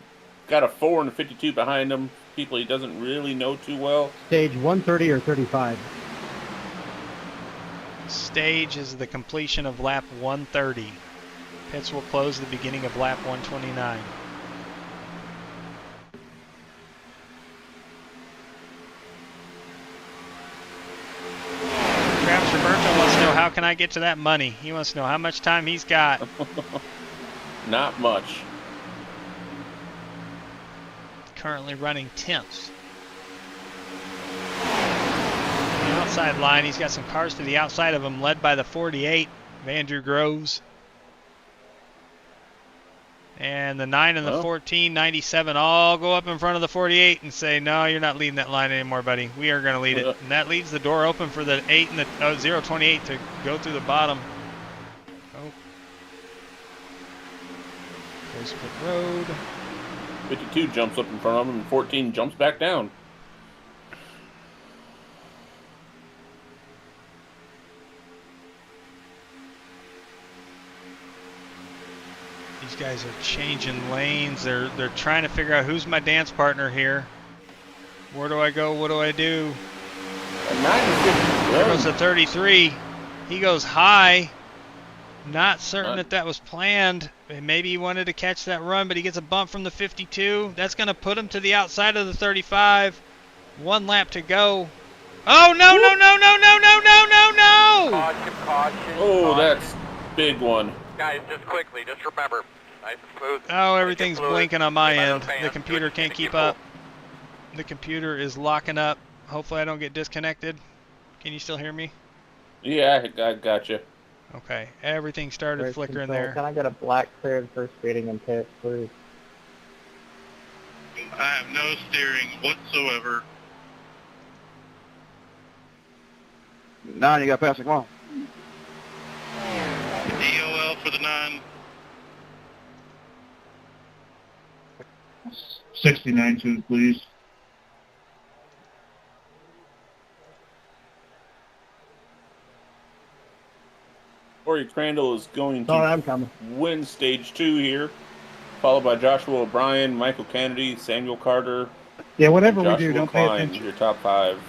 got a 4 and a 52 behind him. People he doesn't really know too well. Stage 130 or 35? Stage is the completion of lap 130. Pits will close at the beginning of lap 129. Travis Roberto wants to know, how can I get to that money? He wants to know how much time he's got. Not much. Currently running 10th. The outside line, he's got some cars to the outside of him, led by the 48, Andrew Groves. And the 9 and the 14, 97 all go up in front of the 48 and say, no, you're not leading that line anymore, buddy. We are going to lead it. And that leaves the door open for the 8 and the 028 to go through the bottom. Oh. There's pit road. 52 jumps up in front of him, and 14 jumps back down. These guys are changing lanes. They're trying to figure out who's my dance partner here. Where do I go? What do I do? There goes the 33. He goes high. Not certain that was planned. Maybe he wanted to catch that run, but he gets a bump from the 52. That's going to put him to the outside of the 35. 1 lap to go. Oh, no, no, no, no, no, no, no, no, no! Caution, caution. Oh, that's big one. Guys, just quickly, just remember. Oh, everything's blinking on my end. The computer can't keep up. The computer is locking up. Hopefully I don't get disconnected. Can you still hear me? Yeah, I got you. Okay, everything started flickering there. Can I get a black cleared for speeding in pit, please? I have no steering whatsoever. 9, you got past the wall. DOL for the 9. 69-2, please. Corey Crandall is going to I'm coming. win stage 2 here, followed by Joshua O'Brien, Michael Kennedy, Samuel Carter. Yeah, whatever we Joshua do, don't Klein, pay attention. your top 5.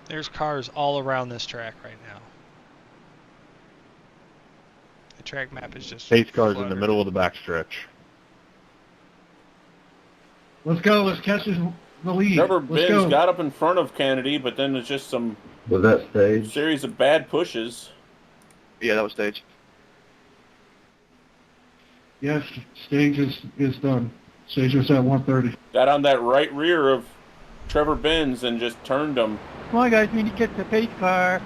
There's cars all around this track right now. The track map is just Pace cars in cluttered. the middle of the backstretch. Let's go. Let's catch the lead. Trevor Let's Benz go. got up in front of Kennedy, but then there's just some Was that stage? series of bad pushes. Yeah, that was stage. Yes, stage is done. Stage was at 130. Got on that right rear of Trevor Benz and just turned him. Come on, guys, we need to get the pace car.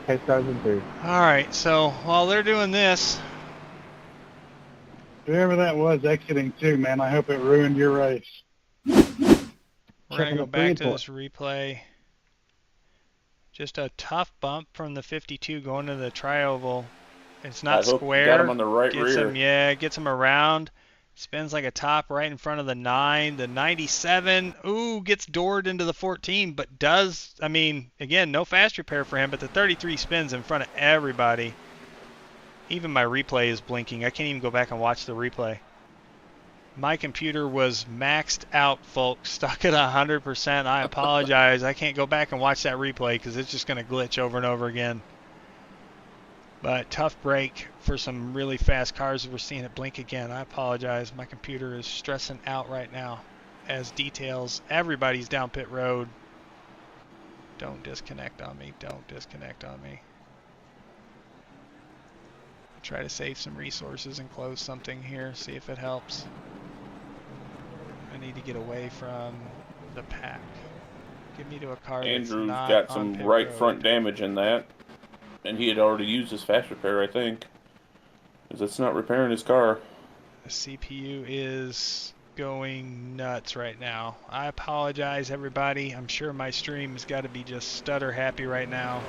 Pace cars in 3. Alright, so while they're doing this, Whoever that was exiting too, man, I hope it ruined your race. we're going to Checking go the back to replay. this replay. Just a tough bump from the 52 going to the tri-oval. It's not square. Got him on the right Gets rear. him, yeah, gets him around. Spins like a top right in front of the 9. The 97, ooh, gets doored into the 14, but does, I mean, again, no fast repair for him, but the 33 spins in front of everybody. Even my replay is blinking. I can't even go back and watch the replay. My computer was maxed out, folks, stuck at 100%. I apologize. I can't go back and watch that replay because it's just going to glitch over and over again. But tough break for some really fast cars. We're seeing it blink again. I apologize. My computer is stressing out right now as details. Everybody's down pit road. Don't disconnect on me. Don't disconnect on me. Try to save some resources and close something here. See if it helps. I need to get away from the pack. Get me to a car Andrew's that's not got on some pit right road. front damage in that. And he had already used his fast repair, I think. Because it's not repairing his car. The CPU is going nuts right now. I apologize, everybody. I'm sure my stream has got to be just stutter happy right now.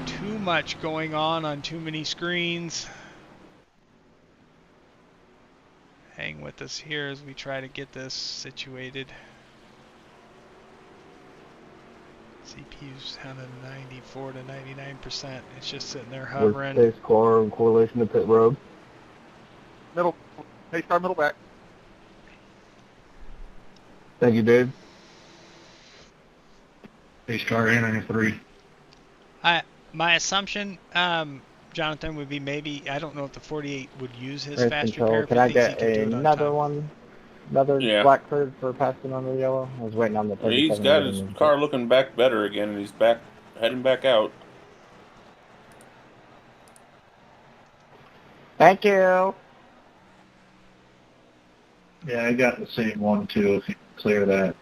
Too much going on too many screens. Hang with us here as we try to get this situated. CPU's down to 94 to 99%. It's just sitting there hovering. Pace car in correlation to pit road. Middle. Pace car, middle back. Thank you, Dave. Pace car entering 3. My assumption, Jonathan, would be maybe, I don't know if the 48 would use his Race fast control. repair. Can I get another one? Another black card for passing on the yellow? I was waiting on the 37. He's got his car looking back better again, and he's heading back out. Thank you. Yeah, I got the same one too, if you can clear that.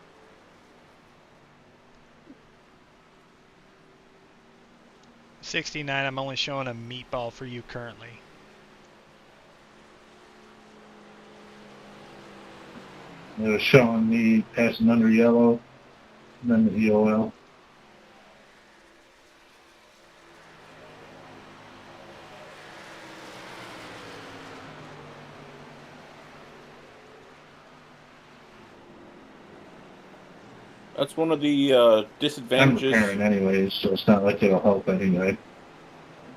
$69, I'm only showing a meatball for you currently. It was showing me passing under yellow, then the EOL. That's one of the disadvantages. I'm repairing anyways, so it's not like it'll help anyway.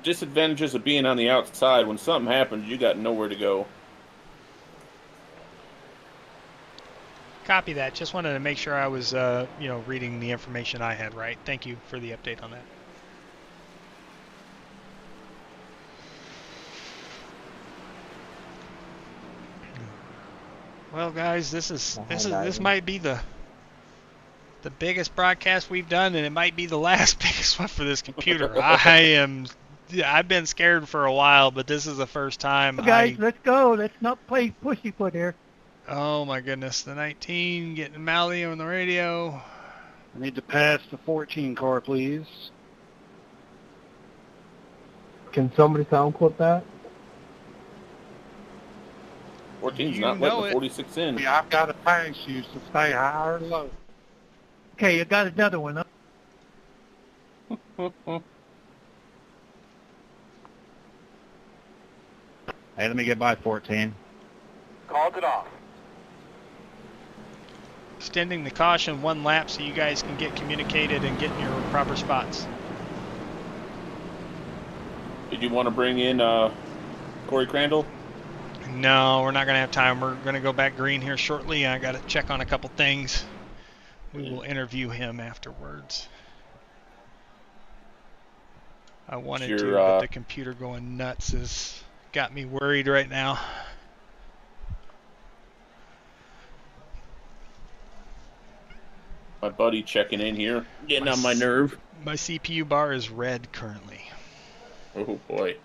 Disadvantages of being on the outside. When something happens, you got nowhere to go. Copy that. Just wanted to make sure I was, reading the information I had right. Thank you for the update on that. Well, guys, this might be the biggest broadcast we've done, and it might be the last biggest one for this computer. I've been scared for a while, but this is the first time. Guys, let's go. Let's not play pussyfoot here. Oh my goodness, the 19 getting Mally on the radio. I need to pass the 14 car, please. Can somebody sound clip that? 14's not letting the 46 in. Yeah, I've got to pass you to stay high or low. Okay, you got another one, huh? Hey, let me get by 14. Called it off. Extending the caution 1 lap so you guys can get communicated and get in your proper spots. Did you want to bring in Corey Crandall? No, we're not going to have time. We're going to go back green here shortly. I got to check on a couple things. We will interview him afterwards. I wanted to, but the computer going nuts has got me worried right now. My buddy checking in here, getting on my nerve. My CPU bar is red currently. Oh boy.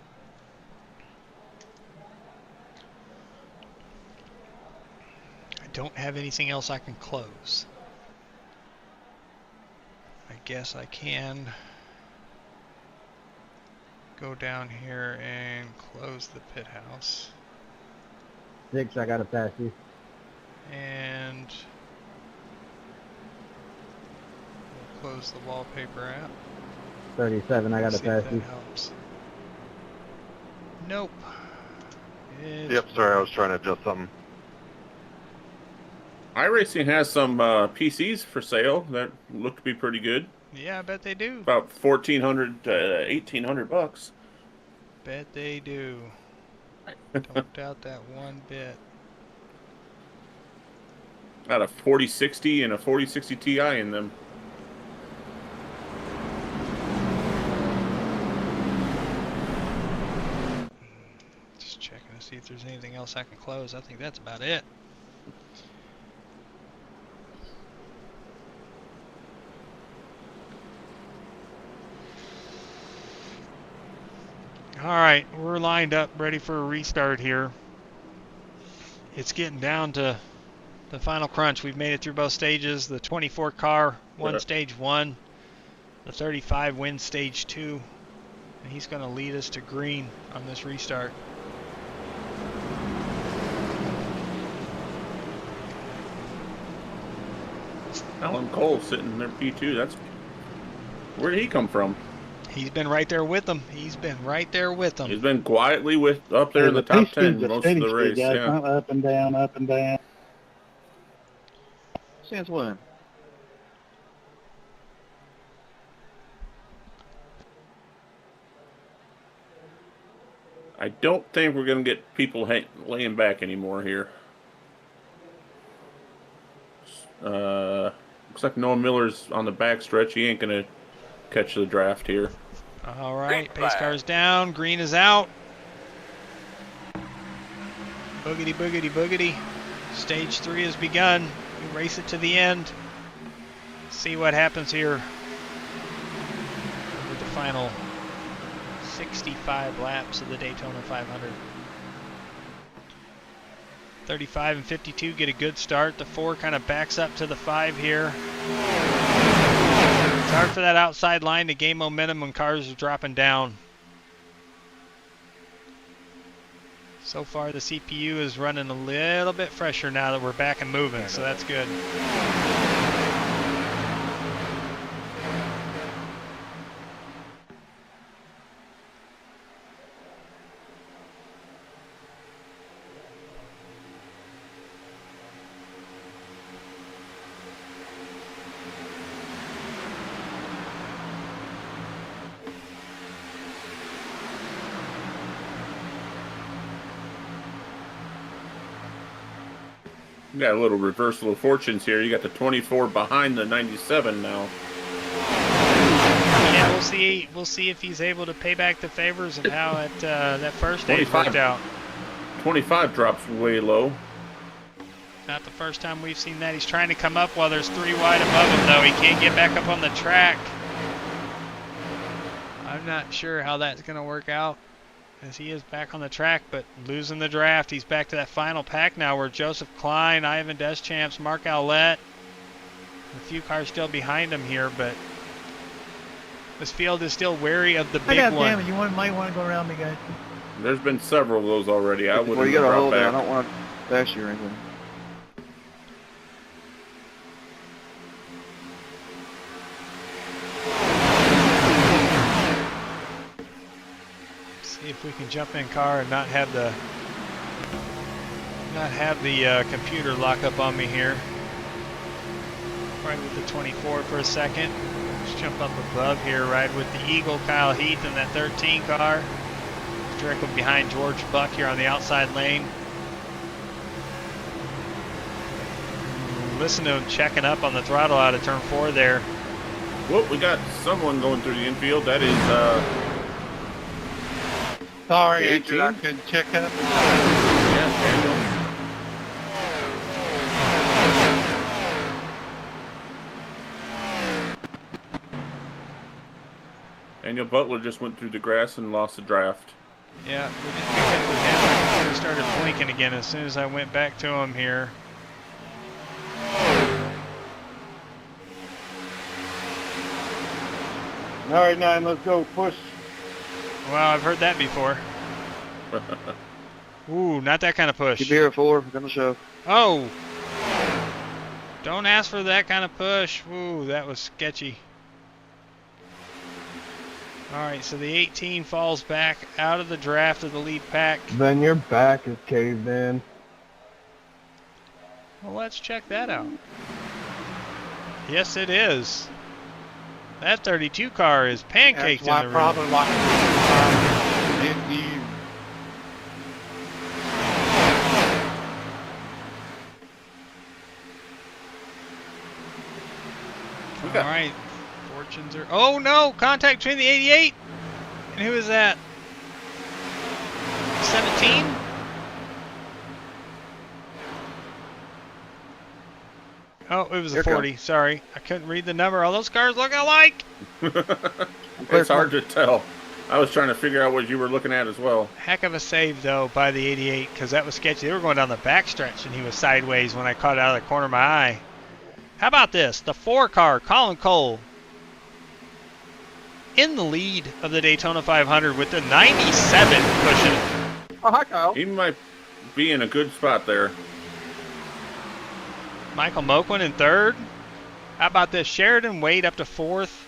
I don't have anything else I can close. I guess I can go down here and close the pit house. 6, I gotta pass you. And we'll close the wallpaper app. 37, I gotta See pass if you. that helps. Nope. Yep, sorry, I was trying to adjust something. iRacing has some PCs for sale that look to be pretty good. Yeah, I bet they do. About $1,400 to $1,800. Bet they do. Don't doubt that one bit. Got a 4060 and a 4060 Ti in them. Just checking to see if there's anything else I can close. I think that's about it. Alright, we're lined up, ready for a restart here. It's getting down to the final crunch. We've made it through both stages. The 24 car won stage 1. The 35 wins stage 2. And he's going to lead us to green on this restart. Alan Cole sitting there P2. That's where did he come from? He's been right there with them. He's been right there with them. He's been quietly up there in the top 10 most of the race. Guys, not up and down, up and down. Since when? I don't think we're going to get people laying back anymore here. Looks like Noah Miller's on the back stretch. He ain't going to catch the draft here. All right, pace car's down. Green is out. Boogity, boogity, boogity. Stage 3 has begun. We race it to the end. See what happens here with the final 65 laps of the Daytona 500. 35 and 52 get a good start. The 4 kind of backs up to the 5 here. It's hard for that outside line to gain momentum when cars are dropping down. So far the CPU is running a little bit fresher now that we're back and moving, so that's good. You got a little reversal of fortunes here. You got the 24 behind the 97 now. Yeah, we'll see if he's able to pay back the favors of how that first stage worked out. 25 drops way low. Not the first time we've seen that. He's trying to come up while there's 3 wide above him, though. He can't get back up on the track. I'm not sure how that's going to work out, as he is back on the track, but losing the draft. He's back to that final pack now where Joseph Klein, Ivan Deschamps, Mark Aulette, a few cars still behind him here, but this field is still wary of the big one. Damn it, you might want to go around me, guys. There's been several of those already. I wouldn't Well, you got to hold it. I back. don't want to dash you or anything. See if if we can jump in car and not have the computer lock up on me here. Right with the 24 for a second. Let's jump up above here, ride with the Eagle, Kyle Heath in that 13 car. Directly behind George Buck here on the outside lane. Listen to him checking up on the throttle out of turn 4 there. Well, we got someone going through the infield. That is, sorry, Andrew, I couldn't check up. Yeah, Daniel. Daniel Butler just went through the grass and lost the draft. Yeah, we didn't think that would happen. It started blinking again as soon as I went back to him here. All right, 9, let's go. Push. Well, I've heard that before. Ooh, not that kind of push. Keep here at 4, gonna show. Oh! Don't ask for that kind of push. Ooh, that was sketchy. Alright, so the 18 falls back out of the draft of the lead pack. Then your back is caved in. Well, let's check that out. Yes, it is. That 32 car is pancaked in the rear. Probably like you. All right, fortunes are. Oh no! Contact between the 88. And who is that? 17. Oh, it was a 40. Sorry, I couldn't read the number. All those cars look alike. It's hard to tell. I was trying to figure out what you were looking at as well. Heck of a save though by the 88 because that was sketchy. They were going down the backstretch and he was sideways when I caught it out of the corner of my eye. How about this? The 4 car, Colin Cole, in the lead of the Daytona 500 with the 97 pushing it. Oh, hi, Kyle. He might be in a good spot there. Michael Moquin in 3rd. How about this? Sheridan Wade up to 4th.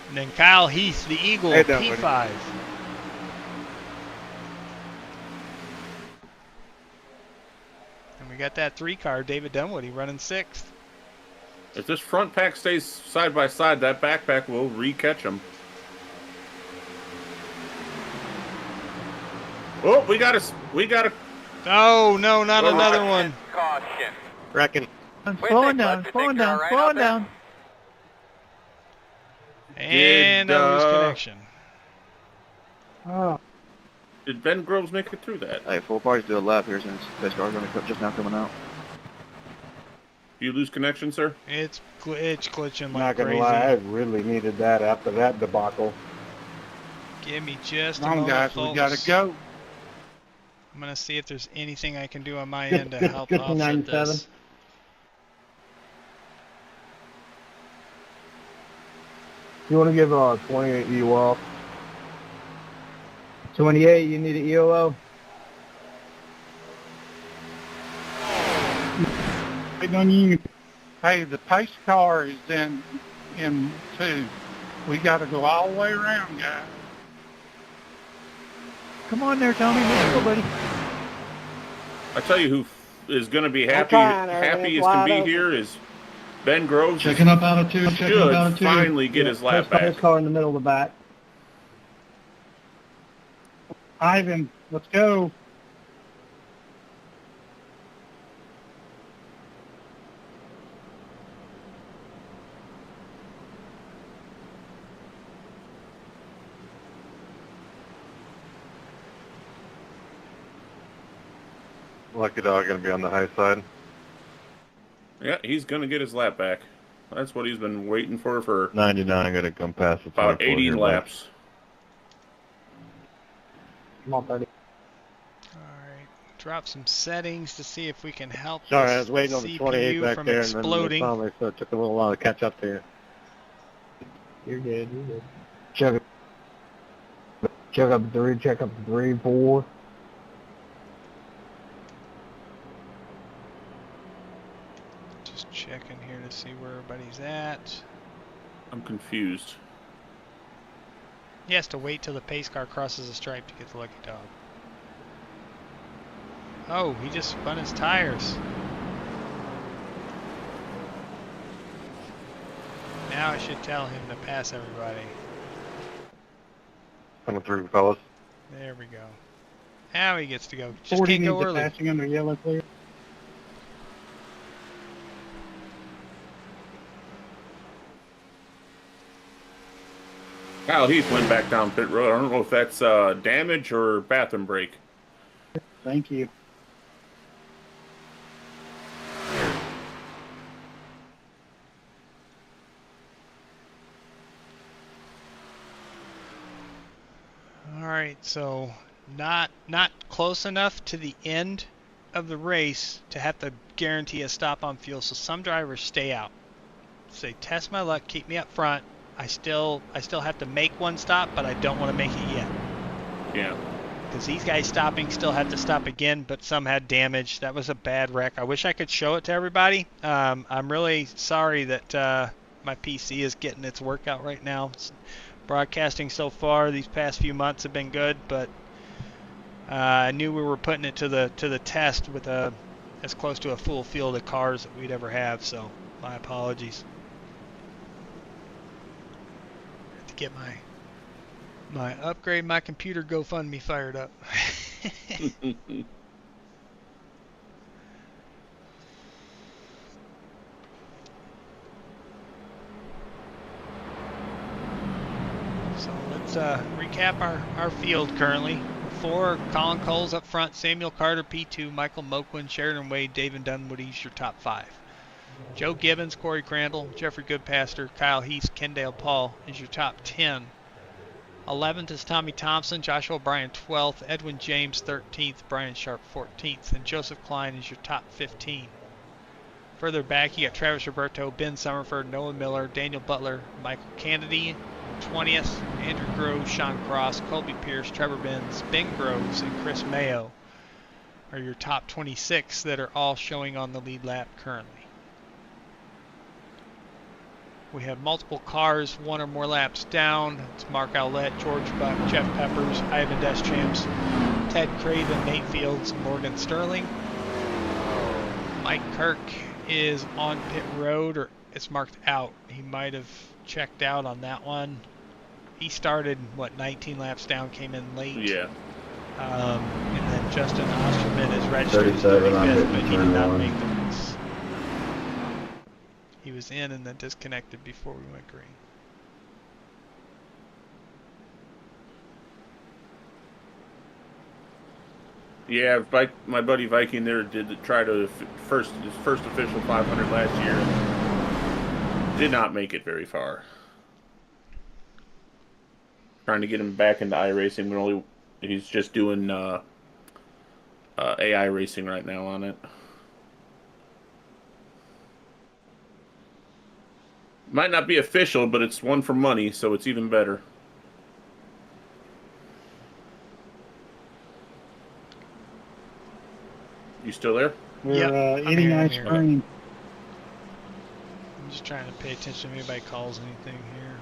And then Kyle Heath, the Eagle, P5. And we got that 3 car, David Dunwoody, running 6th. If this front pack stays side by side, that back pack will re-catch him. Oh, we got a. Oh no, not another one. Caution. Reckon. I'm slowing down, slowing down, slowing down. And I lose connection. Oh. Did Ben Groves make it through that? Hey, 4 parties do a lap here since this car's just now coming out. You lose connection, sir? It's glitching like Not gonna crazy. lie, I really needed that after that debacle. Give me just a Come on, moment, guys, folks. we gotta go. I'm gonna see if there's anything I can do on my end to help Get to offset 97. this. You want to give 28 EOL? 28, you need an EOL? Waiting on you. Hey, the pace car is in 2. We got to go all the way around, guys. Come on there, Tony. Let's go, buddy. I tell you who is going to be happy as can be here is Ben Groves. Checking up out of 2. Checking up out of 2. Finally get his lap back. His car in the middle of the back. Ivan, let's go. Lucky Dog going to be on the high side. Yeah, he's going to get his lap back. That's what he's been waiting for 99 going to come past the about 80 laps. Come on, 30. Alright, drop some settings to see if we can help Sorry, this I was waiting on the 28 CPU back from there, exploding. and then so it took a little while to catch up to you. You're good, you're good. Check up 3, check up 3, 4. Just checking here to see where everybody's at. I'm confused. He has to wait till the pace car crosses the stripe to get the lucky dog. Oh, he just spun his tires. Now I should tell him to pass everybody. Coming through, fellas. There we go. Now he gets to go. Just can't go early. Passing under yellow clear. Kyle Heath went back down pit road. I don't know if that's damage or bathroom break. Thank you. All right, so not close enough to the end of the race to have to guarantee a stop on fuel. So some drivers stay out. Say, test my luck, keep me up front. I still have to make one stop, but I don't want to make it yet. Yeah. Because these guys stopping still have to stop again, but some had damage. That was a bad wreck. I wish I could show it to everybody. I'm really sorry that my PC is getting its workout right now. Broadcasting so far these past few months have been good, but I knew we were putting it to the test with as close to a full field of cars that we'd ever have. So my apologies. Get my upgrade my computer GoFundMe fired up. So let's recap our field currently. 4, Colin Coles up front, Samuel Carter P2, Michael Moquin, Sheridan Wade, David Dunwoody's your top 5. Joe Gibbons, Corey Crandall, Jeffrey Goodpaster, Kyle Heath, Kendale Paul is your top 10. 11th is Tommy Thompson, Joshua Bryan 12th, Edwin James 13th, Brian Sharp 14th, and Joseph Klein is your top 15. Further back, you got Travis Roberto, Ben Summerford, Noah Miller, Daniel Butler, Michael Kennedy 20th, Andrew Groves, Sean Cross, Colby Pierce, Trevor Benz, Ben Groves, and Chris Mayo are your top 26 that are all showing on the lead lap currently. We have multiple cars, 1 or more laps down. It's Mark Owlett, George Buck, Jeff Peppers, Ivan Deschamps, Ted Craven, Nate Fields, Morgan Sterling. Mike Kirk is on pit road, or it's marked out. He might have checked out on that one. He started, 19 laps down, came in late. Yeah. And then Justin Osterman is registered as 35th, but he did not make the race. He was in and then disconnected before we went green. Yeah, my buddy Viking there did try to his first official 500 last year. Did not make it very far. Trying to get him back into iRacing, but he's just doing AI racing right now on it. Might not be official, but it's one for money, so it's even better. You still there? We're eating ice cream. I'm just trying to pay attention if anybody calls anything here.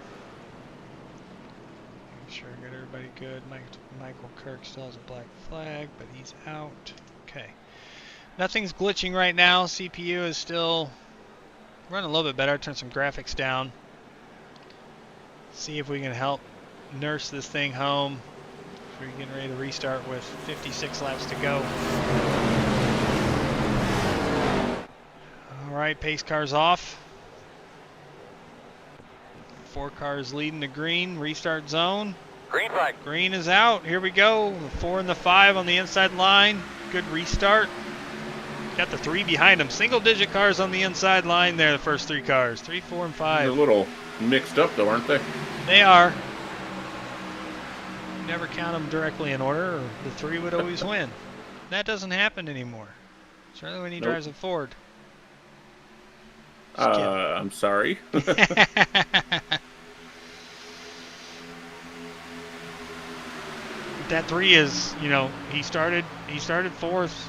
Make sure I got everybody good. Michael Kirk still has a black flag, but he's out. Okay. Nothing's glitching right now. CPU is still running a little bit better. Turn some graphics down. See if we can help nurse this thing home. We're getting ready to restart with 56 laps to go. Alright, pace car's off. 4 cars leading to green. Restart zone. Green flag. Green is out. Here we go. The 4 and the 5 on the inside line. Good restart. Got the 3 behind them. Single-digit cars on the inside line there, the first 3 cars. 3, 4, and 5. They're a little mixed up, though, aren't they? They are. You never count them directly in order, or the 3 would always win. That doesn't happen anymore. Certainly when he drives a Ford. I'm sorry. That 3 is, he started 4th.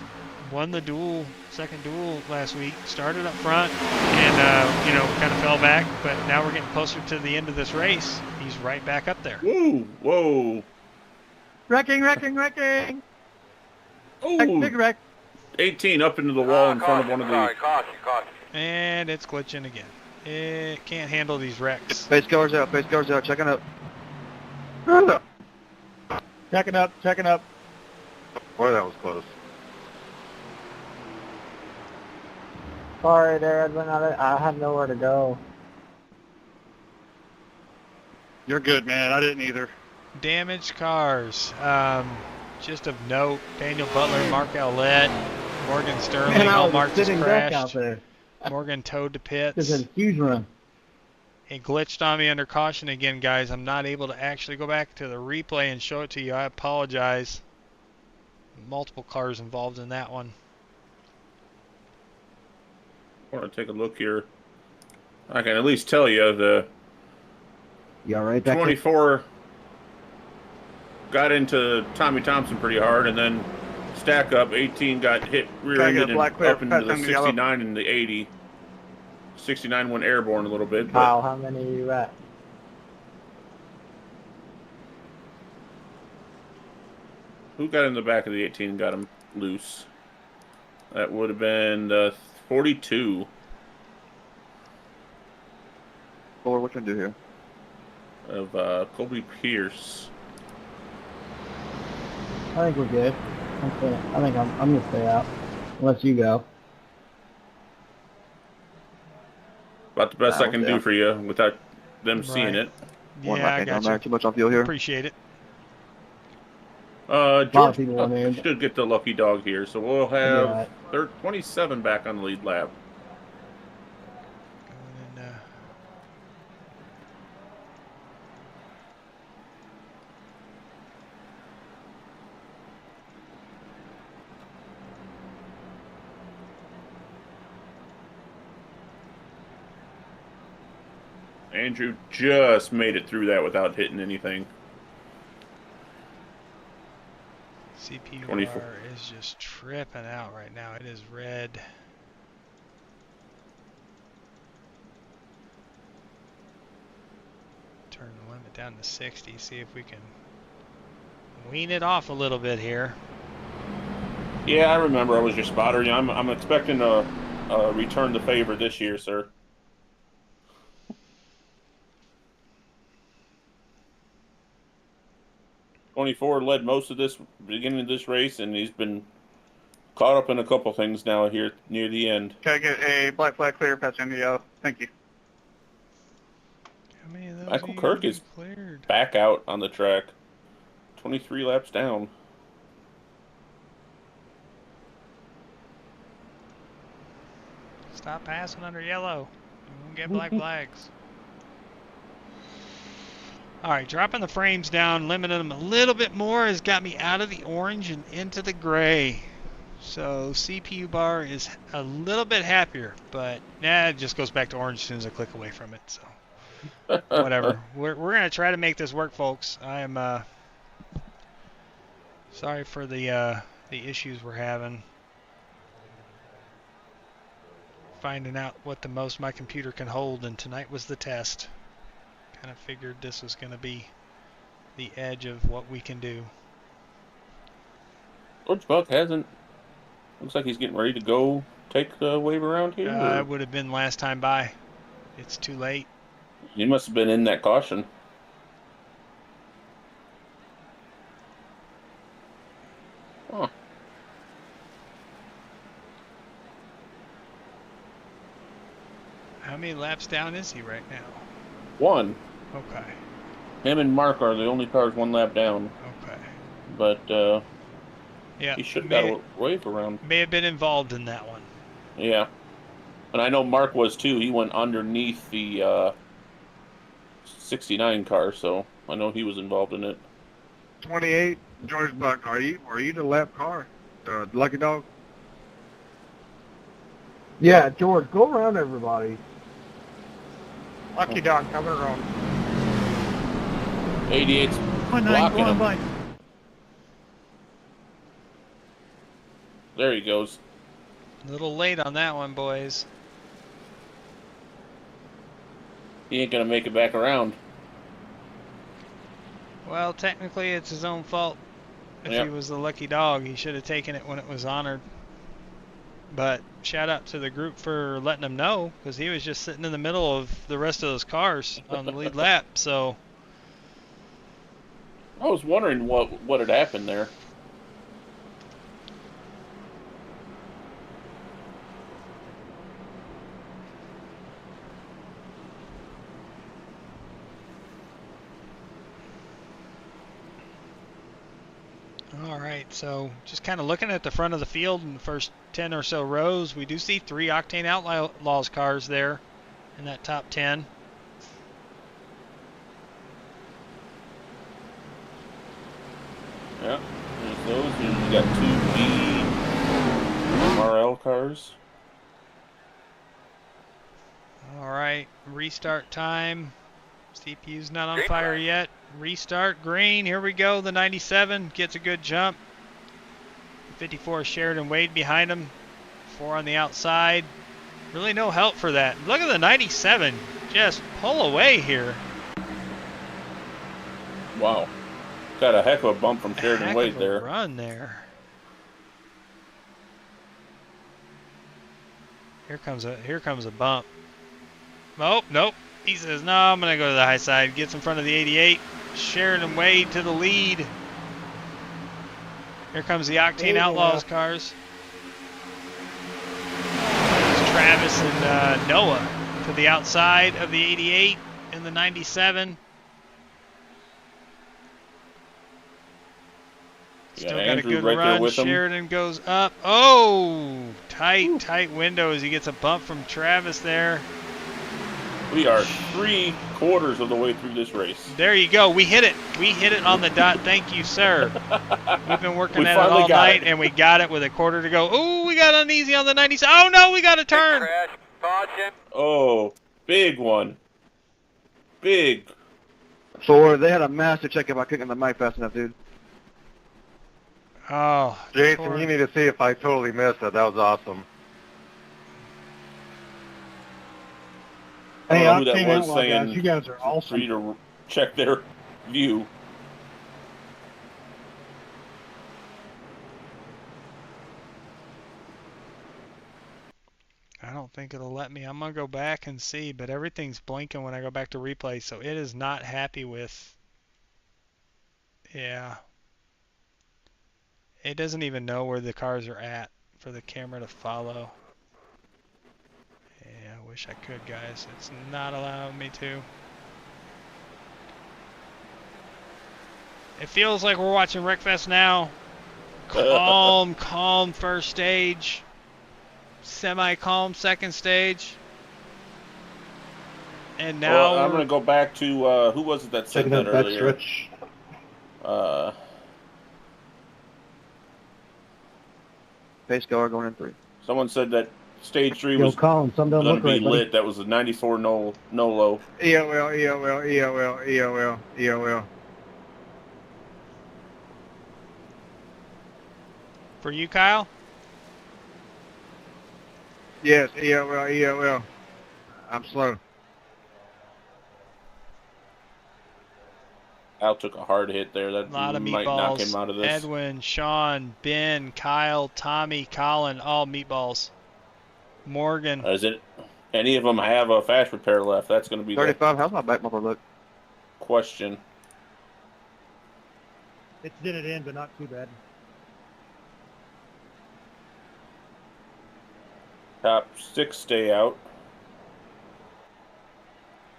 won the second duel last week. Started up front and, kind of fell back. But now we're getting closer to the end of this race. He's right back up there. Woo! Whoa! Wrecking! Oh! Big wreck. 18 up into the wall in front of one of the... Caution. And it's glitching again. It can't handle these wrecks. Face cars out, checking up. Checking up. Boy, that was close. Sorry there, Edwin. I have nowhere to go. You're good, man. I didn't either. Damaged cars. Just of note, Daniel Butler, Mark Owlett, Morgan Sterling, Man, I all was marked as sitting back out crashed. there. Morgan towed to This is pits. a huge run. It glitched on me under caution again, guys. I'm not able to actually go back to the replay and show it to you. I apologize. Multiple cars involved in that one. I want to take a look here. I can at least tell you the You all right back 24 got into Tommy Thompson pretty hard, and then stack up 18 got hit rear-ended and up into the 69 and the 80. 69 went airborne a little bit. Kyle, how many are you at? Who got in the back of the 18 and got him loose? That would have been 42. Or what can I do here? Of Colby Pierce. I think we're good. I think I'm gonna stay out. Unless you go. About the best I can do for you without them seeing it. Yeah, I got you. Too much off fuel here. Appreciate it. George should get the lucky dog here, so we'll have 27 back on the lead lap. Andrew just made it through that without hitting anything. CPU 24. bar is just tripping out right now. It is red. Turn the limit down to 60. See if we can wean it off a little bit here. Yeah, I remember I was your spotter. Yeah, I'm expecting a return the favor this year, sir. '24 led most of this beginning of this race, and he's been caught up in a couple things now here near the end. Can I get a black flag clear past Indio? Thank you. How many of those Michael Kirk is cleared? back out on the track. 23 laps down. Stop passing under yellow. You won't get black flags. Alright, dropping the frames down, limiting them a little bit more has got me out of the orange and into the gray. So CPU bar is a little bit happier, but it just goes back to orange as soon as I click away from it. So whatever. We're going to try to make this work, folks. I am sorry for the issues we're having. Finding out what the most my computer can hold, and tonight was the test. Kind of figured this was going to be the edge of what we can do. George Buck hasn't. Looks like he's getting ready to go take the wave around here. It would have been last time by. It's too late. He must have been in that caution. Huh. How many laps down is he right now? 1. Okay. Him and Mark are the only cars 1 lap down. Okay. But yeah, he should have got a wave around. May have been involved in that one. Yeah. And I know Mark was too. He went underneath the 69 car, so I know he was involved in it. 28, George Buck. Are you the lap car? Lucky dog? Yeah, George, go around everybody. Lucky dog coming around. 88's Go blocking him. There he goes. A little late on that one, boys. He ain't gonna make it back around. Well, technically it's his own fault. If he was the lucky dog, he should have taken it when it was honored. But shout out to the group for letting him know, because he was just sitting in the middle of the rest of those cars on the lead lap. So I was wondering what had happened there. all right, so just kind of looking at the front of the field in the first 10 or so rows, we do see 3 Octane Outlaws cars there in that top 10. Yeah, there's those. You got 2 B RL cars. All right, restart time. CPU's not on fire yet. Restart, green, here we go. The 97 gets a good jump. 54 Sheridan Wade behind him. 4 on the outside. Really no help for that. Look at the 97 just pull away here. Wow. Got a heck of a bump from Sheridan Wade there. Run there. Here comes a bump. Oh, nope. He says, no, I'm going to go to the high side. Gets in front of the 88. Sheridan Wade to the lead. Here comes the Octane Outlaws cars. There's Travis and Noah to the outside of the 88 and the 97. Still got a good run. Sheridan goes up. Oh, tight window as he gets a bump from Travis there. We are 3/4 of the way through this race. There you go. We hit it. We hit it on the dot. Thank you, sir. We've been working at it all night, and we got it with a quarter to go. Oh, we got uneasy on the 90. Oh, no, we got a turn. Oh, big one. Big. Thor, they had a massive checkup. I couldn't get the mic fast enough, dude. Oh, Jason, you need to see if I totally missed it. That was awesome. Hey, I don't know who that was saying. You guys are awesome. For you to check their view. I don't think it'll let me. I'm going to go back and see, but everything's blinking when I go back to replay, so it is not happy with... Yeah. It doesn't even know where the cars are at for the camera to follow. Yeah, I wish I could, guys. It's not allowing me to. It feels like we're watching Wreckfest now. Calm first stage. Semi-calm second stage. And now I'm going to go back to, who was it that said that earlier? Pace car going in 3. Someone said that stage 3 was going to be lit. That was a 94 no low. EOL. For you, Kyle? Yes, EOL. I'm slow. Al took a hard hit there. That might knock him out of this. Edwin, Sean, Ben, Kyle, Tommy, Colin, all meatballs. Morgan. Is it any of them have a fast repair left? That's going to be 35. How's my back bumper look? Question. It's did it in, but not too bad. Top 6 stay out.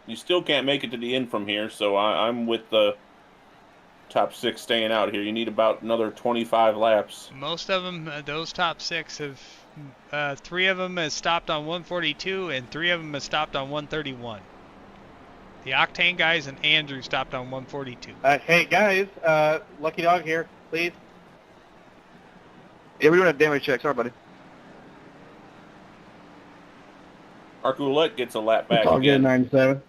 You still can't make it to the end from here, so I'm with the top 6 staying out here. You need about another 25 laps. Most of them, those top 6 have, 3 of them have stopped on 142 and 3 of them have stopped on 131. The Octane guys and Andrew stopped on 142. Hey guys, Lucky Dog here, please. Yeah, we're doing a damage check. Sorry, buddy. Arculette gets a lap back I'll again. get 97.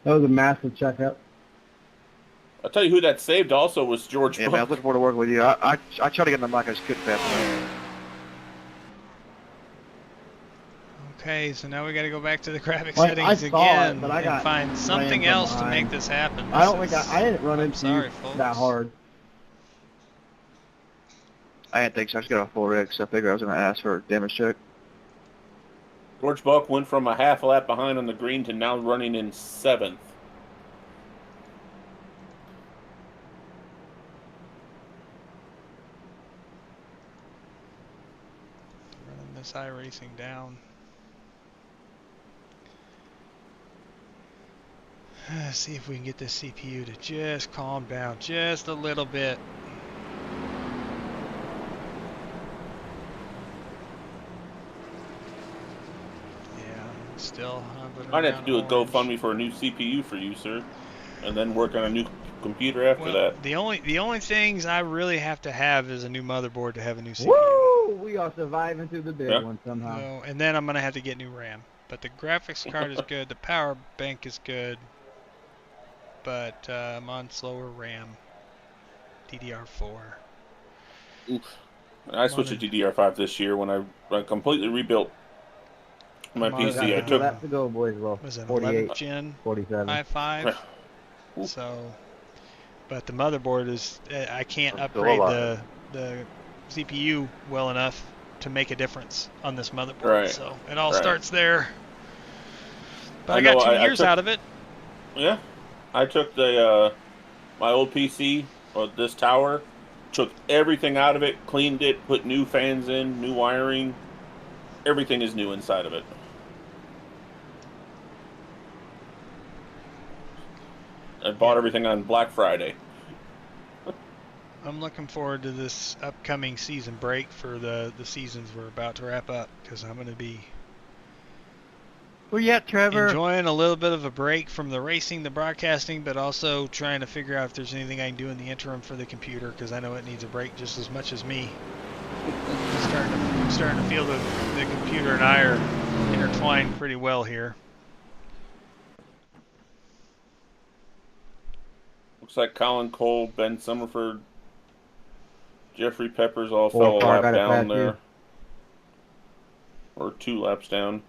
That was a massive checkup. I'll tell you who that saved also was George Yeah, man, I was looking forward to working with you. I tried to get in the mic. I just couldn't fast enough. Okay, so now we got to go back to the graphic Like, settings I saw it, again but I and got find something slammed from else to make behind. this happen. I don't think I didn't run into sorry, you folks. that hard. I didn't think so. I just got a 4X. I figured I was going to ask for a damage check. George Buck went from a half a lap behind on the green to now running in 7th. Running this iRacing down. See if we can get this CPU to just calm down just a little bit. Still I'd have to do a GoFundMe for a new CPU for you, sir, and then work on a new computer after that. The only things I really have to have is a new motherboard to have a new CPU. Woo! We are surviving through the big one somehow. So, and then I'm gonna have to get new RAM. But the graphics card is good. The power bank is good. But I'm on slower RAM. DDR4. Oof. I switched to DDR5 this year when I completely rebuilt my PC. I took that to go, boys. Well, was it 48, gen 47, i5. So, but the motherboard is I can't upgrade the CPU well enough to make a difference on this motherboard. Right. So it all starts there. But I know, got 2 years out of it. Yeah, I took the my old PC or this tower, took everything out of it, cleaned it, put new fans in, new wiring. Everything is new inside of it. I bought everything on Black Friday. I'm looking forward to this upcoming season break for the seasons we're about to wrap up, because I'm going to be where you at, Trevor? Enjoying a little bit of a break from the racing, the broadcasting, but also trying to figure out if there's anything I can do in the interim for the computer, because I know it needs a break just as much as me. I'm starting to feel the computer and I are intertwined pretty well here. Looks like Colin Cole, Ben Summerford, Jeffrey Peppers all fell a lap down there. Or 2 laps down.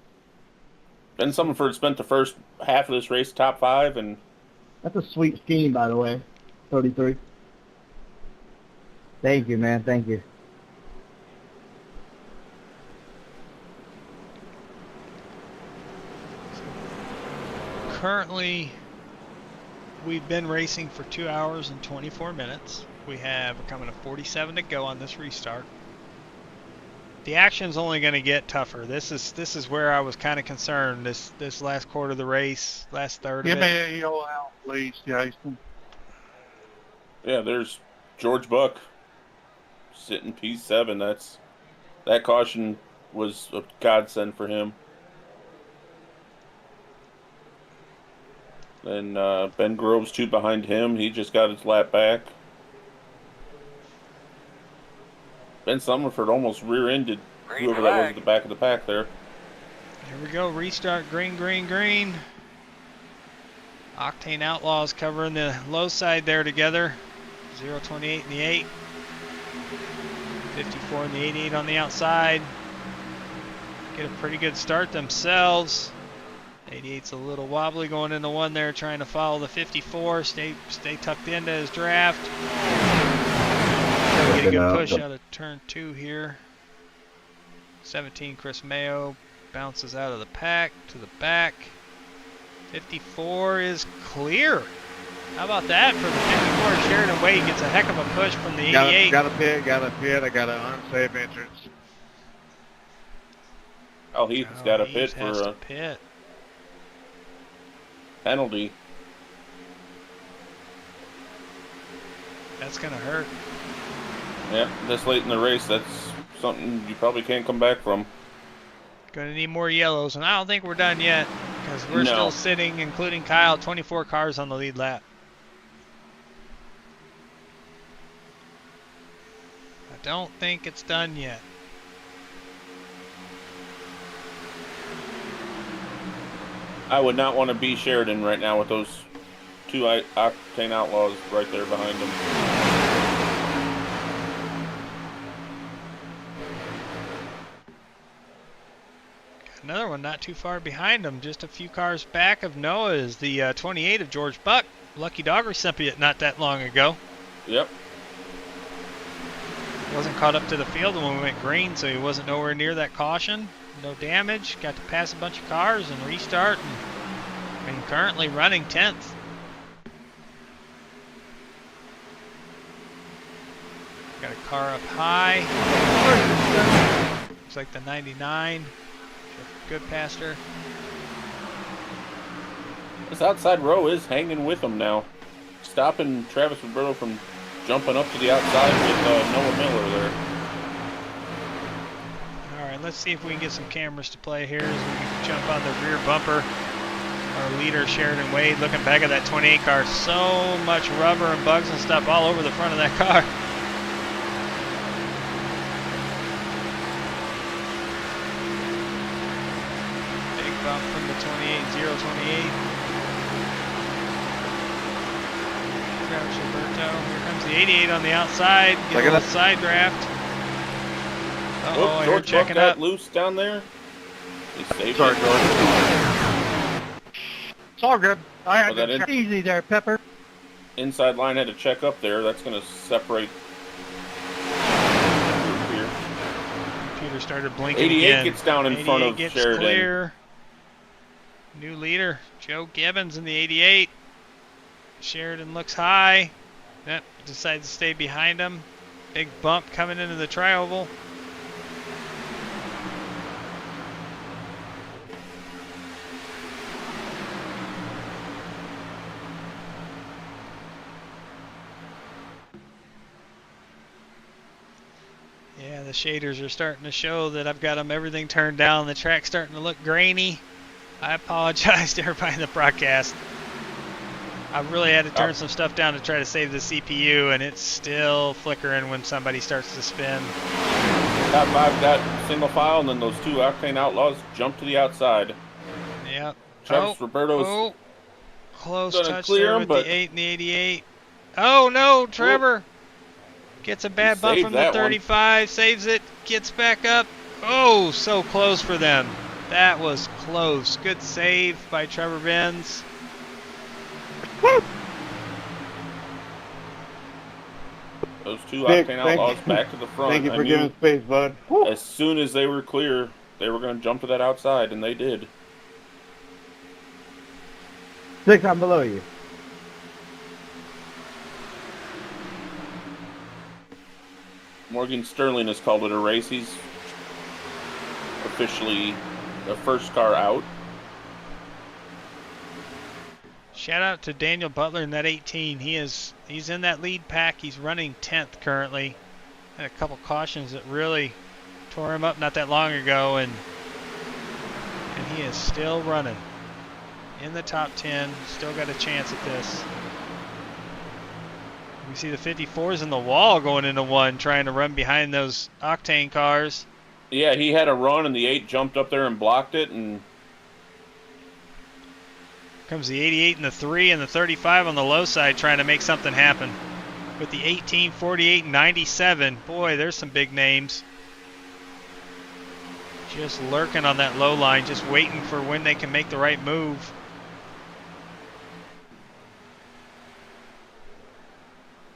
Ben Summerford spent the first half of this race top 5, and that's a sweet scheme, by the way. 33. Thank you, man. Thank you. Currently, we've been racing for 2 hours and 24 minutes. We're coming to 47 to go on this restart. The action's only going to get tougher. This is where I was kind of concerned. This last quarter of the race, last third Give of it. me a yellow out, please, Jason. Yeah, there's George Buck sitting P7. That caution was a godsend for him. Then Ben Groves 2 behind him. He just got his lap back. Ben Summerford almost rear-ended whoever that was at the back of the pack there. Here we go. Restart. Green, green, green. Octane Outlaws covering the low side there together. 028 in the 8. 54 in the 88 on the outside. Get a pretty good start themselves. 88's a little wobbly going into 1 there, trying to follow the 54. Stay tucked into his draft. Get a good push out of turn 2 here. 17 Chris Mayo bounces out of the pack to the back. 54 is clear. How about that for the 54? Sheridan Wade gets a heck of a push from the 88. Got a pit. I got an unsafe entrance. Oh, Heath's got a pit for a pit. Penalty. That's going to hurt. Yeah, this late in the race, that's something you probably can't come back from. Going to need more yellows, and I don't think we're done yet, because we're still sitting, including Kyle, 24 cars on the lead lap. I don't think it's done yet. I would not want to be Sheridan right now with those 2 Octane Outlaws right there behind him. Another one not too far behind him, just a few cars back of Noah, is the 28 of George Buck. Lucky Dog recipient not that long ago. Yep. Wasn't caught up to the field when we went green, so he wasn't nowhere near that caution. No damage. Got to pass a bunch of cars and restart. And currently running 10th. Got a car up high. Looks like the 99. Good past her. This outside row is hanging with them now. Stopping Travis Roberto from jumping up to the outside with Noah Miller there. Alright, let's see if we can get some cameras to play here as we jump on the rear bumper. Our leader, Sheridan Wade, looking back at that 28 car. So much rubber and bugs and stuff all over the front of that car. Big bump from the 28, 028. Travis Roberto. Here comes the 88 on the outside. Get a little side draft. Uh-oh, I heard checking up. Loose down there. He saved Sorry, it. George. It's all good. I had that to easy there, Pepper. Inside line had to check up there. That's going to separate. Here. Computer started blinking 88 again. gets down in front of gets Sheridan. Clear. New leader, Joe Gibbons in the 88. Sheridan looks high. Yep, decides to stay behind him. Big bump coming into the tri-oval. Yeah, the shaders are starting to show that I've got them everything turned down. The track's starting to look grainy. I apologize to everybody in the broadcast. I really had to turn some stuff down to try to save the CPU, and it's still flickering when somebody starts to spin. Top 5 got single file, and then those 2 Octane Outlaws jump to the outside. Yep. Travis Roberto's close gonna touch clear there him, with but the 8 and the 88. Oh no, Trevor gets a bad bump from the 35, saves it, gets back up. Oh, so close for them. That was close. Good save by Trevor Benz. Those 2 Octane Outlaws back to the front. Thank you for giving space, bud. As soon as they were clear, they were going to jump to that outside, and they did. 6, I'm below you. Morgan Sterling has called it a race. He's officially the first car out. Shout out to Daniel Butler in that 18. He's in that lead pack. He's running 10th currently. Had a couple cautions that really tore him up not that long ago, and he is still running in the top 10. Still got a chance at this. We see the 54s in the wall going into one, trying to run behind those Octane cars. Yeah, he had a run, and the 8 jumped up there and blocked it, and comes the 88 and the 3 and the 35 on the low side trying to make something happen. With the 18, 48, 97. Boy, there's some big names. Just lurking on that low line, just waiting for when they can make the right move.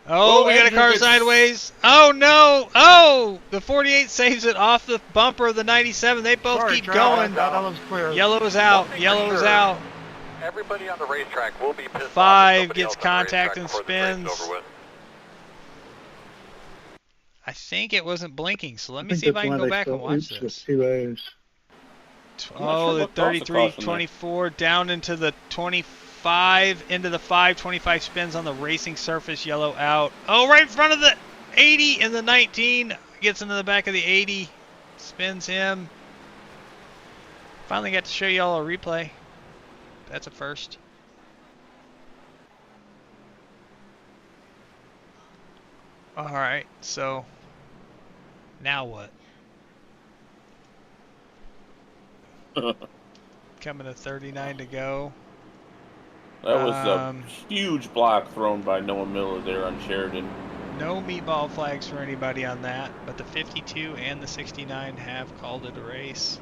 Oh, we got a car sideways. Oh, no. Oh, the 48 saves it off the bumper of the 97. They both keep going. Yellow is out. Yellow is out. Everybody on the racetrack will be pissed off. 5 gets contact and spins. I think it wasn't blinking, so let me see if I can go back and watch this. Oh, the 33, 24 down into the 25, into the 5, 25 spins on the racing surface, yellow out. Oh, right in front of the 80 and the 19, gets into the back of the 80, spins him. Finally got to show y'all a replay. That's a first. Alright, so now what? Coming to 39 to go. That was a huge block thrown by Noah Miller there on Sheridan. No meatball flags for anybody on that, but the 52 and the 69 have called it a race.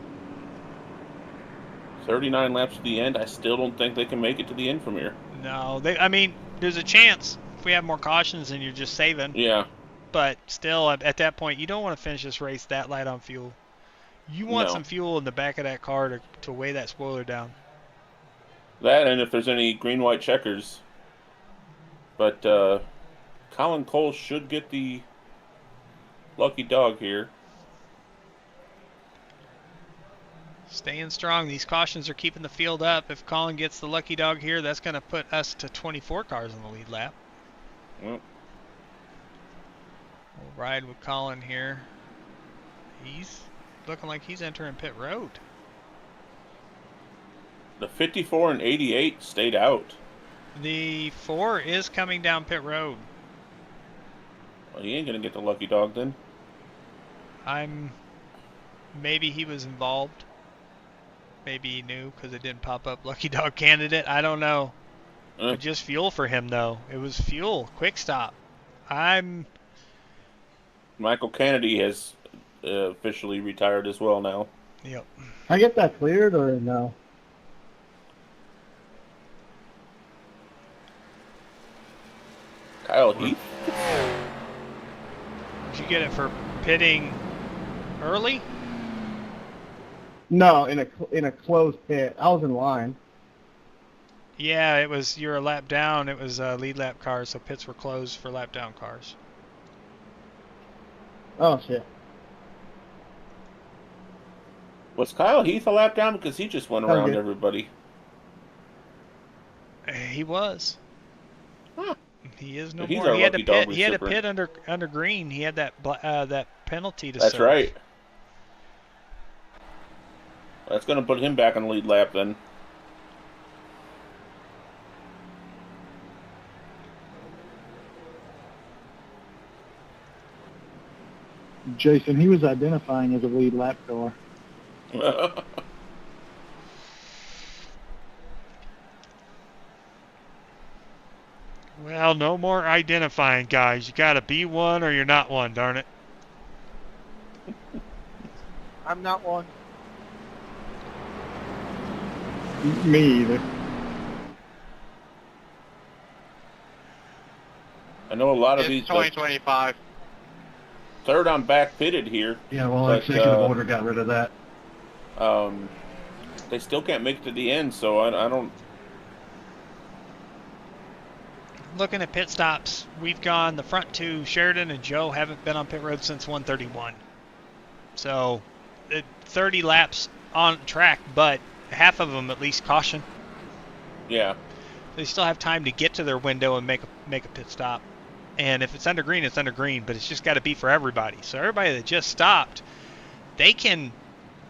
39 laps to the end. I still don't think they can make it to the end from here. No, I mean, there's a chance if we have more cautions and you're just saving. Yeah. But still, at that point, you don't want to finish this race that light on fuel. You want some fuel in the back of that car to weigh that spoiler down. That, and if there's any green-white checkers. But Colin Cole should get the lucky dog here. Staying strong. These cautions are keeping the field up. If Colin gets the lucky dog here, that's going to put us to 24 cars in the lead lap. Well, we'll ride with Colin here. He's looking like he's entering pit road. The 54 and 88 stayed out. The 4 is coming down pit road. Well, he ain't going to get the lucky dog then. Maybe he was involved. Maybe he knew because it didn't pop up lucky dog candidate. I don't know. Just fuel for him though. It was fuel. Quick stop. Michael Kennedy has officially retired as well now. Yep. I get that cleared or no? Kyle Heath. Did you get it for pitting early? No, in a closed pit. I was in line. Yeah, it was. You're a lap down. It was lead lap cars, so pits were closed for lap down cars. Oh shit. Was Kyle Heath a lap down because he just went around everybody? He was. Huh. He is no He's more. our He had to lucky dog pit. He had to recipient. pit under green. He had that penalty to That's serve. right. That's going to put him back on the lead lap then. Jason, he was identifying as a lead lap car. Well, no more identifying, guys. You got to be one or you're not one, darn it. I'm not one. Me either. I know a lot of these. 2025. Third on back pitted here. Yeah, well, executive order got rid of that. They still can't make it to the end, so I don't. Looking at pit stops, we've gone the front two. Sheridan and Joe haven't been on pit road since 131. So, 30 laps on track, but half of them at least caution. Yeah. They still have time to get to their window and make a pit stop. And if it's under green, it's under green, but it's just got to be for everybody. So everybody that just stopped, they can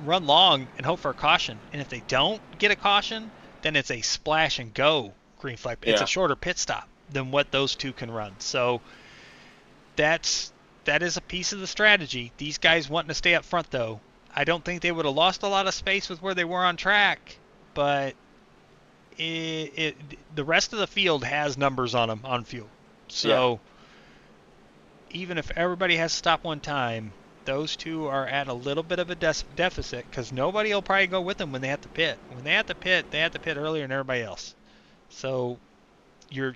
run long and hope for a caution. And if they don't get a caution, then it's a splash and go green flag. It's a shorter pit stop than what those two can run. So that is a piece of the strategy. These guys wanting to stay up front, though. I don't think they would have lost a lot of space with where they were on track, but the rest of the field has numbers on them on fuel. So even if everybody has to stop one time, those two are at a little bit of a deficit because nobody will probably go with them when they have to pit. When they have to pit earlier than everybody else. So your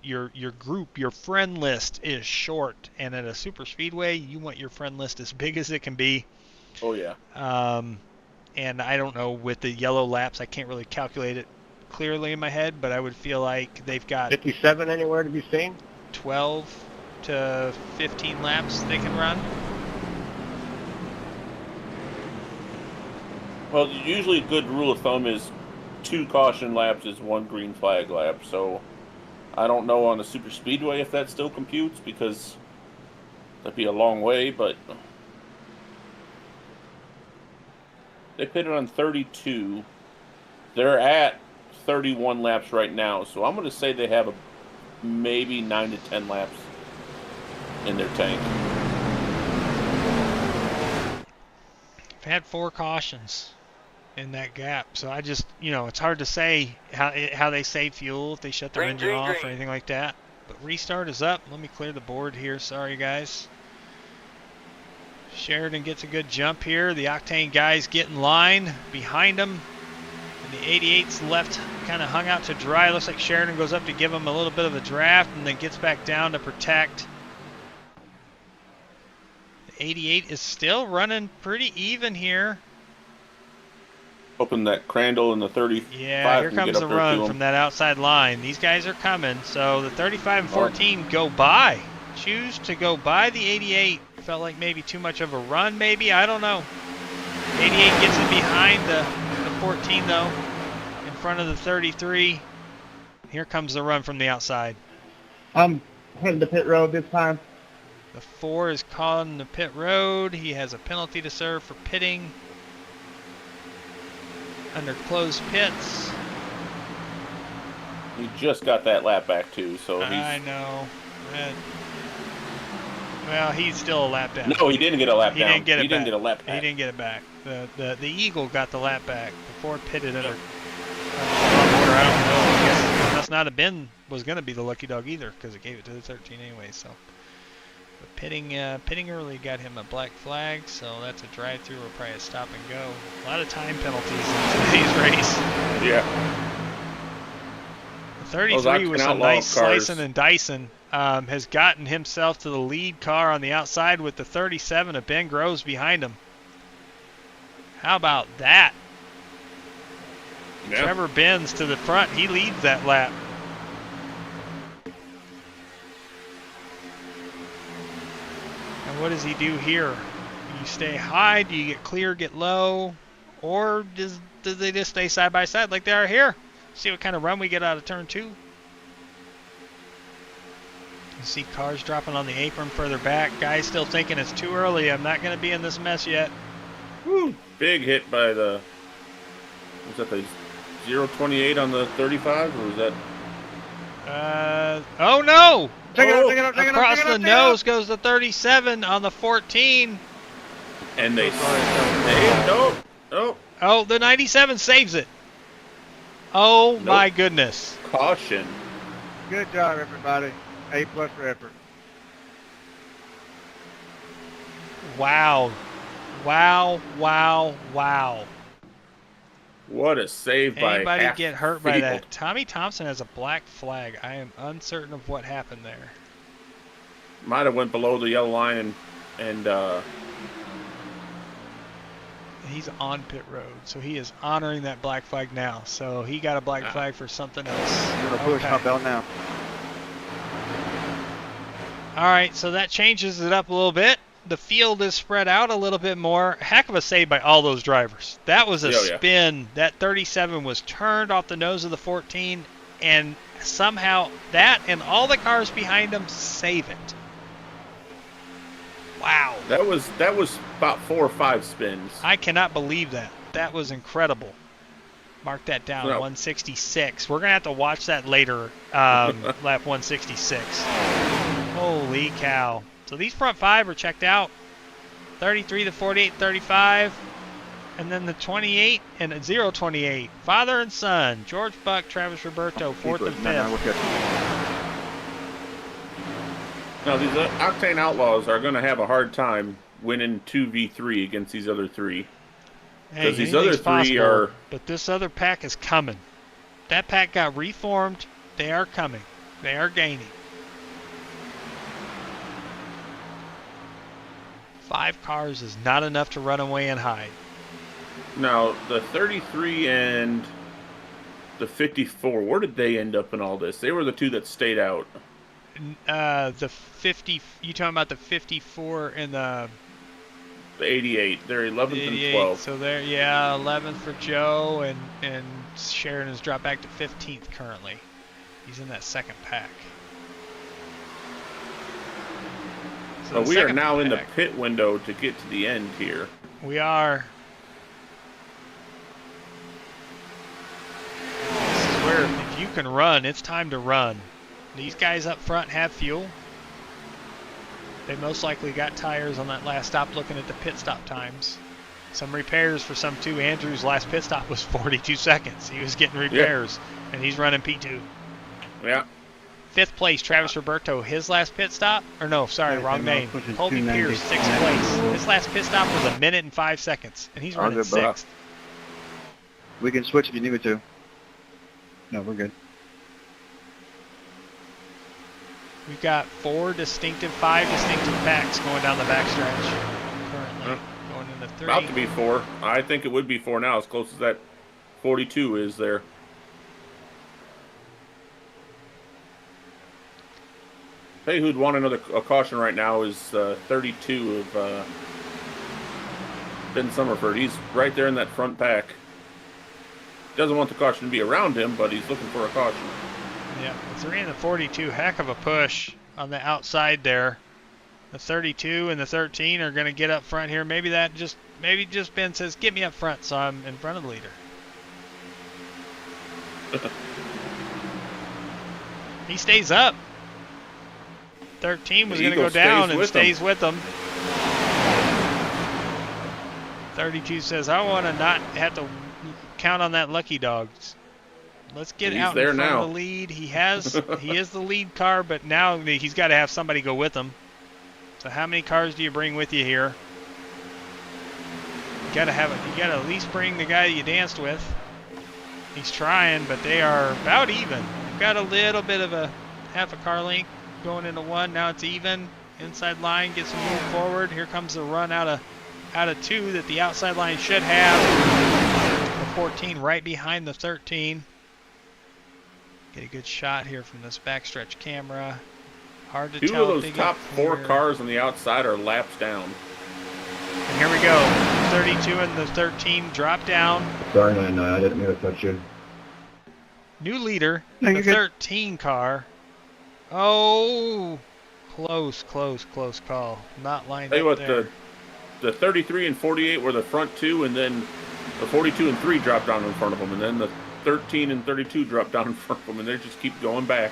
group, your friend list is short, and at a super speedway, you want your friend list as big as it can be. Oh yeah. And I don't know with the yellow laps, I can't really calculate it clearly in my head, but I would feel like they've got 57 anywhere to be seen. 12 to 15 laps they can run. Well, usually a good rule of thumb is 2 caution laps is 1 green flag lap. So I don't know on a super speedway if that still computes because that'd be a long way, but they pitted on 32. They're at 31 laps right now, so I'm going to say they have maybe 9 to 10 laps in their tank. I've had 4 cautions in that gap, so I just, it's hard to say how they save fuel, if they shut their engine off or anything like that. But restart is up. Let me clear the board here. Sorry, guys. Sheridan gets a good jump here. The Octane guys get in line behind him. The 88's left kind of hung out to dry. Looks like Sheridan goes up to give him a little bit of a draft and then gets back down to protect. The 88 is still running pretty even here. Hoping that Crandall and the 35 yeah, here comes the run from that outside line. These guys are coming. So the 35 and 14 go by. Choose to go by the 88. Felt like maybe too much of a run, maybe. I don't know. 88 gets in behind the 14, though, in front of the 33. Here comes the run from the outside. I'm heading to pit road this time. The 4 is caught on the pit road. He has a penalty to serve for pitting under closed pits. He just got that lap back, too, so he's... I know. Well, he's still a lap down. No, he didn't get a lap down. He didn't get it back. Didn't get a lap back. He didn't get it back. The Eagle got the lap back. The 4 pitted under order. I don't know. I guess it must not have been, was going to be the lucky dog either, because it gave it to the 13 anyway. So, but pitting early got him a black flag, so that's a drive-through or probably a stop and go. A lot of time penalties in today's race. Yeah. The 33 with some nice slicing and dicing. Has gotten himself to the lead car on the outside with the 37 of Ben Groves behind him. How about that? Yeah. Trevor Benz to the front. He leads that lap. And what does he do here? Do you stay high? Do you get clear, get low? Or do they just stay side by side like they are here? See what kind of run we get out of turn 2. You see cars dropping on the apron further back. Guys still thinking it's too early. I'm not going to be in this mess yet. Woo! Big hit by the... Was that the 028 on the 35? Or was that... Oh no! Across the nose goes the 37 on the 14. And they saved... Nope. Oh, the 97 saves it. Oh my goodness. Caution. Good job, everybody. A+ for effort. Wow. Wow. What a save by Anybody get hurt by that? Tommy Thompson has a black flag. I am uncertain of what happened there. Might have went below the yellow line and he's on pit road, so he is honoring that black flag now. So he got a black flag for something else. I'm gonna push my bell now. All right, so that changes it up a little bit. The field is spread out a little bit more. Heck of a save by all those drivers. That was a spin. That 37 was turned off the nose of the 14, and somehow that and all the cars behind him save it. Wow. That was about 4 or 5 spins. I cannot believe that. That was incredible. Mark that down, 166. We're going to have to watch that later, lap 166. Holy cow. So these front 5 are checked out. 33, the 48, 35. And then the 28 and 028. Father and son. George Buck, Travis Roberto, 4th and 5th. Now, these Octane Outlaws are going to have a hard time winning 2v3 against these other 3. Because these other 3 are... But this other pack is coming. That pack got reformed. They are coming. They are gaining. 5 cars is not enough to run away and hide. Now, the 33 and the 54, where did they end up in all this? They were the 2 that stayed out. The 50, you talking about the 54 and the 88. They're 11th 88, and 12th. So they're 11th for Joe, and Sheridan's dropped back to 15th currently. He's in that second pack. So we are now in the pit window to get to the end here. We are. This is where if you can run, it's time to run. These guys up front have fuel. They most likely got tires on that last stop looking at the pit stop times. Some repairs for some too. Andrew's last pit stop was 42 seconds. He was getting repairs, and he's running P2. Yeah. 5th place, Travis Roberto. His last pit stop, or no, sorry, wrong name. Colby Pierce, 6th place. His last pit stop was 1 minute and 5 seconds, and he's running 6th. We can switch if you need me to. No, we're good. We've got 5 distinctive packs going down the backstretch currently. Going into 3. About to be 4. I think it would be 4 now, as close as that 42 is there. Tell you who'd want a caution right now is 32 of Ben Summerford. He's right there in that front pack. Doesn't want the caution to be around him, but he's looking for a caution. Yeah, the 3 and the 42, heck of a push on the outside there. The 32 and the 13 are going to get up front here. Maybe just Ben says, get me up front, so I'm in front of the leader. He stays up. 13 was going to go down and stays with them. 32 says, I want to not have to count on that lucky dog. Let's get out in front of the lead. He is the lead car, but now he's got to have somebody go with him. So how many cars do you bring with you here? You got to at least bring the guy you danced with. He's trying, but they are about even. We've got a little bit of a half a car length going into 1. Now it's even. Inside line gets some move forward. Here comes the run out of 2 that the outside line should have. The 14 right behind the 13. Get a good shot here from this backstretch camera. Hard to tell. 2 of those top 4 cars on the outside are laps down. And here we go. 32 and the 13 drop down. Sorry, 99. I didn't mean to touch you. New leader. The 13 car. Oh, close call. Not lined up there. The 33 and 48 were the front 2, and then the 42 and 3 dropped down in front of them, and then the 13 and 32 dropped down in front of them, and they just keep going back.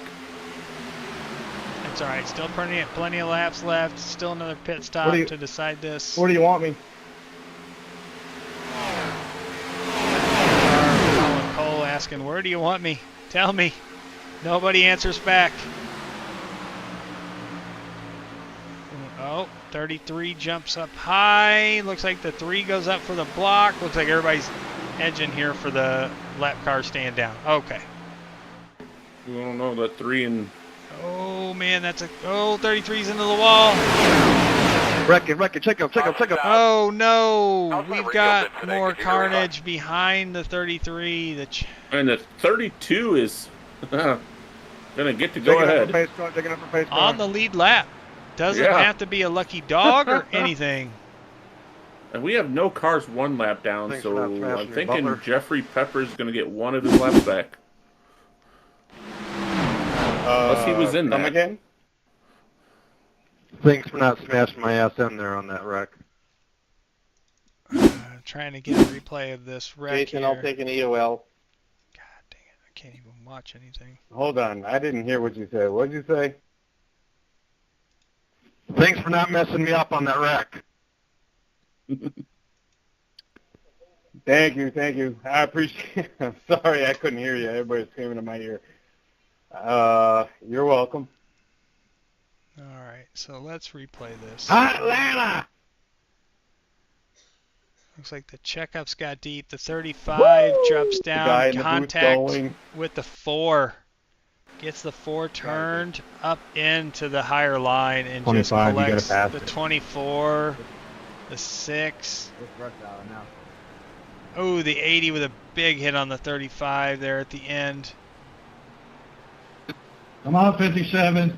It's all right. Still plenty of laps left. Still another pit stop to decide this. Where do you want me? Colin Cole asking, where do you want me? Tell me. Nobody answers back. Oh, 33 jumps up high. Looks like the 3 goes up for the block. Looks like everybody's edging here for the lap car stand down. Okay. I don't know, that 3 and... Oh, man, 33's into the wall. Wreck it, check up. Oh, no. We've got more carnage behind the 33. And the 32 is going to get to go ahead. On the lead lap. Doesn't have to be a lucky dog or anything. And we have no cars 1 lap down, so I'm thinking Jeffrey Pepper's going to get 1 of his laps back. Unless he was in Come that. again? Thanks for not smashing my ass in there on that wreck. Trying to get a replay of this wreck Jason, here. I'll take an EOL. God dang it, I can't even watch anything. Hold on, I didn't hear what you said. What did you say? Thanks for not messing me up on that wreck. Thank you. I appreciate it. I'm sorry I couldn't hear you. Everybody's screaming in my ear. You're welcome. All right, so let's replay this. Atlanta! Looks like the checkup's got deep. The 35 drops down. Contact with the 4. Gets the 4 turned up into the higher line and just collects the 24, the 6. Oh, the 80 with a big hit on the 35 there at the end. Come on, 57.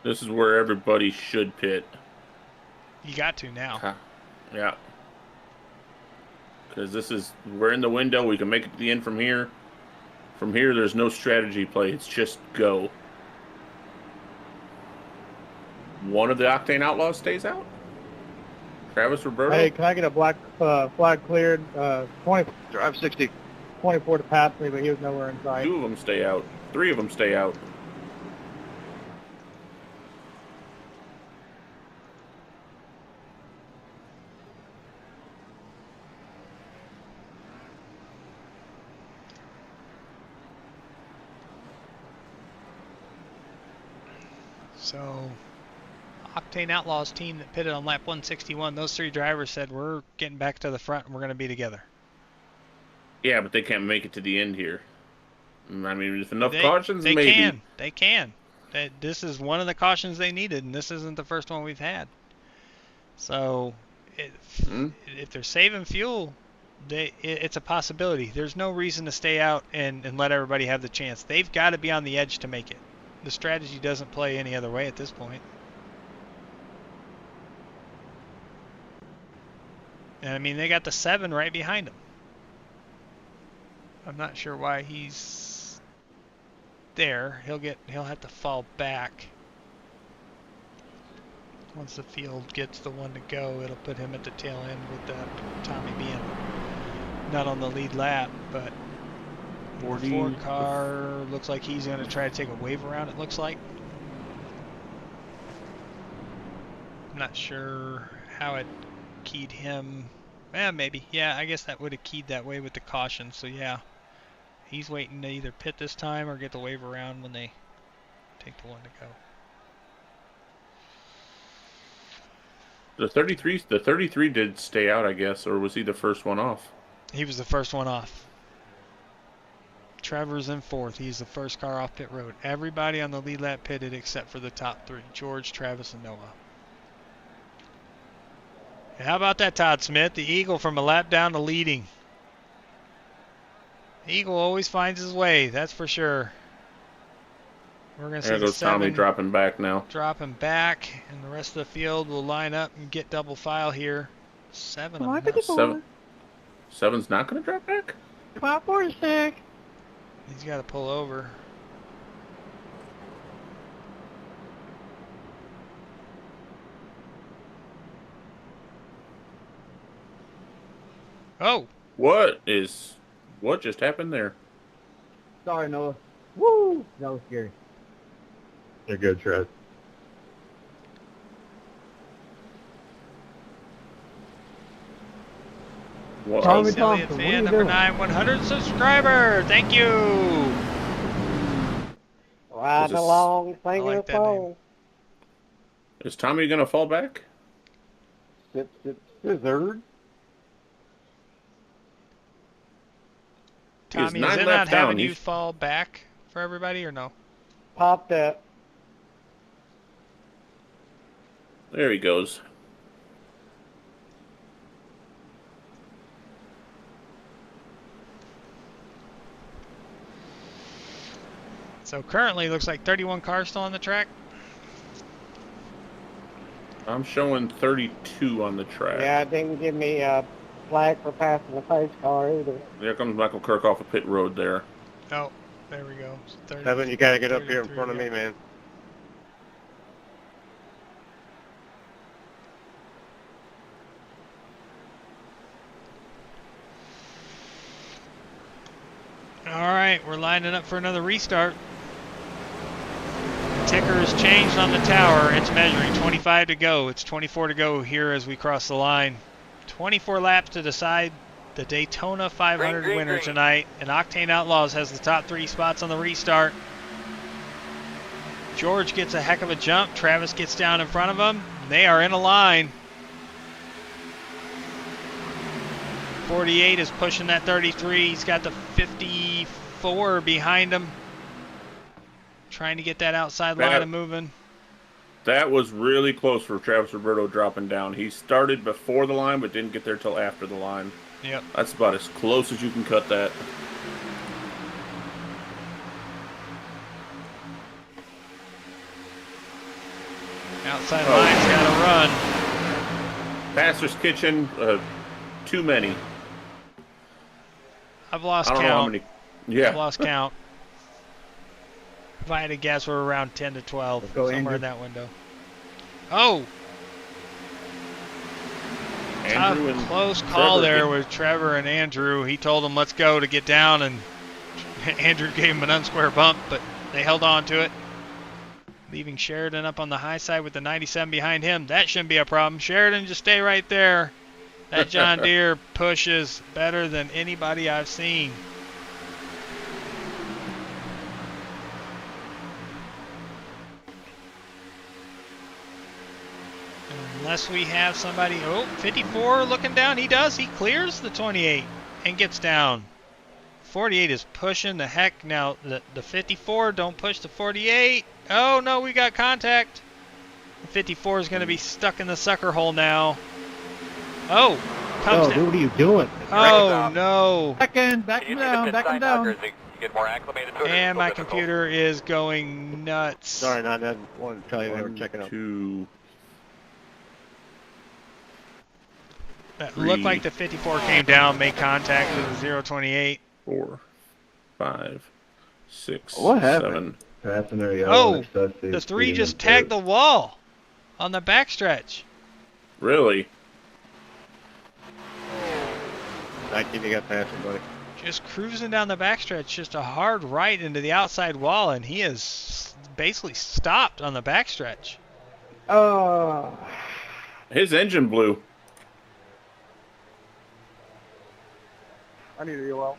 This is where everybody should pit. You got to now. Yeah. Because we're in the window. We can make it to the end from here. From here, there's no strategy play. It's just go. One of the Octane Outlaws stays out. Travis Roberto. Hey, can I get a black flag cleared? 20. Drive 60. 24 to pass me, but he was nowhere in sight. 2 of them stay out. 3 of them stay out. So Octane Outlaws team that pitted on lap 161, those 3 drivers said we're getting back to the front and we're going to be together. Yeah, but they can't make it to the end here. I mean, with enough cautions, maybe. They can. This is one of the cautions they needed, and this isn't the first one we've had. So, if they're saving fuel, it's a possibility. There's no reason to stay out and let everybody have the chance. They've got to be on the edge to make it. The strategy doesn't play any other way at this point. And I mean, they got the 7 right behind him. I'm not sure why he's there. He'll have to fall back. Once the field gets the one to go, it'll put him at the tail end with Tommy being not on the lead lap, but the Ford car looks like he's going to try to take a wave around, it looks like. I'm not sure how it keyed him. Maybe. Yeah, I guess that would have keyed that way with the caution, so yeah. He's waiting to either pit this time or get the wave around when they take the one to go. The 33 did stay out, I guess, or was he the first one off? He was the first one off. Trevor's in 4th. He's the first car off pit road. Everybody on the lead lap pitted except for the top 3. George, Travis, and Noah. How about that, Todd Smith? The Eagle from a lap down to leading. Eagle always finds his way, that's for sure. We're going to see there goes Tommy dropping back now. Dropping back, and the rest of the field will line up and get double file here. 7 of them. 7's not going to drop back? Come on, 46. He's got to pull over. Oh! What just happened there? Sorry, Noah. Woo! That was scary. You're good, Trev. Tommy Thompson, fan number 9, 100 subscriber. Thank you. Riding along, singing a song. Is Tommy gonna fall back? Scissored. Tommy, is it not having you fall back for everybody or no? Pop that. There he goes. So currently, looks like 31 cars still on the track. I'm showing 32 on the track. Yeah, it didn't give me a flag for passing the pace car either. There comes Michael Kirk off a pit road there. Oh, there we go. 30, Evan, you gotta get up here in front of me, man. All right, we're lining up for another restart. The ticker has changed on the tower. It's measuring 25 to go. It's 24 to go here as we cross the line. 24 laps to decide the Daytona 500 winner tonight. And Octane Outlaws has the top 3 spots on the restart. George gets a heck of a jump. Travis gets down in front of him. They are in a line. 48 is pushing that 33. He's got the 54 behind him. Trying to get that outside line of moving. That was really close for Travis Roberto dropping down. He started before the line, but didn't get there till after the line. Yep. That's about as close as you can cut that. Outside line's got to run. Pastor's Kitchen, too many. I've lost count. I don't know how many. Yeah. I've lost count. If I had to guess, we're around 10 to 12, somewhere in that window. Oh! Andrew a close call there with Trevor and Andrew. He told them, let's go, to get down, and Andrew gave him an unsquare bump, but they held on to it. Leaving Sheridan up on the high side with the 97 behind him. That shouldn't be a problem. Sheridan, just stay right there. That John Deere pushes better than anybody I've seen. Unless we have somebody, 54 looking down. He does. He clears the 28 and gets down. 48 is pushing the heck. Now, the 54, don't push the 48. Oh, no, we got contact. The 54 is going to be stuck in the sucker hole now. Oh, comes down. What are you doing? Oh, no. Back him down. And my computer is going nuts. Sorry, I didn't want to tell you they were checking out. 2. That looked like the 54 came down, made contact with the 028. 4, 5, 6, What 7. Oh, the 3 just tagged the wall on the backstretch. Really? 19, you got past him, buddy. Just cruising down the backstretch, just a hard right into the outside wall, and he is basically stopped on the backstretch. His engine blew. I need a UL.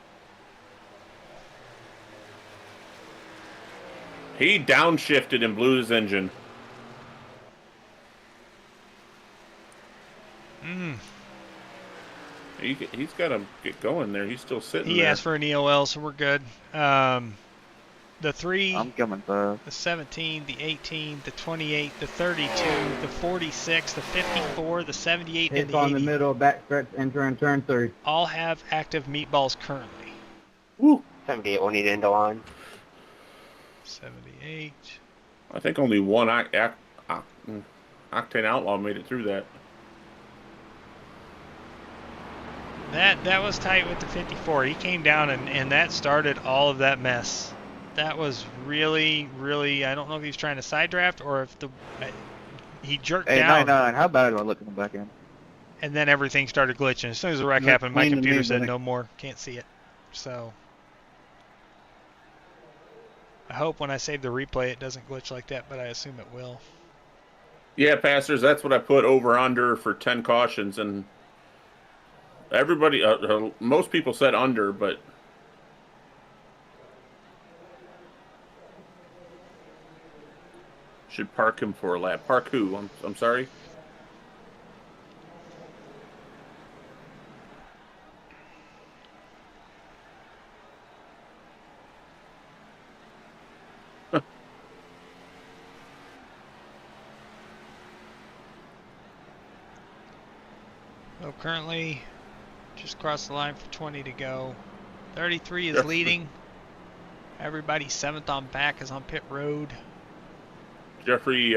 He downshifted and blew his engine. He's got to get going there. He's still sitting there. He asked for an EOL, so we're good. The 3, I'm coming fast. the 17, the 18, the 28, the 32, the 46, the 54, the 78, and the 80. On the middle, backstretch, enter and turn 3. All have active meatballs currently. Woo! 78 will need into line. 78. I think only one Octane Outlaw made it through that. That was tight with the 54. He came down and that started all of that mess. That was really, really, I don't know if he was trying to side draft or if he jerked down. 99, how bad do I look in the back end? And then everything started glitching. As soon as the wreck happened, my computer said no more, can't see it. So I hope when I save the replay it doesn't glitch like that, but I assume it will. Yeah, Pastors, that's what I put over under for 10 cautions, and everybody, most people said under, but should park him for a lap. Park who? I'm sorry. So currently, just crossed the line for 20 to go. 33 is leading. Everybody 7th on back is on pit road. Jeffrey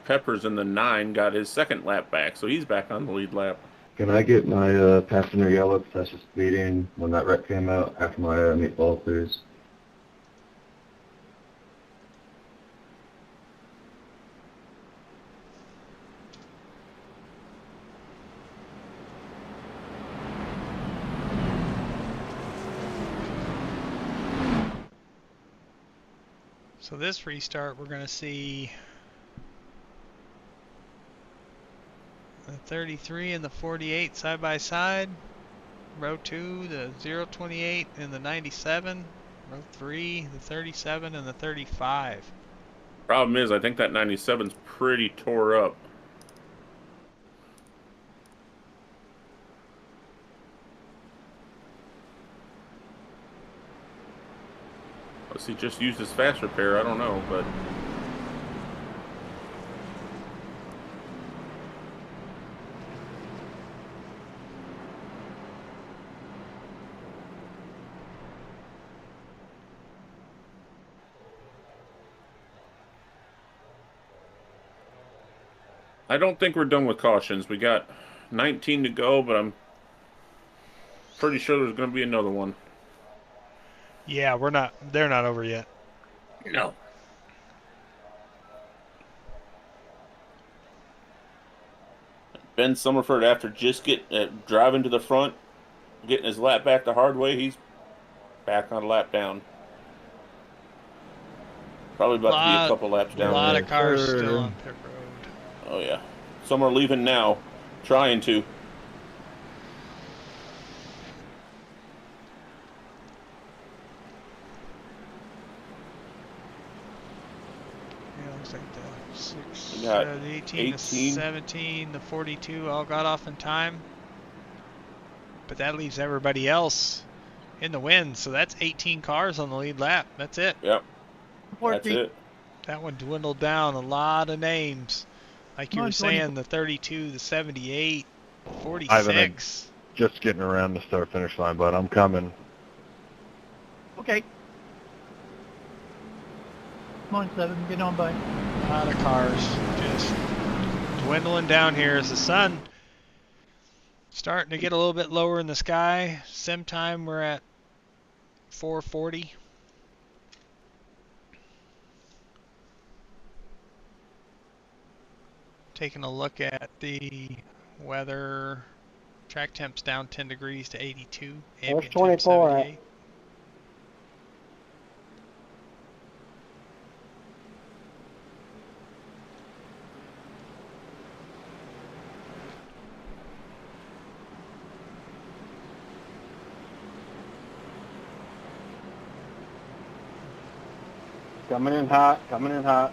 Peppers in the 9 got his 2nd lap back, so he's back on the lead lap. Can I get my passenger yellow? Because that's just speeding when that wreck came out after my meatball cruise. So this restart, we're going to see the 33 and the 48 side by side. Row 2, the 028 and the 97. Row 3, the 37 and the 35. Problem is, I think that 97's pretty tore up. Unless he just used his fast repair, I don't know, but I don't think we're done with cautions. We got 19 to go, but I'm pretty sure there's going to be another one. Yeah, they're not over yet. No. Ben Summerford, after just driving to the front, getting his lap back the hard way, he's back on a lap down. Probably about to be a couple laps down. A lot of cars still on pit road. Oh, yeah. Some are leaving now, trying to. Looks like the 6, got the 18, the 17, the 42 all got off in time. But that leaves everybody else in the win. So that's 18 cars on the lead lap. That's it. Yep. That's it. That one dwindled down a lot of names. Like you were saying, the 32, the 78, 46. Just getting around the start finish line, but I'm coming. Okay. Come on, 7. Get on by. A lot of cars just dwindling down here as the sun starting to get a little bit lower in the sky. Sim time, we're at 4:40. Taking a look at the weather. Track temps down 10 degrees to 82. Ambient temp 78. Coming in hot, coming in hot.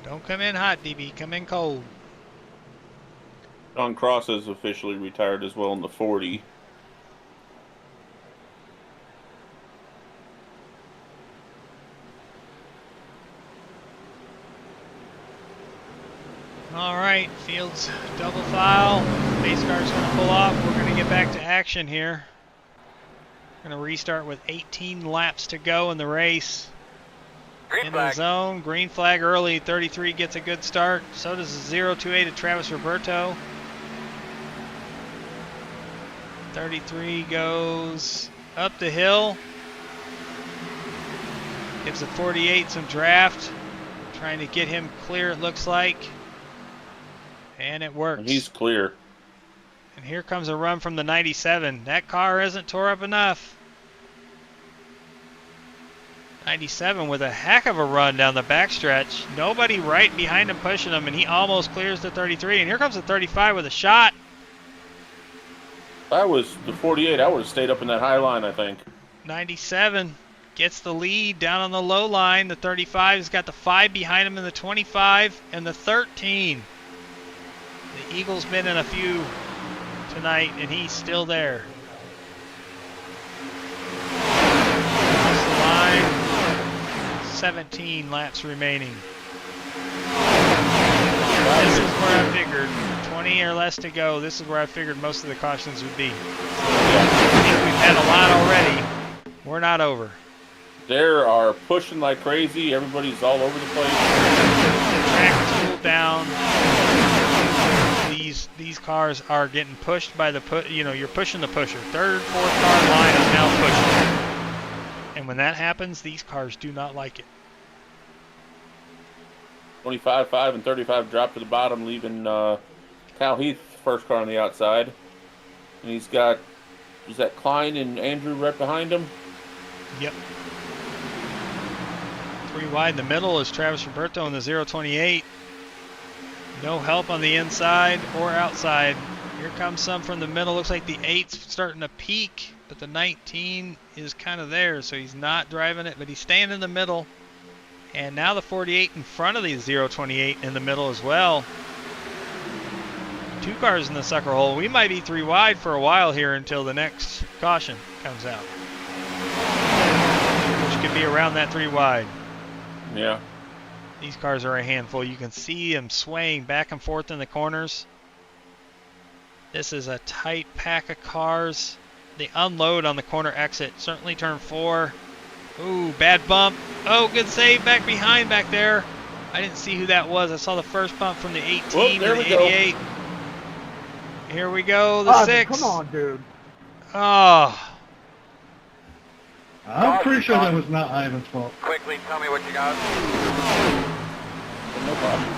Don't come in hot, DB. Come in cold. John Cross is officially retired as well in the 40. All right, Fields double file. Base car's going to pull off. We're going to get back to action here. Going to restart with 18 laps to go in the race. Green flag. The zone. Green flag early. 33 gets a good start. So does the 028 of Travis Roberto. 33 goes up the hill. Gives the 48 some draft. Trying to get him clear, it looks like. And it works. And he's clear. And here comes a run from the 97. That car isn't tore up enough. 97 with a heck of a run down the backstretch. Nobody right behind him pushing him, and he almost clears the 33. And here comes the 35 with a shot. If I was the 48, I would have stayed up in that high line, I think. 97 gets the lead down on the low line. The 35's got the 5 behind him in the 25 and the 13. The Eagles been in a few tonight, and he's still there. Across the line, 17 laps remaining. This is where I figured 20 or less to go. This is where I figured most of the cautions would be. I think we've had a lot already. We're not over. They are pushing like crazy. Everybody's all over the place. The track cooled down. These cars are getting pushed by the you're pushing the pusher. Third, fourth car line is now pushing. And when that happens, these cars do not like it. 25, 5, and 35 drop to the bottom, leaving Cal Heath first car on the outside. And he's got, is that Klein and Andrew right behind him? Yep. 3 wide in the middle is Travis Roberto in the 028. No help on the inside or outside. Here comes some from the middle. Looks like the 8's starting to peak, but the 19 is kind of there, so he's not driving it, but he's staying in the middle. And now the 48 in front of the 028 in the middle as well. 2 cars in the sucker hole. We might be 3 wide for a while here until the next caution comes out, which could be around that 3 wide. Yeah. These cars are a handful. You can see them swaying back and forth in the corners. This is a tight pack of cars. They unload on the corner exit. Certainly turn 4. Ooh, bad bump. Oh, good save back behind back there. I didn't see who that was. I saw the first bump from the 18 to the 88. Go. Here we go, the 6. Come on, dude. Oh. I'm pretty sure that was not Ivan's fault. Quickly, tell me what you got. No problem.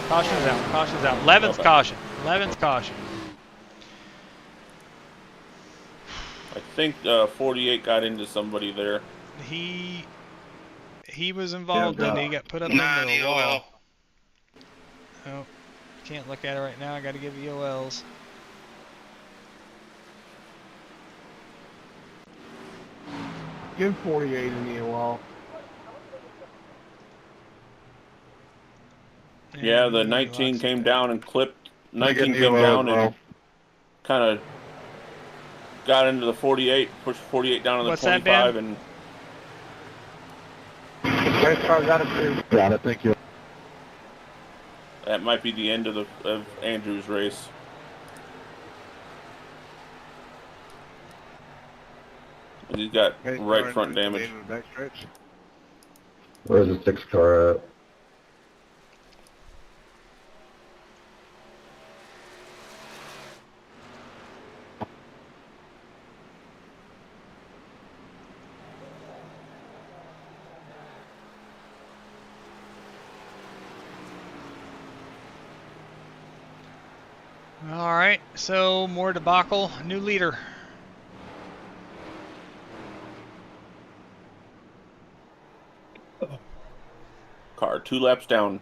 Caution's out. Caution's out. 11's caution. 11's caution. I think 48 got into somebody there. He was involved and he got put up into the wall. Oh, can't look at it right now. I got to give EOLs. Give 48 an EOL. Yeah, the 19 came down and clipped. 19 came down and kind of got into the 48, pushed 48 down to the 25, and race car got it too. Got it, thank you. That might be the end of Andrew's race. He's got right front damage. Where's the 6 car at? All right, so more debacle. New leader. Car 2 laps down.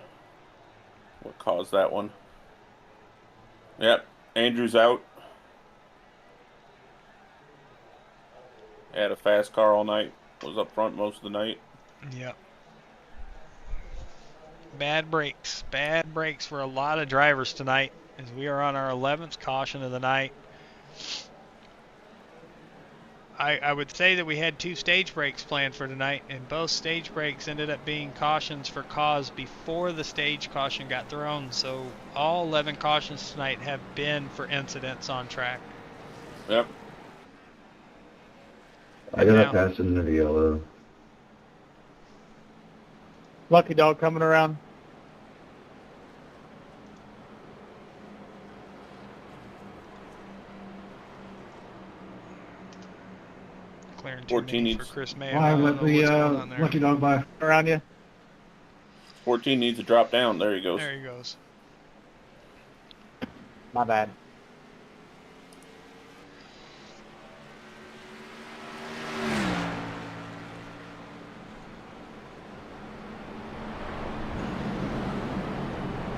What caused that one? Yep, Andrew's out. Had a fast car all night. Was up front most of the night. Yep. Bad brakes. Bad brakes for a lot of drivers tonight, as we are on our 11th caution of the night. I would say that we had 2 stage breaks planned for tonight, and both stage breaks ended up being cautions for cause before the stage caution got thrown. So all 11 cautions tonight have been for incidents on track. Yep. I gotta pass into the yellow. Lucky dog coming around. Clearing 14 needs for Chris May. Why let the lucky dog by around you? 14 needs to drop down. There he goes. There he goes. My bad.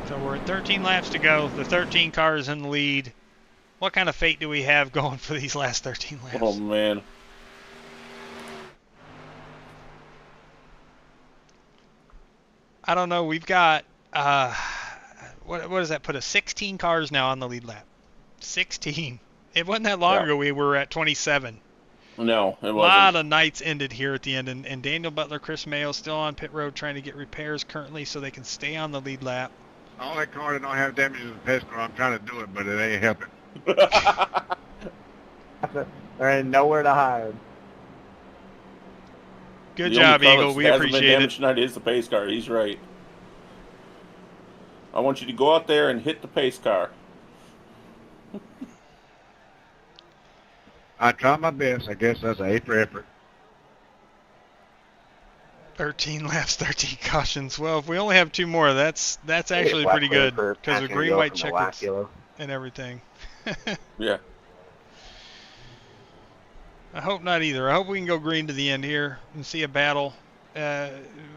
So we're at 13 laps to go. The 13 car is in the lead. What kind of fate do we have going for these last 13 laps? Oh, man. I don't know. We've got, what does that put us? 16 cars now on the lead lap. 16. It wasn't that long ago we were at 27. No, it wasn't. A lot of nights ended here at the end. And Daniel Butler, Chris Mayo still on pit road trying to get repairs currently so they can stay on the lead lap. The only car that don't have damage is the pace car. I'm trying to do it, but it ain't helping. There ain't nowhere to hide. Good job, Eagle. We appreciate it. Tonight is the pace car. He's right. I want you to go out there and hit the pace car. I try my best. I guess that's an A for effort. 13 laps, 13 cautions. Well, if we only have 2 more, that's actually pretty good because of green, white checkers and everything. Yeah. I hope not either. I hope we can go green to the end here and see a battle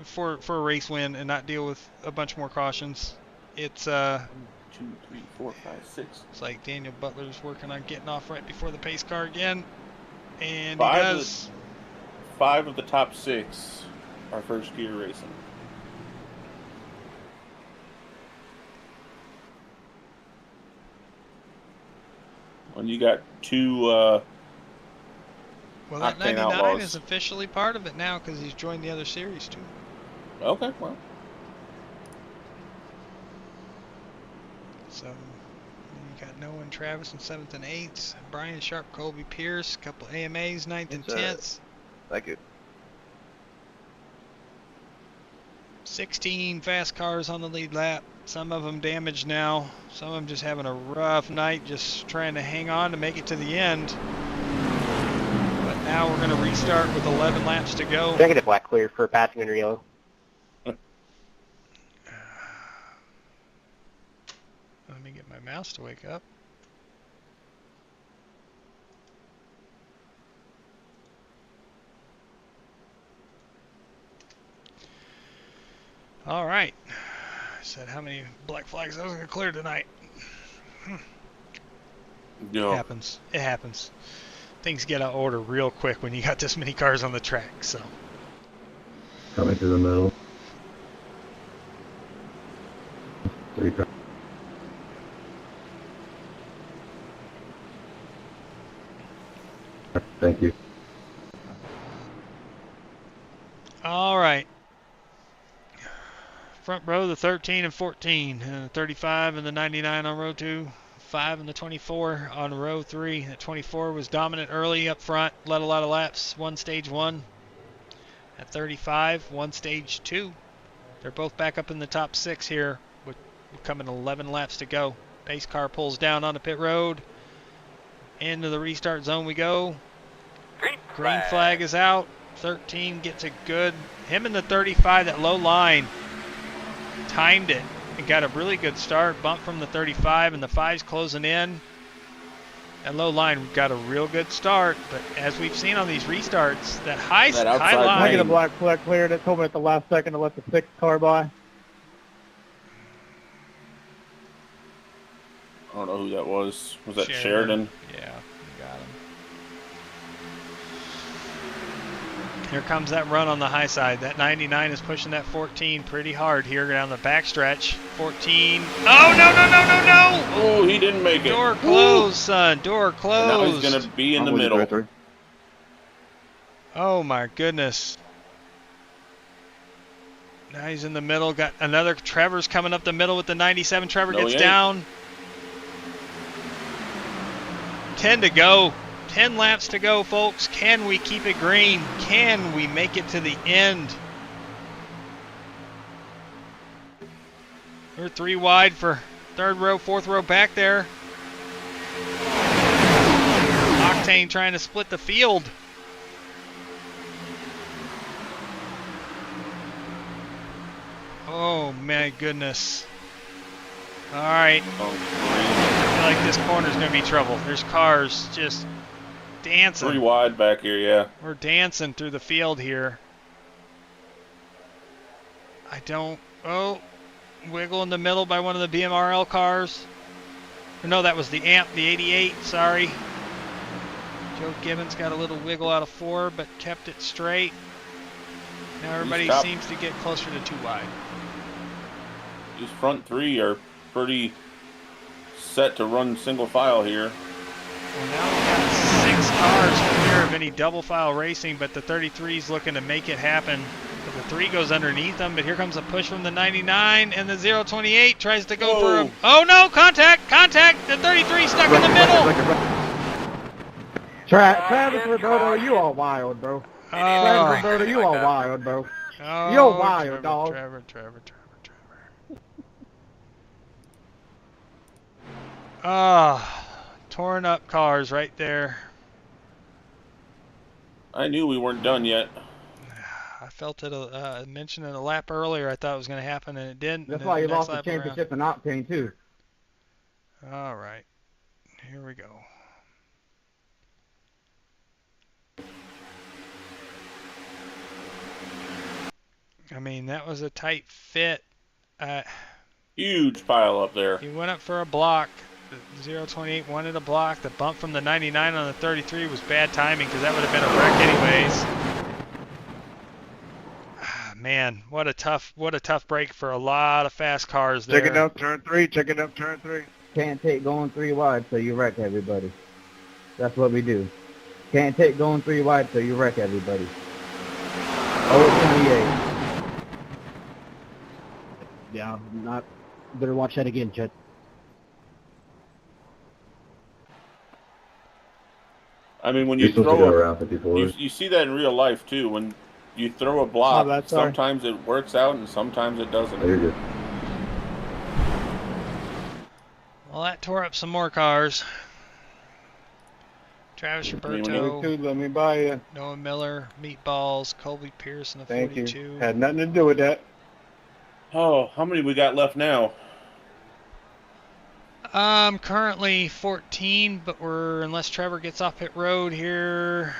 for a race win and not deal with a bunch more cautions. It's 1, 2, 3, 4, 5, 6. It's like Daniel Butler's working on getting off right before the pace car again, and he does. 5 of the top 6 are first gear racing. When you got 2 well, that Octane 99 Outlaws. is officially part of it now because he's joined the other series too. Okay, well. So you got Noah and Travis in 7th and 8th. Brian Sharp, Colby Pierce, a couple AMAs, 9th and 10th. Thank you. 16 fast cars on the lead lap. Some of them damaged now. Some of them just having a rough night, just trying to hang on to make it to the end. But now we're going to restart with 11 laps to go. Negative black clear for passing under yellow. Let me get my mouse to wake up. All right. I said how many black flags I was going to clear tonight. Yeah. It happens. It happens. Things get out of order real quick when you got this many cars on the track. So. Coming through the middle. Thank you. All right. Front row, the 13 and 14, 35 and the 99 on row 2, 5 and the 24 on row 3. The 24 was dominant early up front, led a lot of laps, won stage 1. At 35, won stage 2. They're both back up in the top 6 here, with coming 11 laps to go. Pace car pulls down onto pit road. Into the restart zone we go. Green flag is out. 13 gets a good, him and the 35, that low line, timed it and got a really good start. Bump from the 35 and the 5's closing in. That low line got a real good start, but as we've seen on these restarts, that high line. I get a black flag cleared. It told me at the last second to let the 6 car by. I don't know who that was. Was that Sheridan? Yeah, you got him. Here comes that run on the high side. That 99 is pushing that 14 pretty hard here down the backstretch. 14. Oh, no. Oh, he didn't make it. Door closed, son. Door closed. And now he's going to be in the middle. Oh, my goodness. Now he's in the middle. Got another. Trevor's coming up the middle with the 97. Trevor gets down. 10 to go. 10 laps to go, folks. Can we keep it green? Can we make it to the end? We're 3 wide for 3rd row, 4th row back there. Octane trying to split the field. Oh, my goodness. All right. I feel like this corner's going to be trouble. There's cars just dancing. 3 wide back here, yeah. We're dancing through the field here. Oh, wiggle in the middle by one of the BMRL cars. No, that was the AMP, the 88, sorry. Joe Gibbons got a little wiggle out of 4, but kept it straight. Now everybody seems to get closer to 2 wide. These front 3 are pretty set to run single file here. Well, now we've got 6 cars clear of any double file racing, but the 33's looking to make it happen. But the 3 goes underneath them, but here comes a push from the 99, and the 028 tries to go for him. Oh no, contact! The 33 stuck in the middle! Travis Roberto, you all wild, bro. Travis Roberto, you all wild, bro. You're wild, dog. Trevor. Torn up cars right there. I knew we weren't done yet. I felt it. Mentioned in a lap earlier. I thought it was going to happen, and it didn't. That's why you lost the championship in Octane too. All right, here we go. I mean, that was a tight fit. Huge pile up there. He went up for a block. The 028 wanted a block. The bump from the 99 on the 33 was bad timing because that would have been a wreck anyways. Man, what a tough break for a lot of fast cars there. Checking up turn 3. Can't take going 3 wide, so you wreck everybody. That's what we do. Can't take going 3 wide, so you wreck everybody. 028. Yeah, better watch that again, Chad. I mean, when you you see that in real life too. When you throw a block, sometimes it works out and sometimes it doesn't. You're good. Well, that tore up some more cars. Travis Roberto, let me buy you. Noah Miller, Meatballs, Colby Pierce in the Thank 42. You. Had nothing to do with that. Oh, how many we got left now? Currently 14, but unless Trevor gets off pit road here,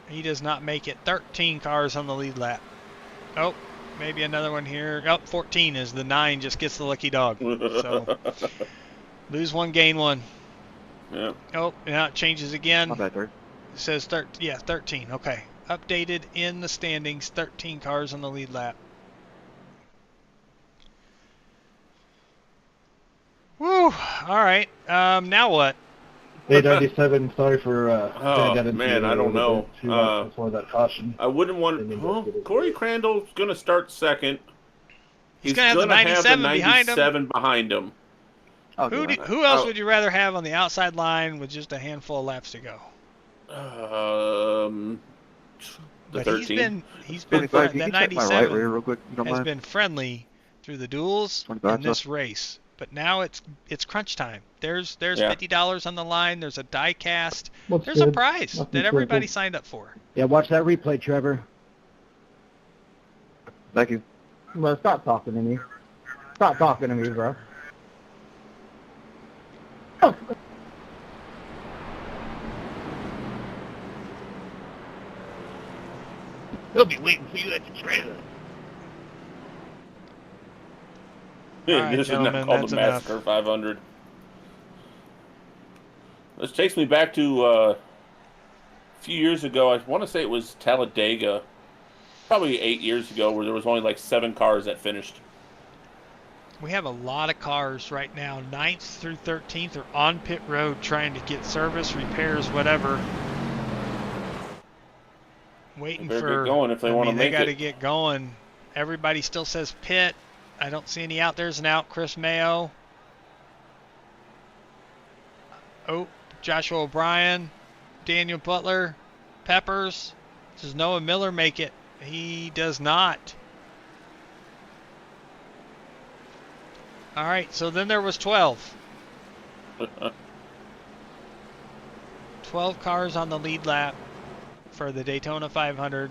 he does not make it. 13 cars on the lead lap. Oh, maybe another one here. Oh, 14 is the 9 just gets the lucky dog. So lose 1, gain 1. Yeah. Oh, now it changes again. Not bad, It says 13. Okay. Updated in the standings. 13 cars on the lead lap. Woo! All right. Now what? 897. Sorry for. Oh man, I don't know. Before that caution. I wouldn't want. Corey Crandall's gonna start second. He's gonna have the 97 behind him. Who else would you rather have on the outside line with just a handful of laps to go? The 13. He's been that 97 has been friendly through the duels in this race. But now it's crunch time. There's $50 on the line. There's a die cast. There's a prize that everybody signed up for. Yeah, watch that replay, Trevor. Thank you. Well, stop talking to me. Stop talking to me, bro. Oh. He'll be waiting for you at the trailer. This is not called the Massacre 500. This takes me back to a few years ago. I want to say it was Talladega, probably 8 years ago, where there was only like 7 cars that finished. We have a lot of cars right now. 9th through 13th are on pit road trying to get service, repairs, whatever. Waiting for. Get going if they want to make it. They got to get going. Everybody still says pit. I don't see any out. There's an out. Chris Mayo. Oh, Joshua O'Brien, Daniel Butler, Peppers. Does Noah Miller make it? He does not. All right, so then there was 12. 12 cars on the lead lap for the Daytona 500.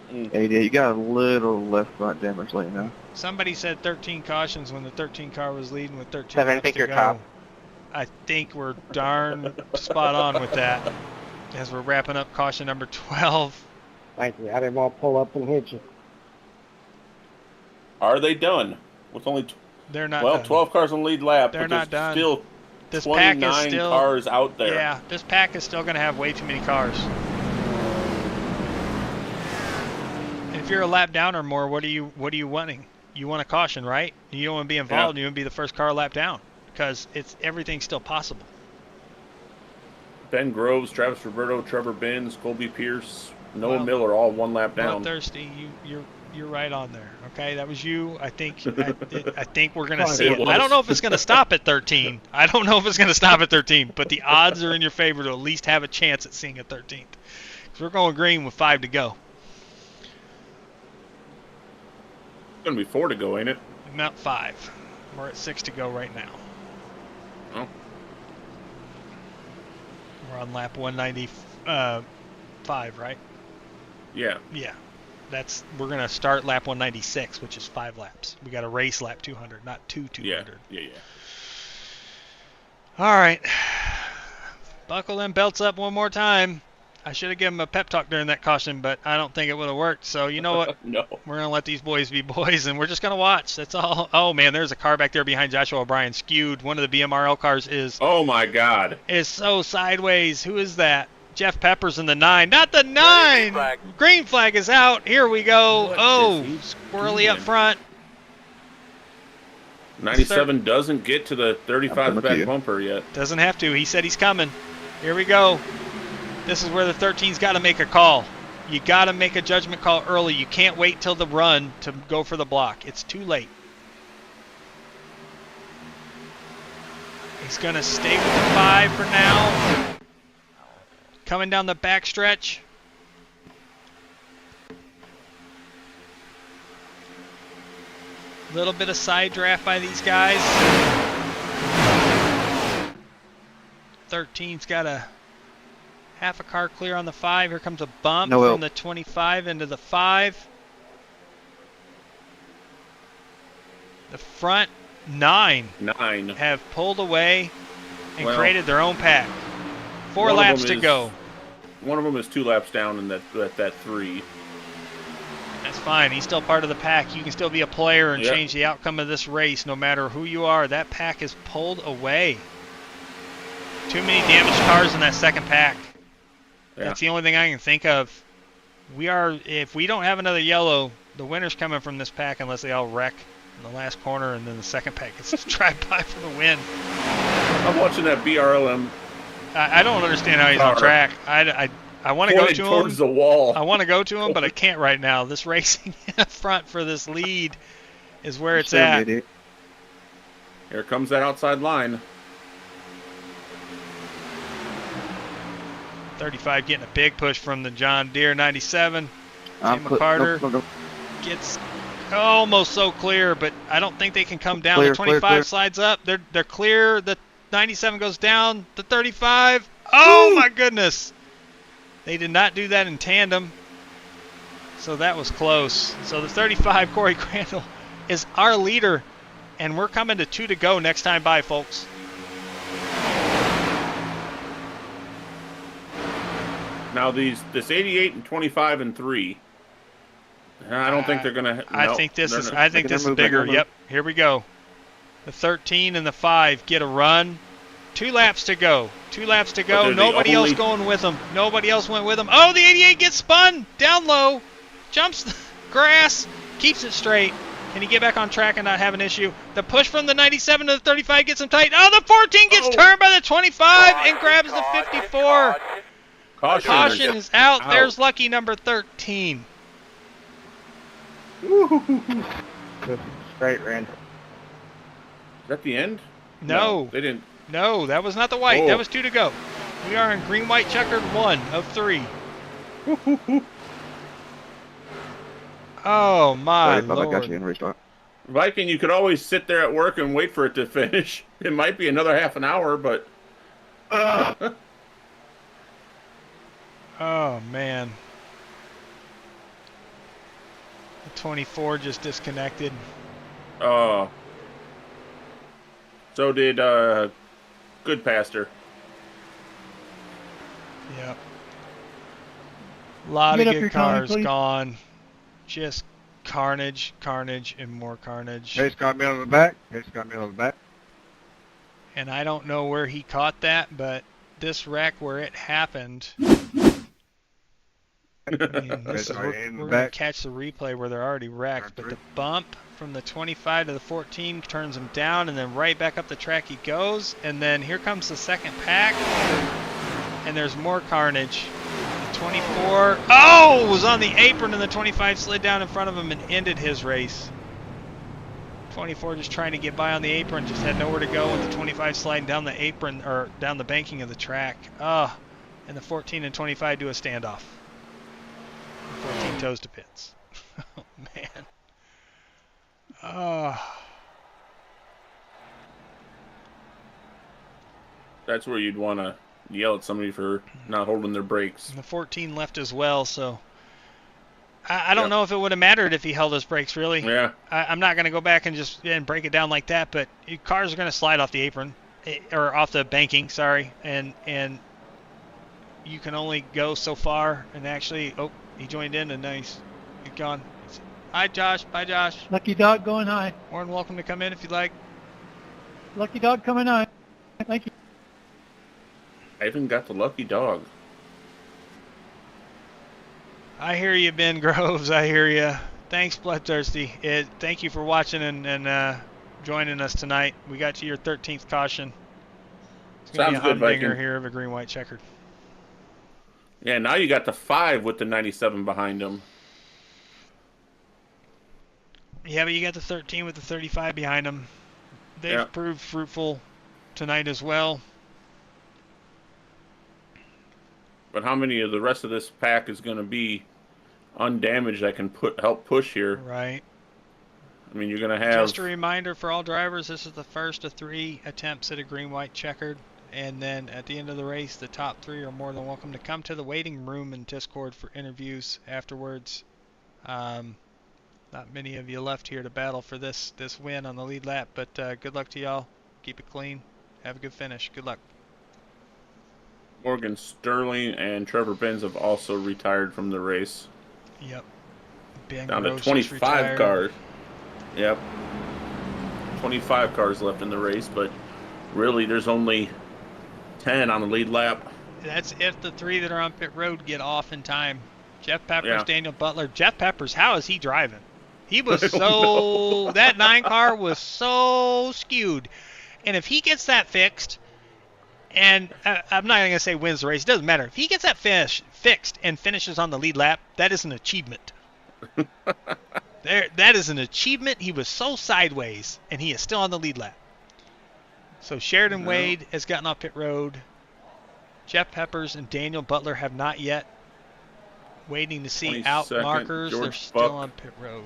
Hey, you got a little left front damage lane now. Somebody said 13 cautions when the 13 car was leading with 13 Kevin, I laps think to you're go. top. I think we're darn spot on with that as we're wrapping up caution number 12. Thank you. I didn't want to pull up and hit you. Are they done? With only They're not done. 12 cars on the lead lap. They're but not done. Still this 29 pack is still, cars out there. Yeah, this pack is still going to have way too many cars. If you're a lap down or more, what are you wanting? You want a caution, right? You don't want to be involved. You want to be the first car lap down because everything's still possible. Ben Groves, Travis Roberto, Trevor Benz, Colby Pierce, Noah Miller, all 1 lap down. Well, Thirsty, you're right on there. Okay, that was you. I think we're gonna see it. I don't know if it's gonna stop at 13. I don't know if it's gonna stop at 13, but the odds are in your favor to at least have a chance at seeing a 13th. Because we're going green with 5 to go. It's gonna be 4 to go, ain't it? Not 5. We're at 6 to go right now. Oh. We're on lap 195, right? Yeah. Yeah. We're gonna start lap 196, which is 5 laps. We got to race lap 200, not 200. Yeah. All right. Buckle them belts up one more time. I should have given them a pep talk during that caution, but I don't think it would have worked. So you know what? No. We're going to let these boys be boys, and we're just going to watch. That's all. Oh, man, there's a car back there behind Joshua O'Brien, skewed. One of the BMRL cars is... Oh, my God. Is so sideways. Who is that? Jeff Peppers in the 9. Not the 9! Green flag is out. Here we go. Squirrely up front. 97 doesn't get to the 35 back bumper yet. Doesn't have to. He said he's coming. Here we go. This is where the 13's got to make a call. You got to make a judgment call early. You can't wait till the run to go for the block. It's too late. He's going to stay with the 5 for now. Coming down the back stretch. Little bit of side draft by these guys. 13's got a half a car clear on the 5. Here comes a bump from the 25 into the 5. The front 9 have pulled away and created their own pack. 4 laps to go. One of them is 2 laps down in that 3. That's fine. He's still part of the pack. You can still be a player and change the outcome of this race no matter who you are. That pack is pulled away. Too many damaged cars in that second pack. Yeah. That's the only thing I can think of. If we don't have another yellow, the winner's coming from this pack unless they all wreck in the last corner and then the second pack gets to drive by for the win. I'm watching that BRLM I don't understand how he's on track. I want to go to him. Towards the wall. I want to go to him, but I can't right now. This racing up front for this lead is where it's at. Here comes that outside line. 35 getting a big push from the John Deere 97. Tim McCarter gets almost so clear, but I don't think they can come down. Clear, the 25 clear. slides up. They're clear. The 97 goes down. The 35. Oh, my goodness. They did not do that in tandem. So that was close. So the 35, Corey Crandall, is our leader. And we're coming to 2 to go next time by, folks. Now this 88 and 25 and 3. I don't think they're gonna. I think this is bigger. Yep. Here we go. The 13 and the 5 get a run. 2 laps to go. 2 laps to go. Nobody else going with them. Nobody else went with them. Oh, the 88 gets spun down low, jumps the grass, keeps it straight. Can he get back on track and not have an issue? The push from the 97 to the 35 gets him tight. Oh, the 14 gets turned by the 25 and grabs the 54. Caution is out. There's lucky number 13. Straight, Rand. Is that the end? No. They didn't. No, that was not the white. That was 2 to go. We are in green, white, checkered 1 of 3. Oh, my Lord. I got you in restart. Viking, you could always sit there at work and wait for it to finish. It might be another half an hour, but... Oh, man. The 24 just disconnected. Oh. So did Good Pastor. Yep. A lot of good cars gone. Just carnage, carnage, and more carnage. Pace got me on the back. Pace got me on the back. And I don't know where he caught that, but this wreck where it happened... I mean, we're going to catch the replay where they're already wrecked, but the bump from the 25 to the 14 turns him down, and then right back up the track he goes, and then here comes the second pack, and there's more carnage. The 24, was on the apron, and the 25 slid down in front of him and ended his race. 24 just trying to get by on the apron, just had nowhere to go with the 25 sliding down the apron, or down the banking of the track. And the 14 and 25 do a standoff. 14 toes to pits. Oh, man. That's where you'd want to yell at somebody for not holding their brakes. And the 14 left as well, so... I don't know if it would have mattered if he held his brakes, really. Yeah. I'm not going to go back and just break it down like that, but cars are going to slide off the apron, or off the banking, sorry, and you can only go so far, and actually... he joined in, and now he's gone. Hi, Josh. Bye, Josh. Lucky Dog going high. More than welcome to come in if you'd like. Lucky Dog coming high. Thank you. I even got the Lucky Dog. I hear you, Ben Groves. I hear you. Thanks, Bloodthirsty. Thank you for watching and joining us tonight. We got to your 13th caution. It's going to be a humdinger here of a green, white, checkered. Yeah, now you got the 5 with the 97 behind them. Yeah, but you got the 13 with the 35 behind them. They've proved fruitful tonight as well. But how many of the rest of this pack is going to be undamaged that can help push here? Right. I mean, you're going to have... Just a reminder for all drivers, this is the first of 3 attempts at a green, white, checkered. And then at the end of the race, the top 3 are more than welcome to come to the waiting room in Discord for interviews afterwards. Not many of you left here to battle for this win on the lead lap, but good luck to y'all. Keep it clean. Have a good finish. Good luck. Morgan Sterling and Trevor Benz have also retired from the race. Yep. Ben down Gross to 25 cars. Yep. 25 cars left in the race, but really there's only 10 on the lead lap. That's if the 3 that are on pit road get off in time. Jeff Peppers, Daniel Butler. Jeff Peppers, how is he driving? He was so... that 9 car was so skewed. And if he gets that fixed And I'm not going to say wins the race. It doesn't matter. If he gets that fixed and finishes on the lead lap, that is an achievement. That is an achievement. He was so sideways, and he is still on the lead lap. So Sheridan Wade has gotten off pit road. Jeff Peppers and Daniel Butler have not yet. Waiting to see out markers. They're still on pit road.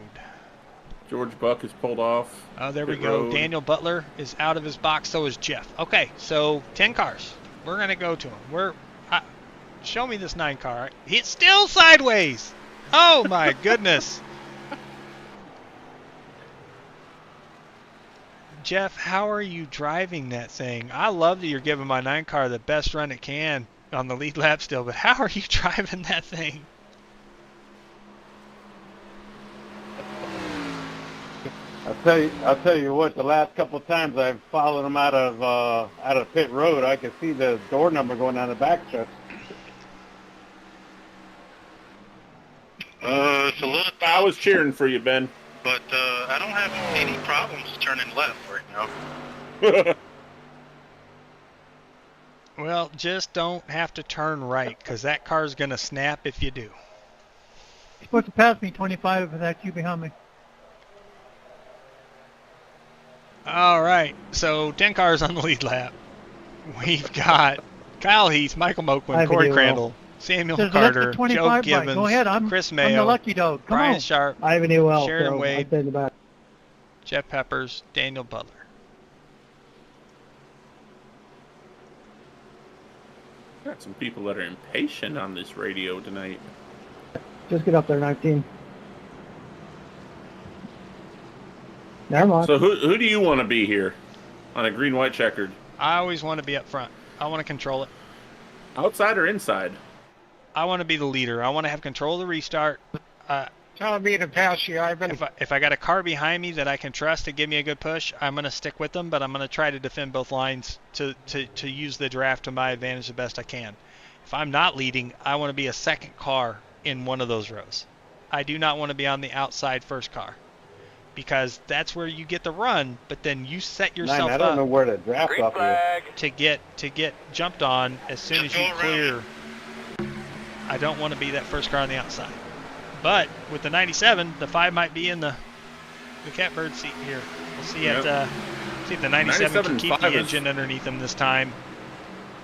George Buck is pulled off. Oh, there we go. Daniel Butler is out of his box. So is Jeff. Okay, so 10 cars. We're going to go to him. Show me this 9 car. It's still sideways. Oh, my goodness. Jeff, how are you driving that thing? I love that you're giving my 9 car the best run it can on the lead lap still, but how are you driving that thing? I'll tell you what. The last couple of times I've followed him out of pit road, I could see the door number going down the back truck. It's a little. I was cheering for you, Ben. But I don't have any problems turning left right now. Well, just don't have to turn right, because that car's going to snap if you do. You're supposed to pass me 25 with that queue behind me. All right, so 10 cars on the lead lap. We've got Kyle Heath, Michael Moquin, Corey Crandall, Samuel Carter, Joe Gibbons, Go ahead. Chris Mayo, I'm the lucky dog. Come Brian on. Sharp, Sharon Wade, Jeff Peppers, Daniel Butler. Got some people that are impatient on this radio tonight. Just get up there, 19. Never mind. So who do you want to be here on a green-white checkered? I always want to be up front. I want to control it. Outside or inside? I want to be the leader. I want to have control of the restart. Telling me to pass you, Ivan. If I got a car behind me that I can trust to give me a good push, I'm going to stick with them, but I'm going to try to defend both lines to use the draft to my advantage the best I can. If I'm not leading, I want to be a second car in one of those rows. I do not want to be on the outside first car, because that's where you get the run, but then you set yourself I don't know where to draft off here. to get jumped on as soon as you clear. I don't want to be that first car on the outside. But with the 97, the 5 might be in the catbird seat here. We'll see see if the 97 can keep the engine underneath them this time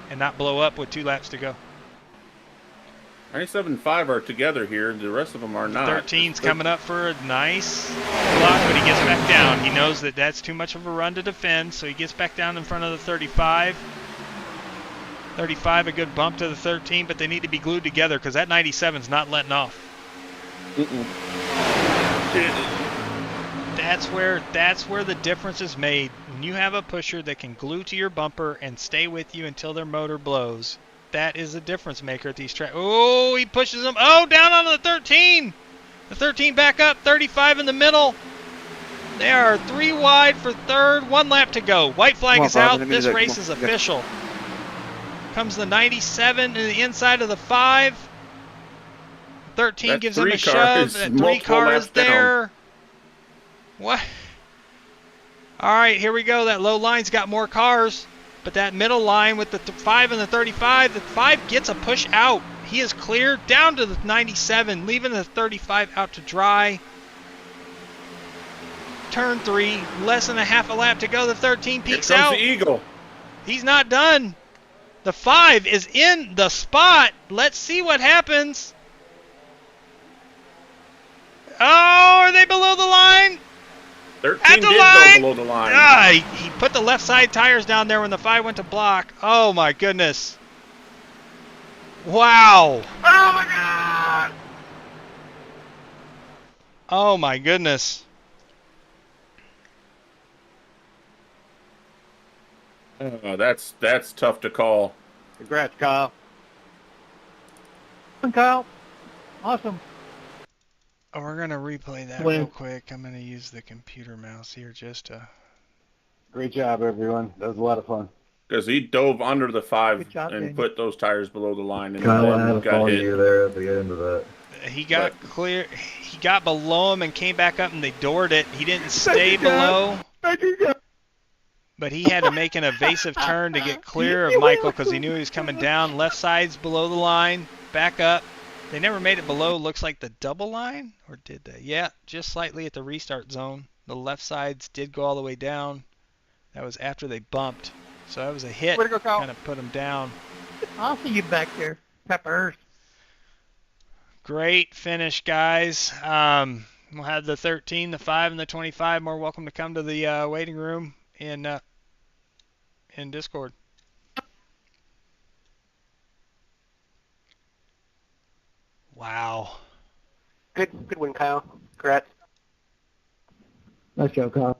and not blow up with 2 laps to go. 97 and 5 are together here. The rest of them are not. 13's coming up for a nice block, but he gets back down. He knows that that's too much of a run to defend, so he gets back down in front of the 35. 35, a good bump to the 13, but they need to be glued together because that 97's not letting off. That's where the difference is made. When you have a pusher that can glue to your bumper and stay with you until their motor blows, that is a difference maker at these tracks. Oh, he pushes them. Oh, down on the 13. The 13 back up, 35 in the middle. They are 3 wide for third, 1 lap to go. White flag is out. This race is official. Comes the 97 in the inside of the 5. 13 gives him a shove. That 3 car is there. What? All right, here we go. That low line's got more cars. But that middle line with the 5 and the 35, the 5 gets a push out. He is clear down to the 97, leaving the 35 out to dry. Turn 3, less than a half a lap to go. The 13 peeks out. Here comes the Eagle. He's not done. The 5 is in the spot. Let's see what happens. Oh, are they below the line? 13 did go below the line. He put the left side tires down there when the 5 went to block. Oh, my goodness. Wow. Oh, my God. Oh, my goodness. That's tough to call. Congrats, Kyle. Kyle. Awesome. Oh, we're going to replay that real quick. I'm going to use the computer mouse here just to... Great job, everyone. That was a lot of fun. Because he dove under the 5 and put those tires below the line. And Kyle, I had to follow you there at the end of that. He got clear. He got below him and came back up, and they doored it. He didn't stay below. But but he had to make an evasive turn to get clear of Michael because he knew he was coming down. Left side's below the line, back up. They never made it below, looks like the double line, or did they? Yeah, just slightly at the restart zone. The left sides did go all the way down. That was after they bumped. So that was a hit, kind of put them down. I'll see you back there, Peppers. Great finish, guys. We'll have the 13, the 5, and the 25 more welcome to come to the waiting room in Discord. Wow. Good win, Kyle. Congrats. Nice job, Kyle.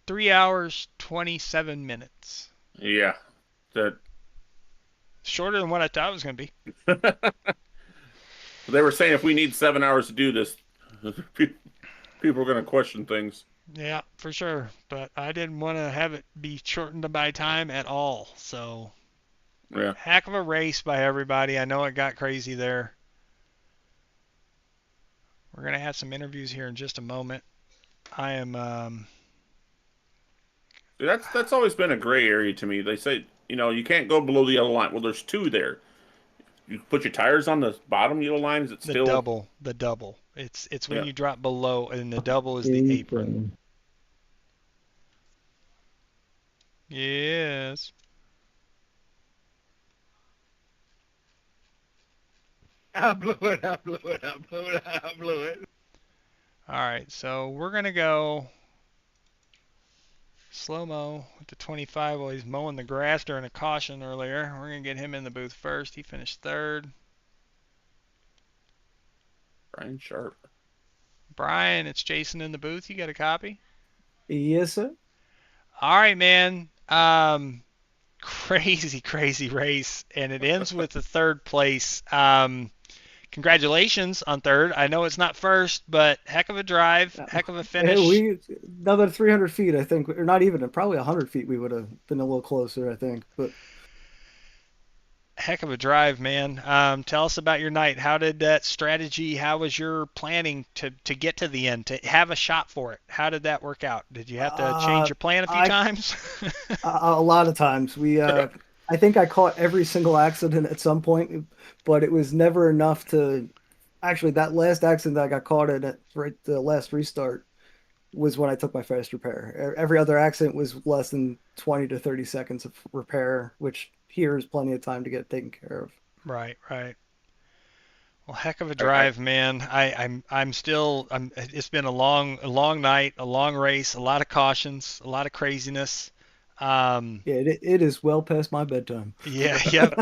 3 hours, 27 minutes. Yeah. That. Shorter than what I thought it was going to be. They were saying if we need 7 hours to do this, people are going to question things. Yeah, for sure. But I didn't want to have it be shortened by time at all. So, yeah. Heck of a race by everybody. I know it got crazy there. We're going to have some interviews here in just a moment. I am... That's always been a gray area to me. They say, you can't go below the yellow line. Well, there's 2 there. You put your tires on the bottom yellow line. Is it still the double? It's when you drop below, and the double is the apron. Yes. I blew it. All right, so we're gonna go slow-mo with the 25 while he's mowing the grass during a caution earlier. We're going to get him in the booth first. He finished 3rd. Brian Sharp. Brian, it's Jason in the booth. You got a copy? Yes, sir. All right, man. Crazy race, and it ends with the 3rd place. Congratulations on 3rd. I know it's not 1st, but heck of a drive, heck of a finish. Another 300 feet, I think, or not even, probably 100 feet, we would have been a little closer, I think. But heck of a drive, man. Tell us about your night. How did that strategy, how was your planning to get to the end, to have a shot for it? How did that work out? Did you have to change your plan a few times? A lot of times. I think I caught every single accident at some point, but it was never enough to... Actually, that last accident that I got caught in at the last restart was when I took my first repair. Every other accident was less than 20 to 30 seconds of repair, which here is plenty of time to get taken care of. Right. Well, heck of a drive, man. It's been a long night, a long race, a lot of cautions, a lot of craziness. It is well past my bedtime. Yep.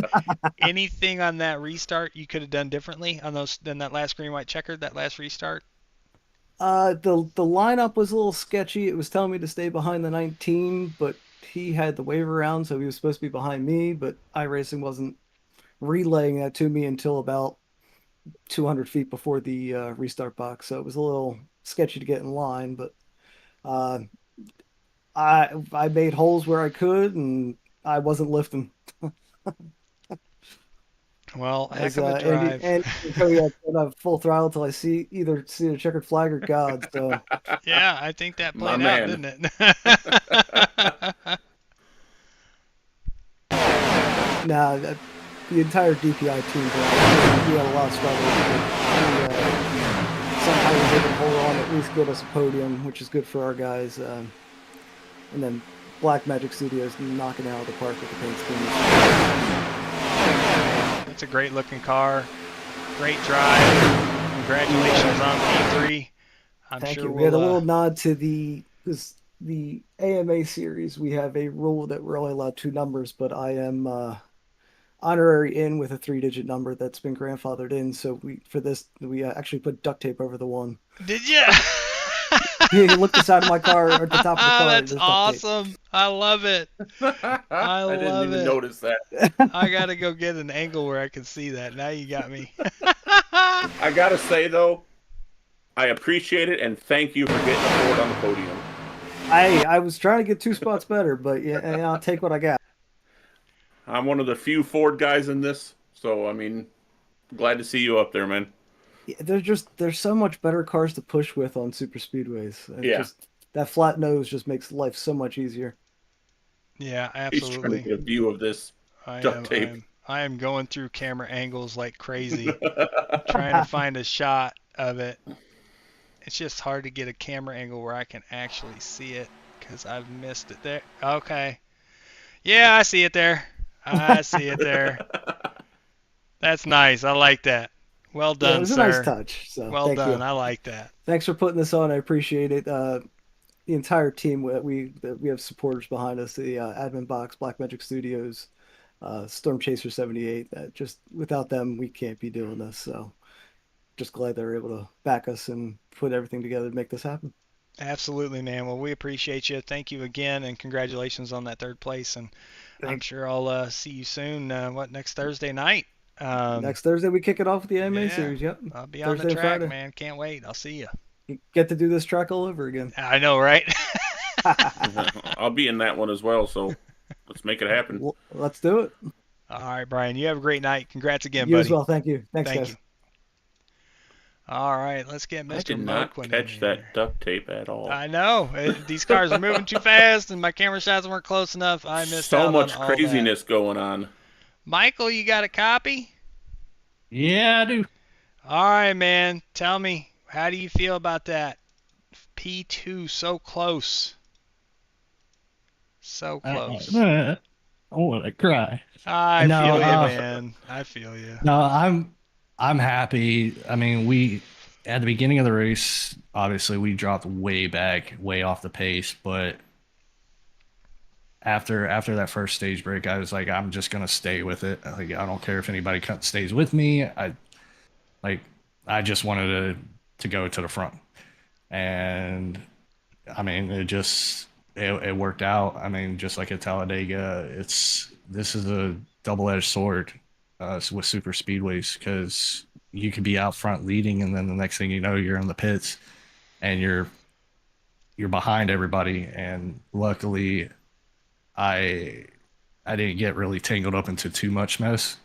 Anything on that restart you could have done differently than that last green white checkered, that last restart? The lineup was a little sketchy. It was telling me to stay behind the 19, but he had the wave around, so he was supposed to be behind me, but iRacing wasn't relaying that to me until about 200 feet before the restart box, so it was a little sketchy to get in line, but I made holes where I could, and I wasn't lifting. Well, heck of a drive. And I have full throttle until I see the checkered flag or God. So. Yeah, I think that played out, didn't it? Nah, the entire DPI team, we had a lot of struggle. Somehow we were able to hold on, at least get us a podium, which is good for our guys. And then Black Magic Studios knocking it out of the park with the paint scheme. It's a great looking car. Great drive. Congratulations on P3. Thank you. We had a little nod to the AMA series. We have a rule that we're only allowed 2 numbers, but I am honorary in with a 3-digit number that's been grandfathered in. So we actually put duct tape over the 1. Did you? You look the side of my car or at the top of the car. That's awesome. I love it. I didn't even notice that. I got to go get an angle where I can see that. Now you got me. I got to say, though, I appreciate it and thank you for getting a Ford on the podium. I was trying to get 2 spots better, but yeah, I'll take what I got. I'm one of the few Ford guys in this, so, I mean, glad to see you up there, man. There's so much better cars to push with on super speedways. that flat nose just makes life so much easier. Yeah, He's trying to absolutely. get a view of this duct tape. I am going through camera angles like crazy, trying to find a shot of it. It's just hard to get a camera angle where I can actually see it because I've missed it there. Okay. Yeah, I see it there. I see it there. That's nice. I like that. Well done, yeah, it was sir. a nice touch. So well thank done. You. I like that. Thanks for putting this on. I appreciate it. The entire team we have supporters behind us. The Admin Box, Black Magic Studios, Storm Chaser 78. Just without them, we can't be doing this. So just glad they were able to back us and put everything together to make this happen. Absolutely, man. Well, we appreciate you. Thank you again, and congratulations on that third place. And Thanks. I'm sure I'll see you soon. Next Thursday night? Next Thursday we kick it off with the AMA series. Yep. I'll be on the track, man. Can't wait. I'll see you. You get to do this track all over again. I know, right? I'll be in that one as well, so let's make it happen. Well, let's do it. All right, Brian. You have a great night. Congrats again, you buddy. You as well. Thank you. Thanks, Thank guys. you. All right, let's get Mr. I did not catch that duct tape at all. I know. These cars are moving too fast, and my camera shots weren't close enough. I missed out on all that. So much craziness going on. Michael, you got a copy? Yeah, I do. All right, man. Tell me, how do you feel about that? P2, so close. So close. I want to cry. I feel you, man. I feel you. No, I'm happy. I mean, at the beginning of the race, obviously we dropped way back, way off the pace, but after that first stage break, I was like, I'm just gonna stay with it. Like, I don't care if anybody stays with me. I just wanted to go to the front, and I mean, it worked out. I mean, just like at Talladega, this is a double-edged sword with super speedways, because you could be out front leading, and then the next thing you know, you're in the pits and you're behind everybody. And luckily I didn't get really tangled up into too much mess,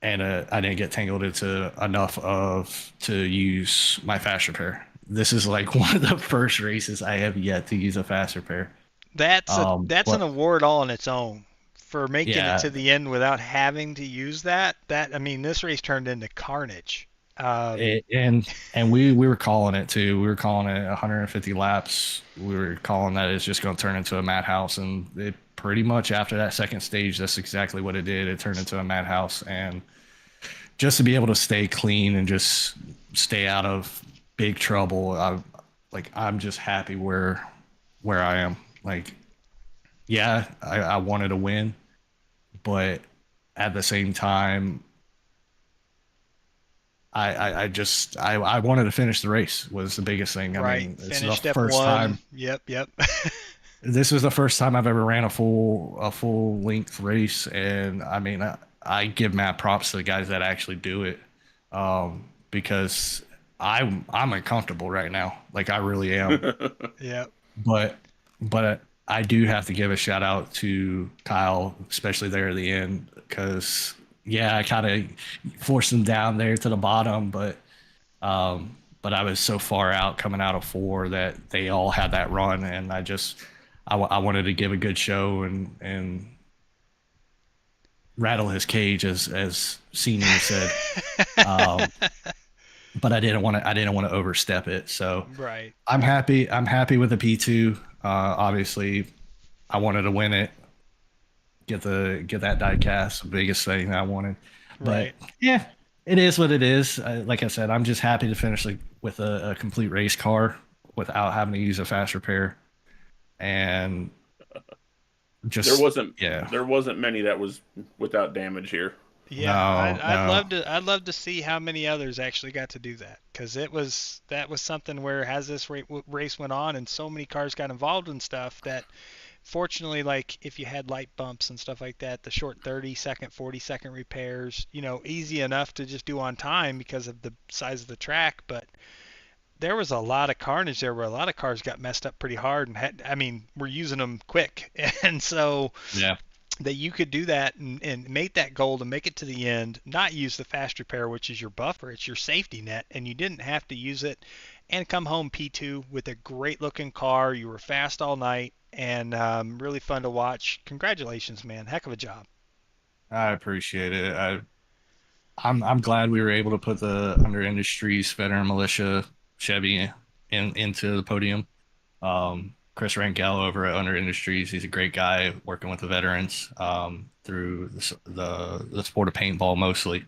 and I didn't get tangled into enough to use my fast repair. This is like one of the first races I have yet to use a fast repair. That's an award all on its own for making it to the end without having to use that. I mean, this race turned into carnage. And we were calling it too. We were calling it 150 laps. We were calling that it's just going to turn into a madhouse, and it pretty much, after that second stage, that's exactly what it did. It turned into a madhouse, and just to be able to stay clean and just stay out of big trouble, I'm just happy where I am. Like, yeah, I wanted to win, but at the same time, I wanted to finish the race was the biggest thing. I mean, it's the first time. Yep. This was the first time I've ever ran a full length race, and I mean, I give mad props to the guys that actually do it, because I'm uncomfortable right now. Like, I really am. Yeah. But I do have to give a shout out to Kyle, especially there at the end, because yeah, I kind of forced him down there to the bottom, but I was so far out coming out of 4 that they all had that run, and I wanted to give a good show and rattle his cage, as Senior said. But I didn't want to overstep it. So right. I'm happy with the P2. Obviously, I wanted to win it, get that die cast, the biggest thing I wanted. Right. But yeah, it is what it is. Like I said, I'm just happy to finish with a complete race car without having to use a fast repair. And just there wasn't many that was without damage here. Yeah, I'd love to see how many others actually got to do that, because that was something where, as this race went on and so many cars got involved in stuff, that fortunately, like, if you had light bumps and stuff like that, the short 30-second, 40-second repairs, easy enough to just do on time because of the size of the track. But there was a lot of carnage there where a lot of cars got messed up pretty hard, and we're using them quick, and so yeah. That you could do that and make that goal to make it to the end, not use the fast repair, which is your buffer, it's your safety net, and you didn't have to use it, and come home P2 with a great looking car. You were fast all night and really fun to watch. Congratulations, man. Heck of a job. I appreciate it. I'm glad we were able to put the Under Industries veteran militia Chevy into the podium. Chris Rangel over at Under Industries, he's a great guy working with the veterans through the sport of paintball mostly.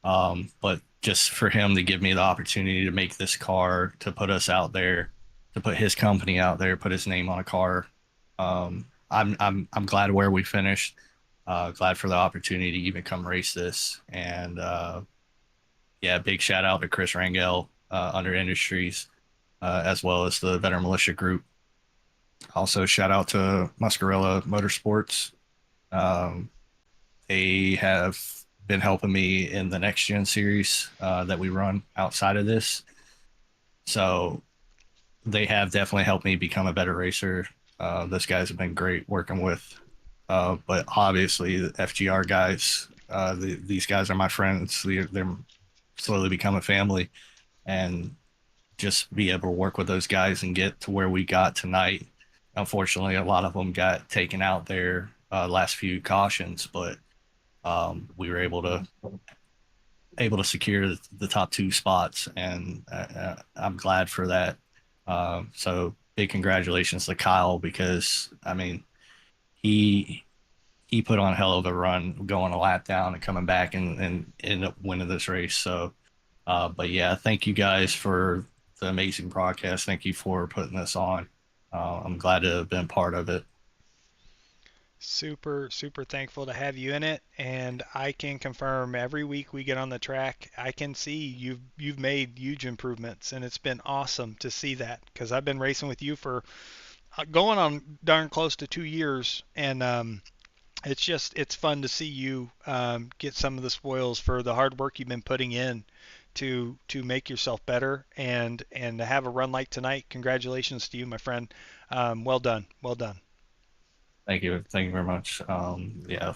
But just for him to give me the opportunity to make this car, to put us out there, to put his company out there, put his name on a car. I'm glad where we finished. Glad for the opportunity to even come race this. And yeah, big shout out to Chris Rangel, Under Industries, as well as the Veteran Militia Group. Also, shout out to Muscarella Motorsports. They have been helping me in the next gen series that we run outside of this. So they have definitely helped me become a better racer. Those guys have been great working with. But obviously, the FGR guys, these guys are my friends. They're slowly becoming family. And just be able to work with those guys and get to where we got tonight. Unfortunately, a lot of them got taken out there last few cautions, but we were able to secure the top 2 spots, and I'm glad for that. So big congratulations to Kyle, because I mean he put on a hell of a run, going a lap down and coming back and ended up winning this race. So but yeah, thank you guys for the amazing broadcast. Thank you for putting this on. I'm glad to have been part of it. Super, super thankful to have you in it, and I can confirm every week we get on the track, I can see you've made huge improvements, and it's been awesome to see that, because I've been racing with you for going on darn close to 2 years, and it's fun to see you get some of the spoils for the hard work you've been putting in to make yourself better, and to have a run like tonight. Congratulations to you, my friend. Well done. Thank you very much. Yeah,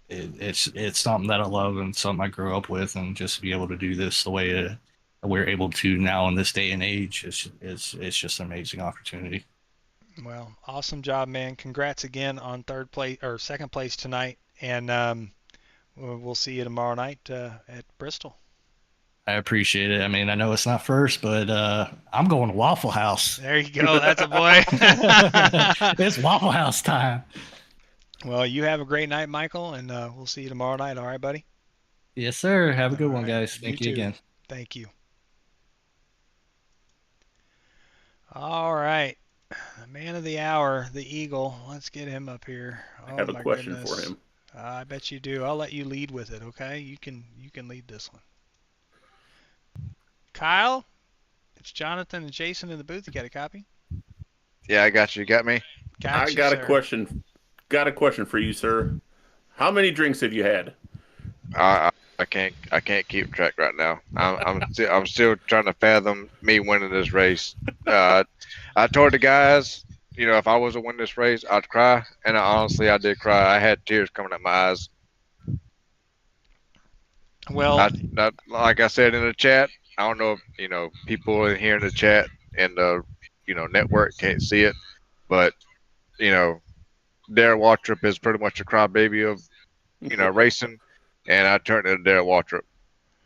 it's something that I love and something I grew up with, and just to be able to do this the way we're able to now in this day and age is just an amazing opportunity. Well, awesome job, man. Congrats again on second place tonight, and we'll see you tomorrow night at Bristol. I appreciate it. I mean, I know it's not first, but I'm going to Waffle House. There you go. That's a boy. It's Waffle House time. Well, you have a great night, Michael, and we'll see you tomorrow night. All right, buddy? Yes, sir. Have a good one, guys. Thank you again. Thank you. All right. The man of the hour, the Eagle. Let's get him up here. I have a question for him. I bet you do. I'll let you lead with it, okay? You can lead this one. Kyle, it's Jonathan and Jason in the booth. You got a copy? Yeah, I got you. You got me? I got a question. Got a question for you, sir. How many drinks have you had? I can't keep track right now. I'm still trying to fathom me winning this race. I told the guys, if I was to win this race, I'd cry, and honestly, I did cry. I had tears coming out my eyes. Well, like I said in the chat, I don't know if people in here in the chat and the network can't see it, but Darren Waltrip is pretty much a crybaby of racing, and I turned into Darren Waltrip.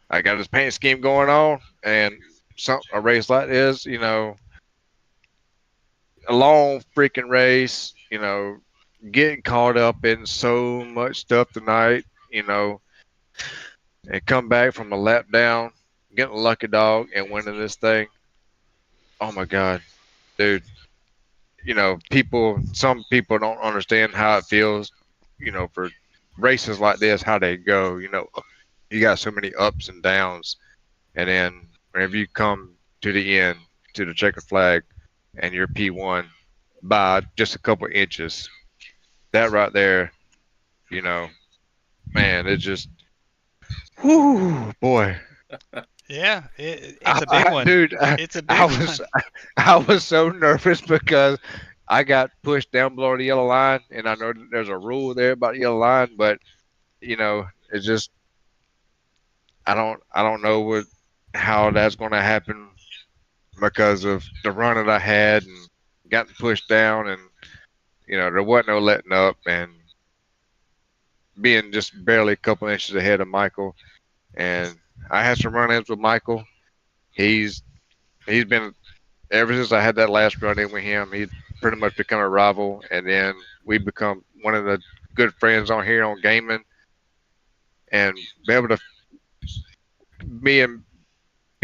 I got his paint scheme going on, and a race like this, a long freaking race, getting caught up in so much stuff tonight, and come back from a lap down, getting a lucky dog and winning this thing. Oh my God, dude. Some people don't understand how it feels, for races like this, how they go. You got so many ups and downs, and then whenever you come to the end, to the checkered flag, and you're P1 by just a couple inches, that right there, man, it just, whoo, boy. Yeah, it's a big one, dude. It's a big one. I was so nervous because I got pushed down below the yellow line, and I know there's a rule there about the yellow line, but it's just I don't know how that's going to happen because of the run that I had and got pushed down, and there wasn't no letting up, and being just barely a couple inches ahead of Michael. And I had some run-ins with Michael. He's been, ever since I had that last run-in with him, he's pretty much become a rival, and then we become one of the good friends on here on gaming, and be able to be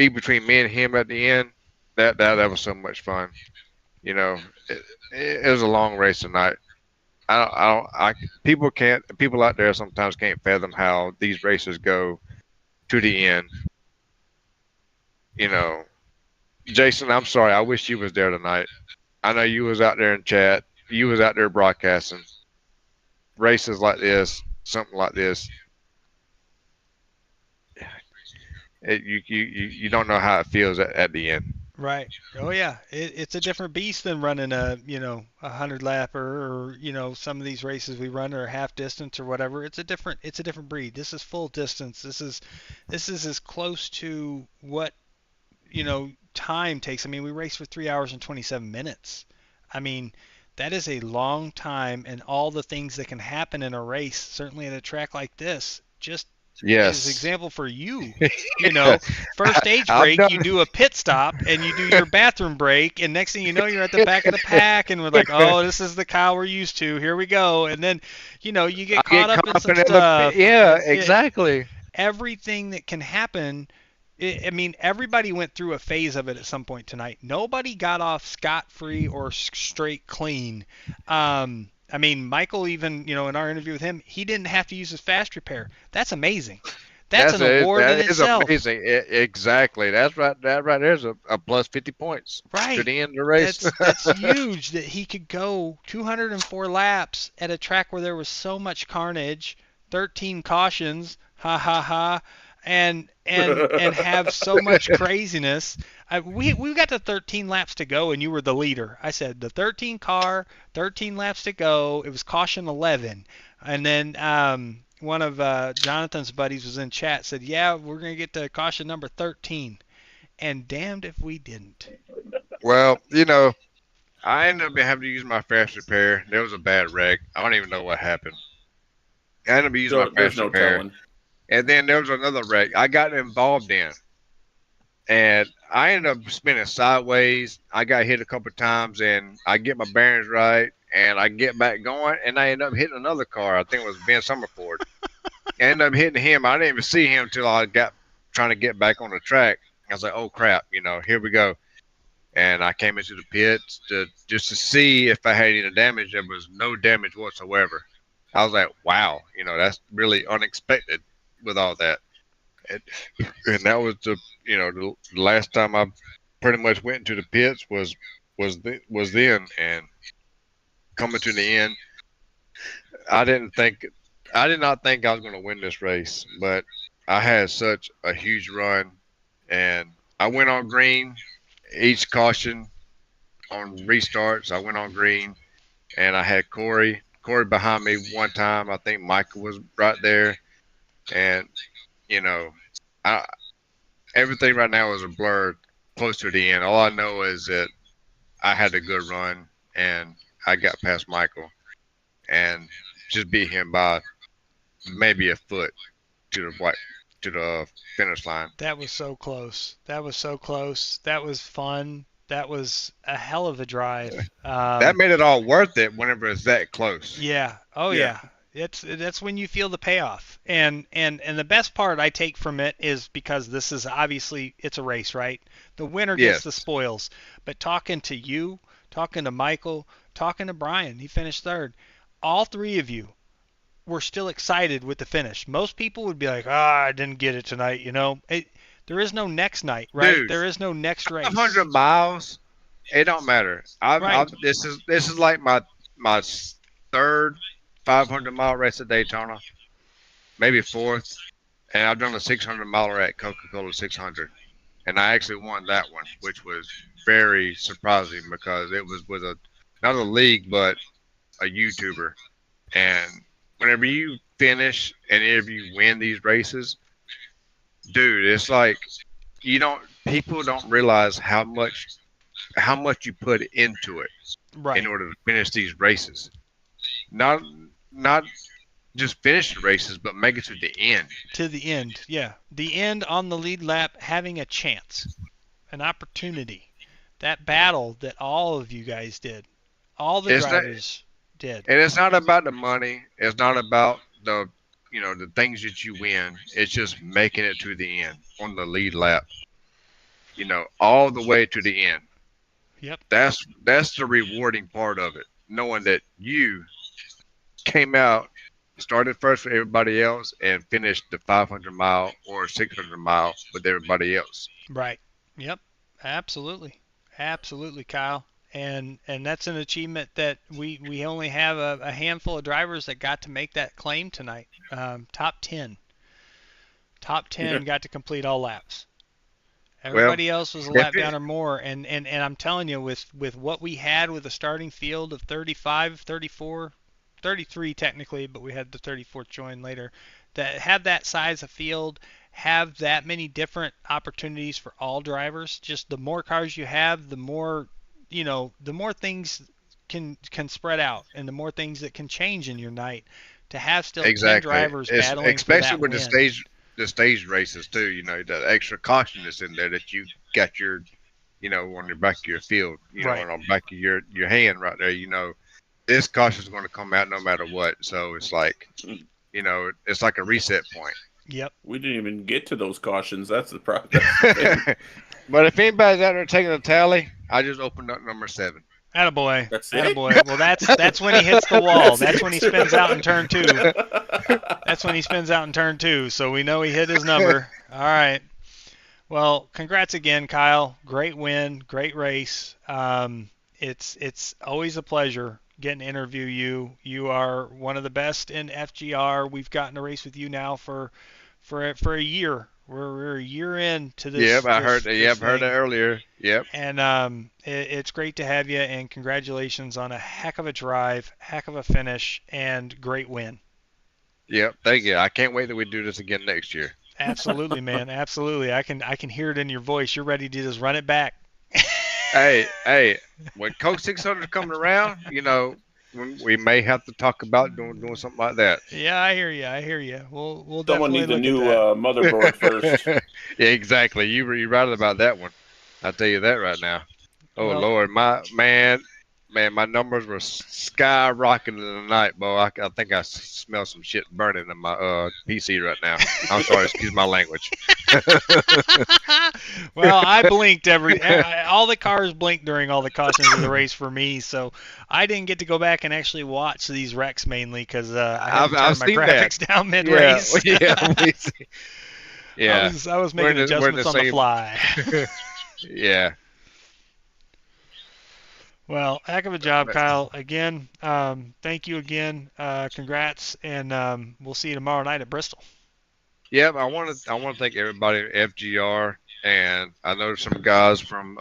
between me and him at the end. That was so much fun. It was a long race tonight. People out there sometimes can't fathom how these races go to the end. Jason, I'm sorry. I wish you was there tonight. I know you was out there in chat. You was out there broadcasting races like this, something like this. You don't know how it feels at the end. Right. Oh yeah, it's a different beast than running a 100 lapper, or some of these races we run are half distance or whatever. It's a different breed. This is full distance. This is as close to what time takes. I mean, we raced for 3 hours and 27 minutes. I mean, that is a long time, and all the things that can happen in a race, certainly at a track like this, just yes. as an example for you, first stage break, you do a pit stop and you do your bathroom break, and next thing you know, you're at the back of the pack, and we're like, oh, this is the Kyle we're used to. Here we go. And then, you get caught up in some stuff. Exactly. Everything that can happen. I mean, everybody went through a phase of it at some point tonight. Nobody got off scot-free or straight clean. I mean, Michael, even, in our interview with him, he didn't have to use his fast repair. That's amazing. That's an award in itself. That is amazing. Exactly. That's right. That right there's a plus 50 points to the end of the race. That's huge that he could go 204 laps at a track where there was so much carnage, 13 cautions, ha ha ha, and have so much craziness. We got to 13 laps to go, and you were the leader. I said the 13 laps to go. It was caution 11, and then one of Jonathan's buddies was in chat, said, yeah, we're gonna get to caution number 13, and damned if we didn't. Well, I ended up having to use my fast repair. There was a bad wreck. I don't even know what happened. I ended up using my fast repair. And then there was another wreck I got involved in. And I ended up spinning sideways. I got hit a couple of times, and I get my bearings right, and I get back going, and I end up hitting another car. I think it was Ben Summerford. I ended up hitting him. I didn't even see him until I got trying to get back on the track. I was like, oh, crap, here we go. And I came into the pits just to see if I had any damage. There was no damage whatsoever. I was like, wow, that's really unexpected with all that. And that was the last time I pretty much went into the pits was then. And coming to the end, I did not think I was going to win this race, but I had such a huge run, and I went on green each caution on restarts. I went on green, and I had Corey behind me one time. I think Michael was right there, and everything right now is a blur close to the end. All I know is that I had a good run, and I got past Michael and just beat him by maybe a foot to the finish line. That was so close. That was fun. That was a hell of a drive. That made it all worth it whenever it's that close. Yeah. Oh yeah. That's when you feel the payoff. And the best part I take from it is, because this is obviously, it's a race, right? The winner gets the spoils. But talking to you, talking to Michael, talking to Brian, he finished third. All three of you were still excited with the finish. Most people would be like, I didn't get it tonight, there is no next night, right? Dude, there is no next race. 100 miles, it don't matter. This is like my third 500-mile race at Daytona, maybe fourth, and I've done a 600-miler at Coca-Cola 600, and I actually won that one, which was very surprising because it was with not a league but a YouTuber. And whenever you finish and if you win these races, dude, it's like people don't realize how much you put into it right. in order to finish these races. Not just finish the races, but make it to the end. To the end, yeah. The end on the lead lap, having a chance, an opportunity. That battle that all of you guys did, all the drivers did. And it's not about the money. It's not about the the things that you win. It's just making it to the end on the lead lap. All the way to the end. Yep. That's the rewarding part of it. Knowing that you came out, started first for everybody else, and finished the 500-mile or 600-mile with everybody else. Right. Yep. Absolutely. Absolutely, Kyle. And that's an achievement that we only have a handful of drivers that got to make that claim tonight. Top 10. Top 10 got to complete all laps. Everybody else was a lap down or more, and I'm telling you, with what we had with a starting field of 35, 34, 33 technically, but we had the 34th join later, that have that size of field, have that many different opportunities for all drivers. Just the more cars you have, the more the more things can spread out, and the more things that can change in your night. To have still 10 drivers battling especially for that with win. the stage races too, the extra caution that's in there that you got your on your back of your field, right. on the back of your hand right there, this caution is going to come out no matter what. So it's like, it's like a reset point. Yep. We didn't even get to those cautions. That's the problem. But if anybody's out there taking a tally, I just opened up number 7. Attaboy. That's Attaboy. Well, that's when he hits the wall. That's when he spins out in turn 2. That's when he spins out in turn 2. So we know he hit his number. All right. Well, congrats again, Kyle. Great win. Great race. It's always a pleasure getting to interview you. You are one of the best in FGR. We've gotten to race with you now for a year. We're a year into this. Yep, I heard that earlier. Yep. And it's great to have you, and congratulations on a heck of a drive, heck of a finish, and great win. Yep, thank you. I can't wait that we do this again next year. Absolutely, man. Absolutely. I can hear it in your voice. You're ready to just run it back. Hey, when Coke 600 coming around, we may have to talk about doing something like that. Yeah, I hear you. We'll Someone definitely needs a look new at that. motherboard first. Yeah, exactly. You're right about that one. I'll tell you that right now. Oh, Well, Lord, my numbers were skyrocketing tonight, boy. I think I smell some shit burning in my PC right now. I'm sorry, excuse my language. Well, I blinked all the cars blinked during all the cautions of the race for me, so I didn't get to go back and actually watch these wrecks mainly because I had to turn my graphics down mid-race. Yeah. I was making adjustments on the fly. Yeah. Well, heck of a job, Kyle. Again, thank you again. Congrats, and we'll see you tomorrow night at Bristol. Yep, I want to thank everybody at FGR, and I know some guys from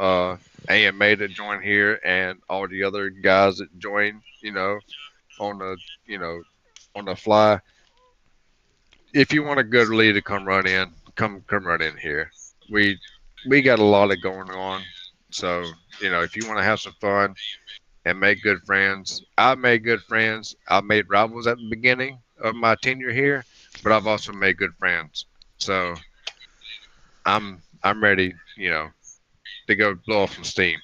AMA that joined here, and all the other guys that joined, on the fly. If you want a good lead to come run in, come run in here. We got a lot of going on. So, if you want to have some fun and make good friends, I've made good friends. I made rivals at the beginning of my tenure here, but I've also made good friends. So I'm ready, to go blow off some steam.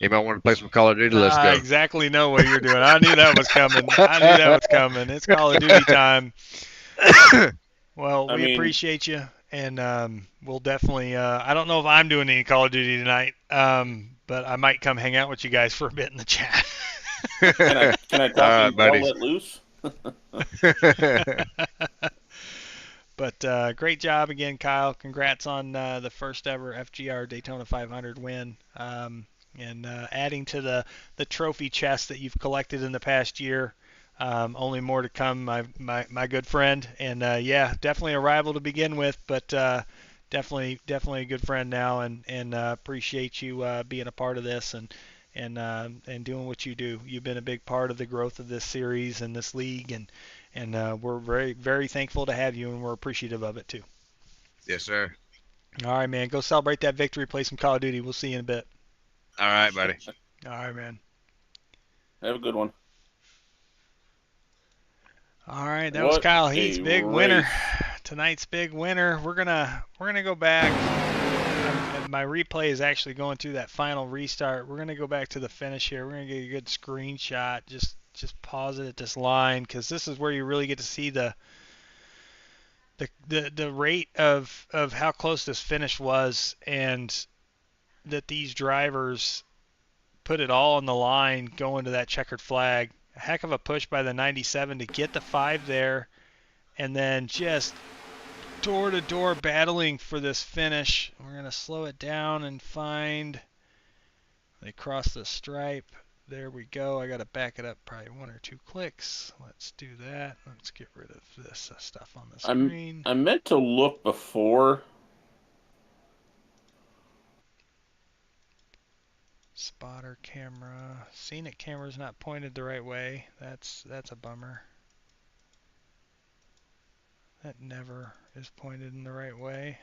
Anybody want to play some Call of Duty? Let's go. I exactly know what you're doing. I knew that was coming. It's Call of Duty time. Well, we appreciate you. And we'll definitely, I don't know if I'm doing any Call of Duty tonight, but I might come hang out with you guys for a bit in the chat. Can I talk to you let loose? But great job again, Kyle. Congrats on the first ever FGR Daytona 500 win. And adding to the trophy chest that you've collected in the past year. Only more to come, my good friend, and yeah, definitely a rival to begin with, but definitely a good friend now, and appreciate you being a part of this and doing what you do. You've been a big part of the growth of this series and this league, and we're very, very thankful to have you, and we're appreciative of it too. Yes, sir. All right, man. Go celebrate that victory. Play some Call of Duty. We'll see you in a bit. All right, buddy. All right, man. Have a good one. All right, that was Kyle Heath's big winner. Tonight's big winner. We're gonna go back. My replay is actually going through that final restart. We're gonna go back to the finish here. We're gonna get a good screenshot. Just pause it at this line, because this is where you really get to see the rate of how close this finish was, and that these drivers put it all on the line going to that checkered flag. A heck of a push by the 97 to get the 5 there, and then just door-to-door battling for this finish. We're going to slow it down and find they cross the stripe. There we go. I got to back it up probably 1 or 2 clicks. Let's do that. Let's get rid of this stuff on the screen. I meant to look before. Spotter camera. Scenic camera's not pointed the right way. That's a bummer. That never is pointed in the right way.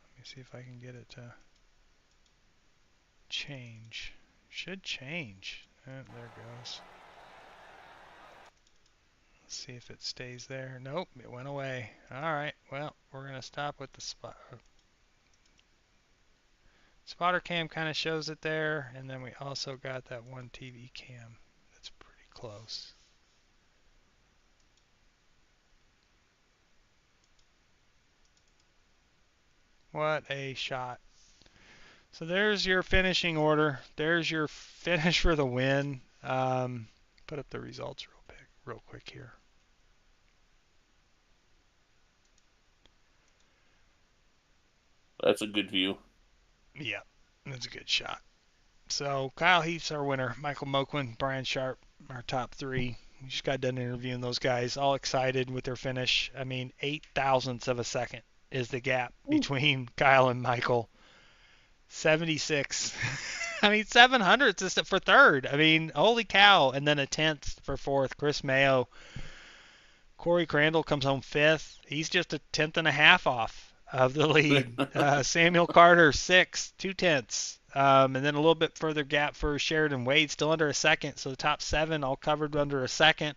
Let me see if I can get it to change. Should change. There it goes. Let's see if it stays there. Nope, it went away. Alright, well, we're going to stop with the spotter cam kind of shows it there, and then we also got that one TV cam that's pretty close. What a shot. So there's your finishing order. There's your finish for the win. Put up the results real quick here. That's a good view. Yeah, that's a good shot. So Kyle Heath's our winner. Michael Moquin, Brian Sharp, our top 3. We just got done interviewing those guys. All excited with their finish. I mean, 8 thousandths of a second is the gap between Kyle and Michael. 76. I mean, 700ths for third. I mean, holy cow. And then a 10th for fourth. Chris Mayo. Corey Crandall comes home 5th. He's just a 10th and a half off of the lead. Samuel Carter, 6th, 2/10. And then a little bit further gap for Sheridan Wade, still under a second. So the top 7 all covered under a second.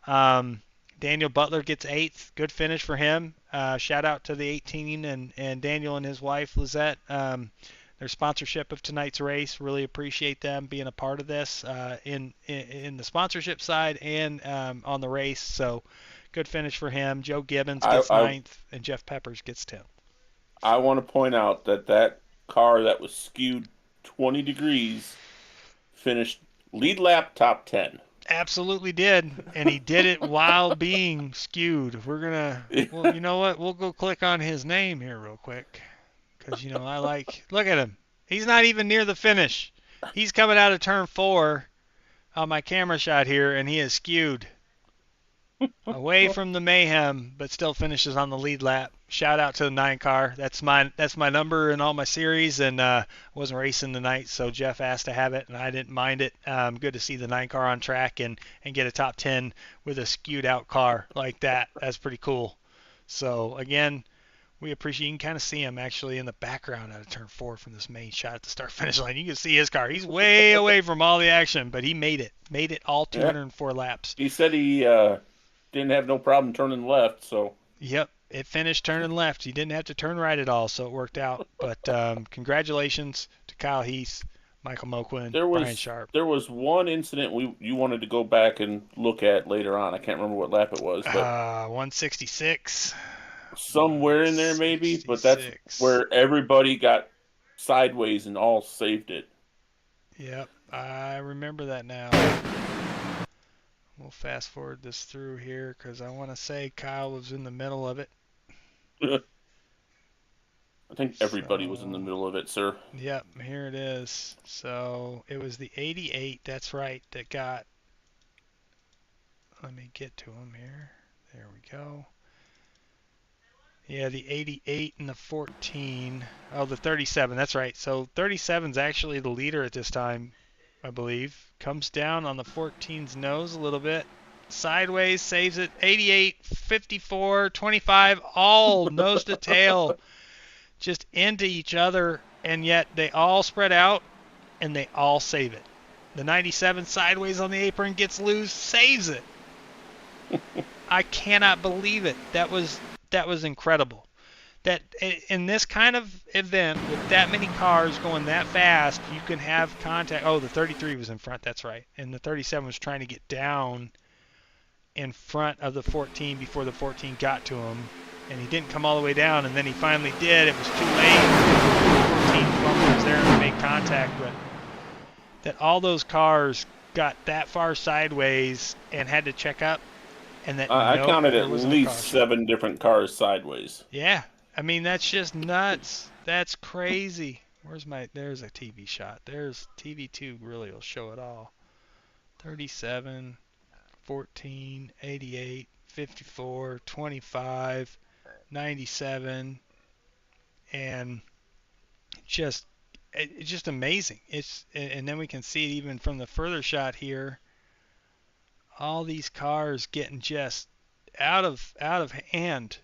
Daniel Butler gets 8th. Good finish for him. Shout out to the 18 and Daniel and his wife, Lizette. Their sponsorship of tonight's race. Really appreciate them being a part of this in the sponsorship side and on the race. So good finish for him. Joe Gibbons gets 9th, and Jeff Peppers gets 10th. I want to point out that car that was skewed 20 degrees finished lead lap top 10. Absolutely did, and he did it while being skewed. We're gonna, well, you know what? We'll go click on his name here real quick, because I like. Look at him. He's not even near the finish. He's coming out of turn 4 on my camera shot here, and he is skewed away from the mayhem, but still finishes on the lead lap. Shout out to the 9 car. That's my number in all my series, and I wasn't racing tonight, so Jeff asked to have it, and I didn't mind it. Good to see the 9 car on track and get a top 10 with a skewed out car like that. That's pretty cool. So again, we appreciate. You can kind of see him actually in the background out of turn 4 from this main shot at the start finish line. You can see his car. He's way away from all the action, but he made it all 204 laps. He said he didn't have no problem turning left, so. Yep, it finished turning left. He didn't have to turn right at all, so it worked out. But congratulations to Kyle Heath, Michael Moquin, Brian Sharp. There was one incident you wanted to go back and look at later on. I can't remember what lap it was. But 166. Somewhere in there maybe, but that's where everybody got sideways and all saved it. Yep, I remember that now. We'll fast forward this through here because I want to say Kyle was in the middle of it. I think everybody was in the middle of it, sir. Yep, here it is. So it was the 88, that's right, that got... Let me get to him here. There we go. Yeah, the 88 and the 14. Oh, the 37, that's right. So 37's actually the leader at this time, I believe. Comes down on the 14's nose a little bit. Sideways, saves it. 88, 54, 25, all nose to tail. just into each other, and yet they all spread out and they all save it. The 97 sideways on the apron gets loose, saves it. I cannot believe it. That was incredible. That in this kind of event with that many cars going that fast, you can have contact. Oh, the 33 was in front. That's right. And the 37 was trying to get down in front of the 14 before the 14 got to him, and he didn't come all the way down, and then he finally did. It was too late. The 14 bumper was there and made contact, but that all those cars got that far sideways and had to check up, and that I counted at least 7 different cars sideways. Yeah, I mean that's just nuts. That's crazy. There's a TV shot. There's TV2 really will show it all. 37, 14, 88, 54, 25, 97, and it's just amazing. And then we can see it even from the further shot here. All these cars getting just out of hand,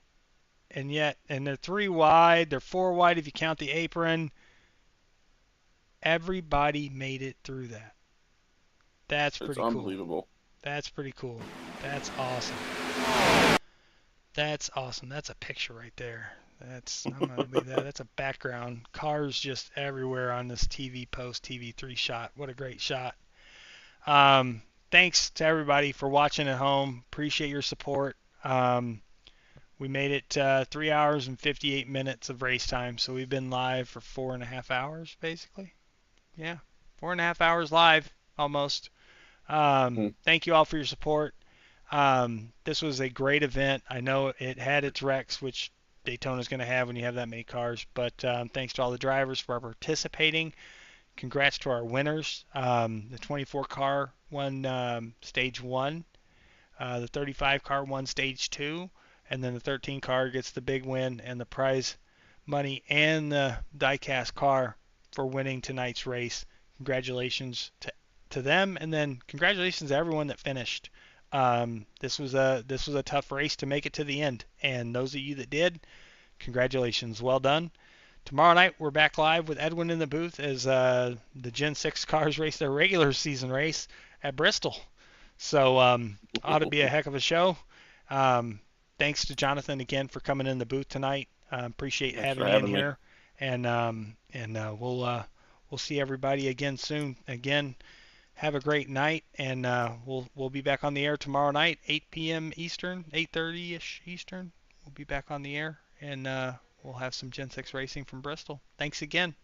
and they're 3 wide. They're 4 wide if you count the apron. Everybody made it through that. That's pretty cool. Unbelievable. That's pretty cool. That's awesome. That's awesome. That's a picture right there. I'm gonna leave that. That's a background. Cars just everywhere on this TV post TV3 shot. What a great shot. Thanks to everybody for watching at home. Appreciate your support. We made it 3 hours and 58 minutes of race time, so we've been live for 4.5 hours, basically. Yeah, 4.5 hours live, almost. Thank you all for your support. This was a great event. I know it had its wrecks, which Daytona's going to have when you have that many cars, but thanks to all the drivers for participating. Congrats to our winners. The 24 car won stage 1. The 35 car won stage 2. And then the 13 car gets the big win and the prize money and the diecast car for winning tonight's race. Congratulations to them, and then congratulations to everyone that finished. This was a tough race to make it to the end, and those of you that did, congratulations. Well done. Tomorrow night, we're back live with Edwin in the booth as the Gen 6 cars race their regular season race at Bristol. So ought to be a heck of a show. Thanks to Jonathan again for coming in the booth tonight. Appreciate having me in here. And we'll see everybody again soon. Again, have a great night, and we'll be back on the air tomorrow night, 8 p.m. Eastern, 8:30ish Eastern. We'll be back on the air, and we'll have some Gen 6 racing from Bristol. Thanks again.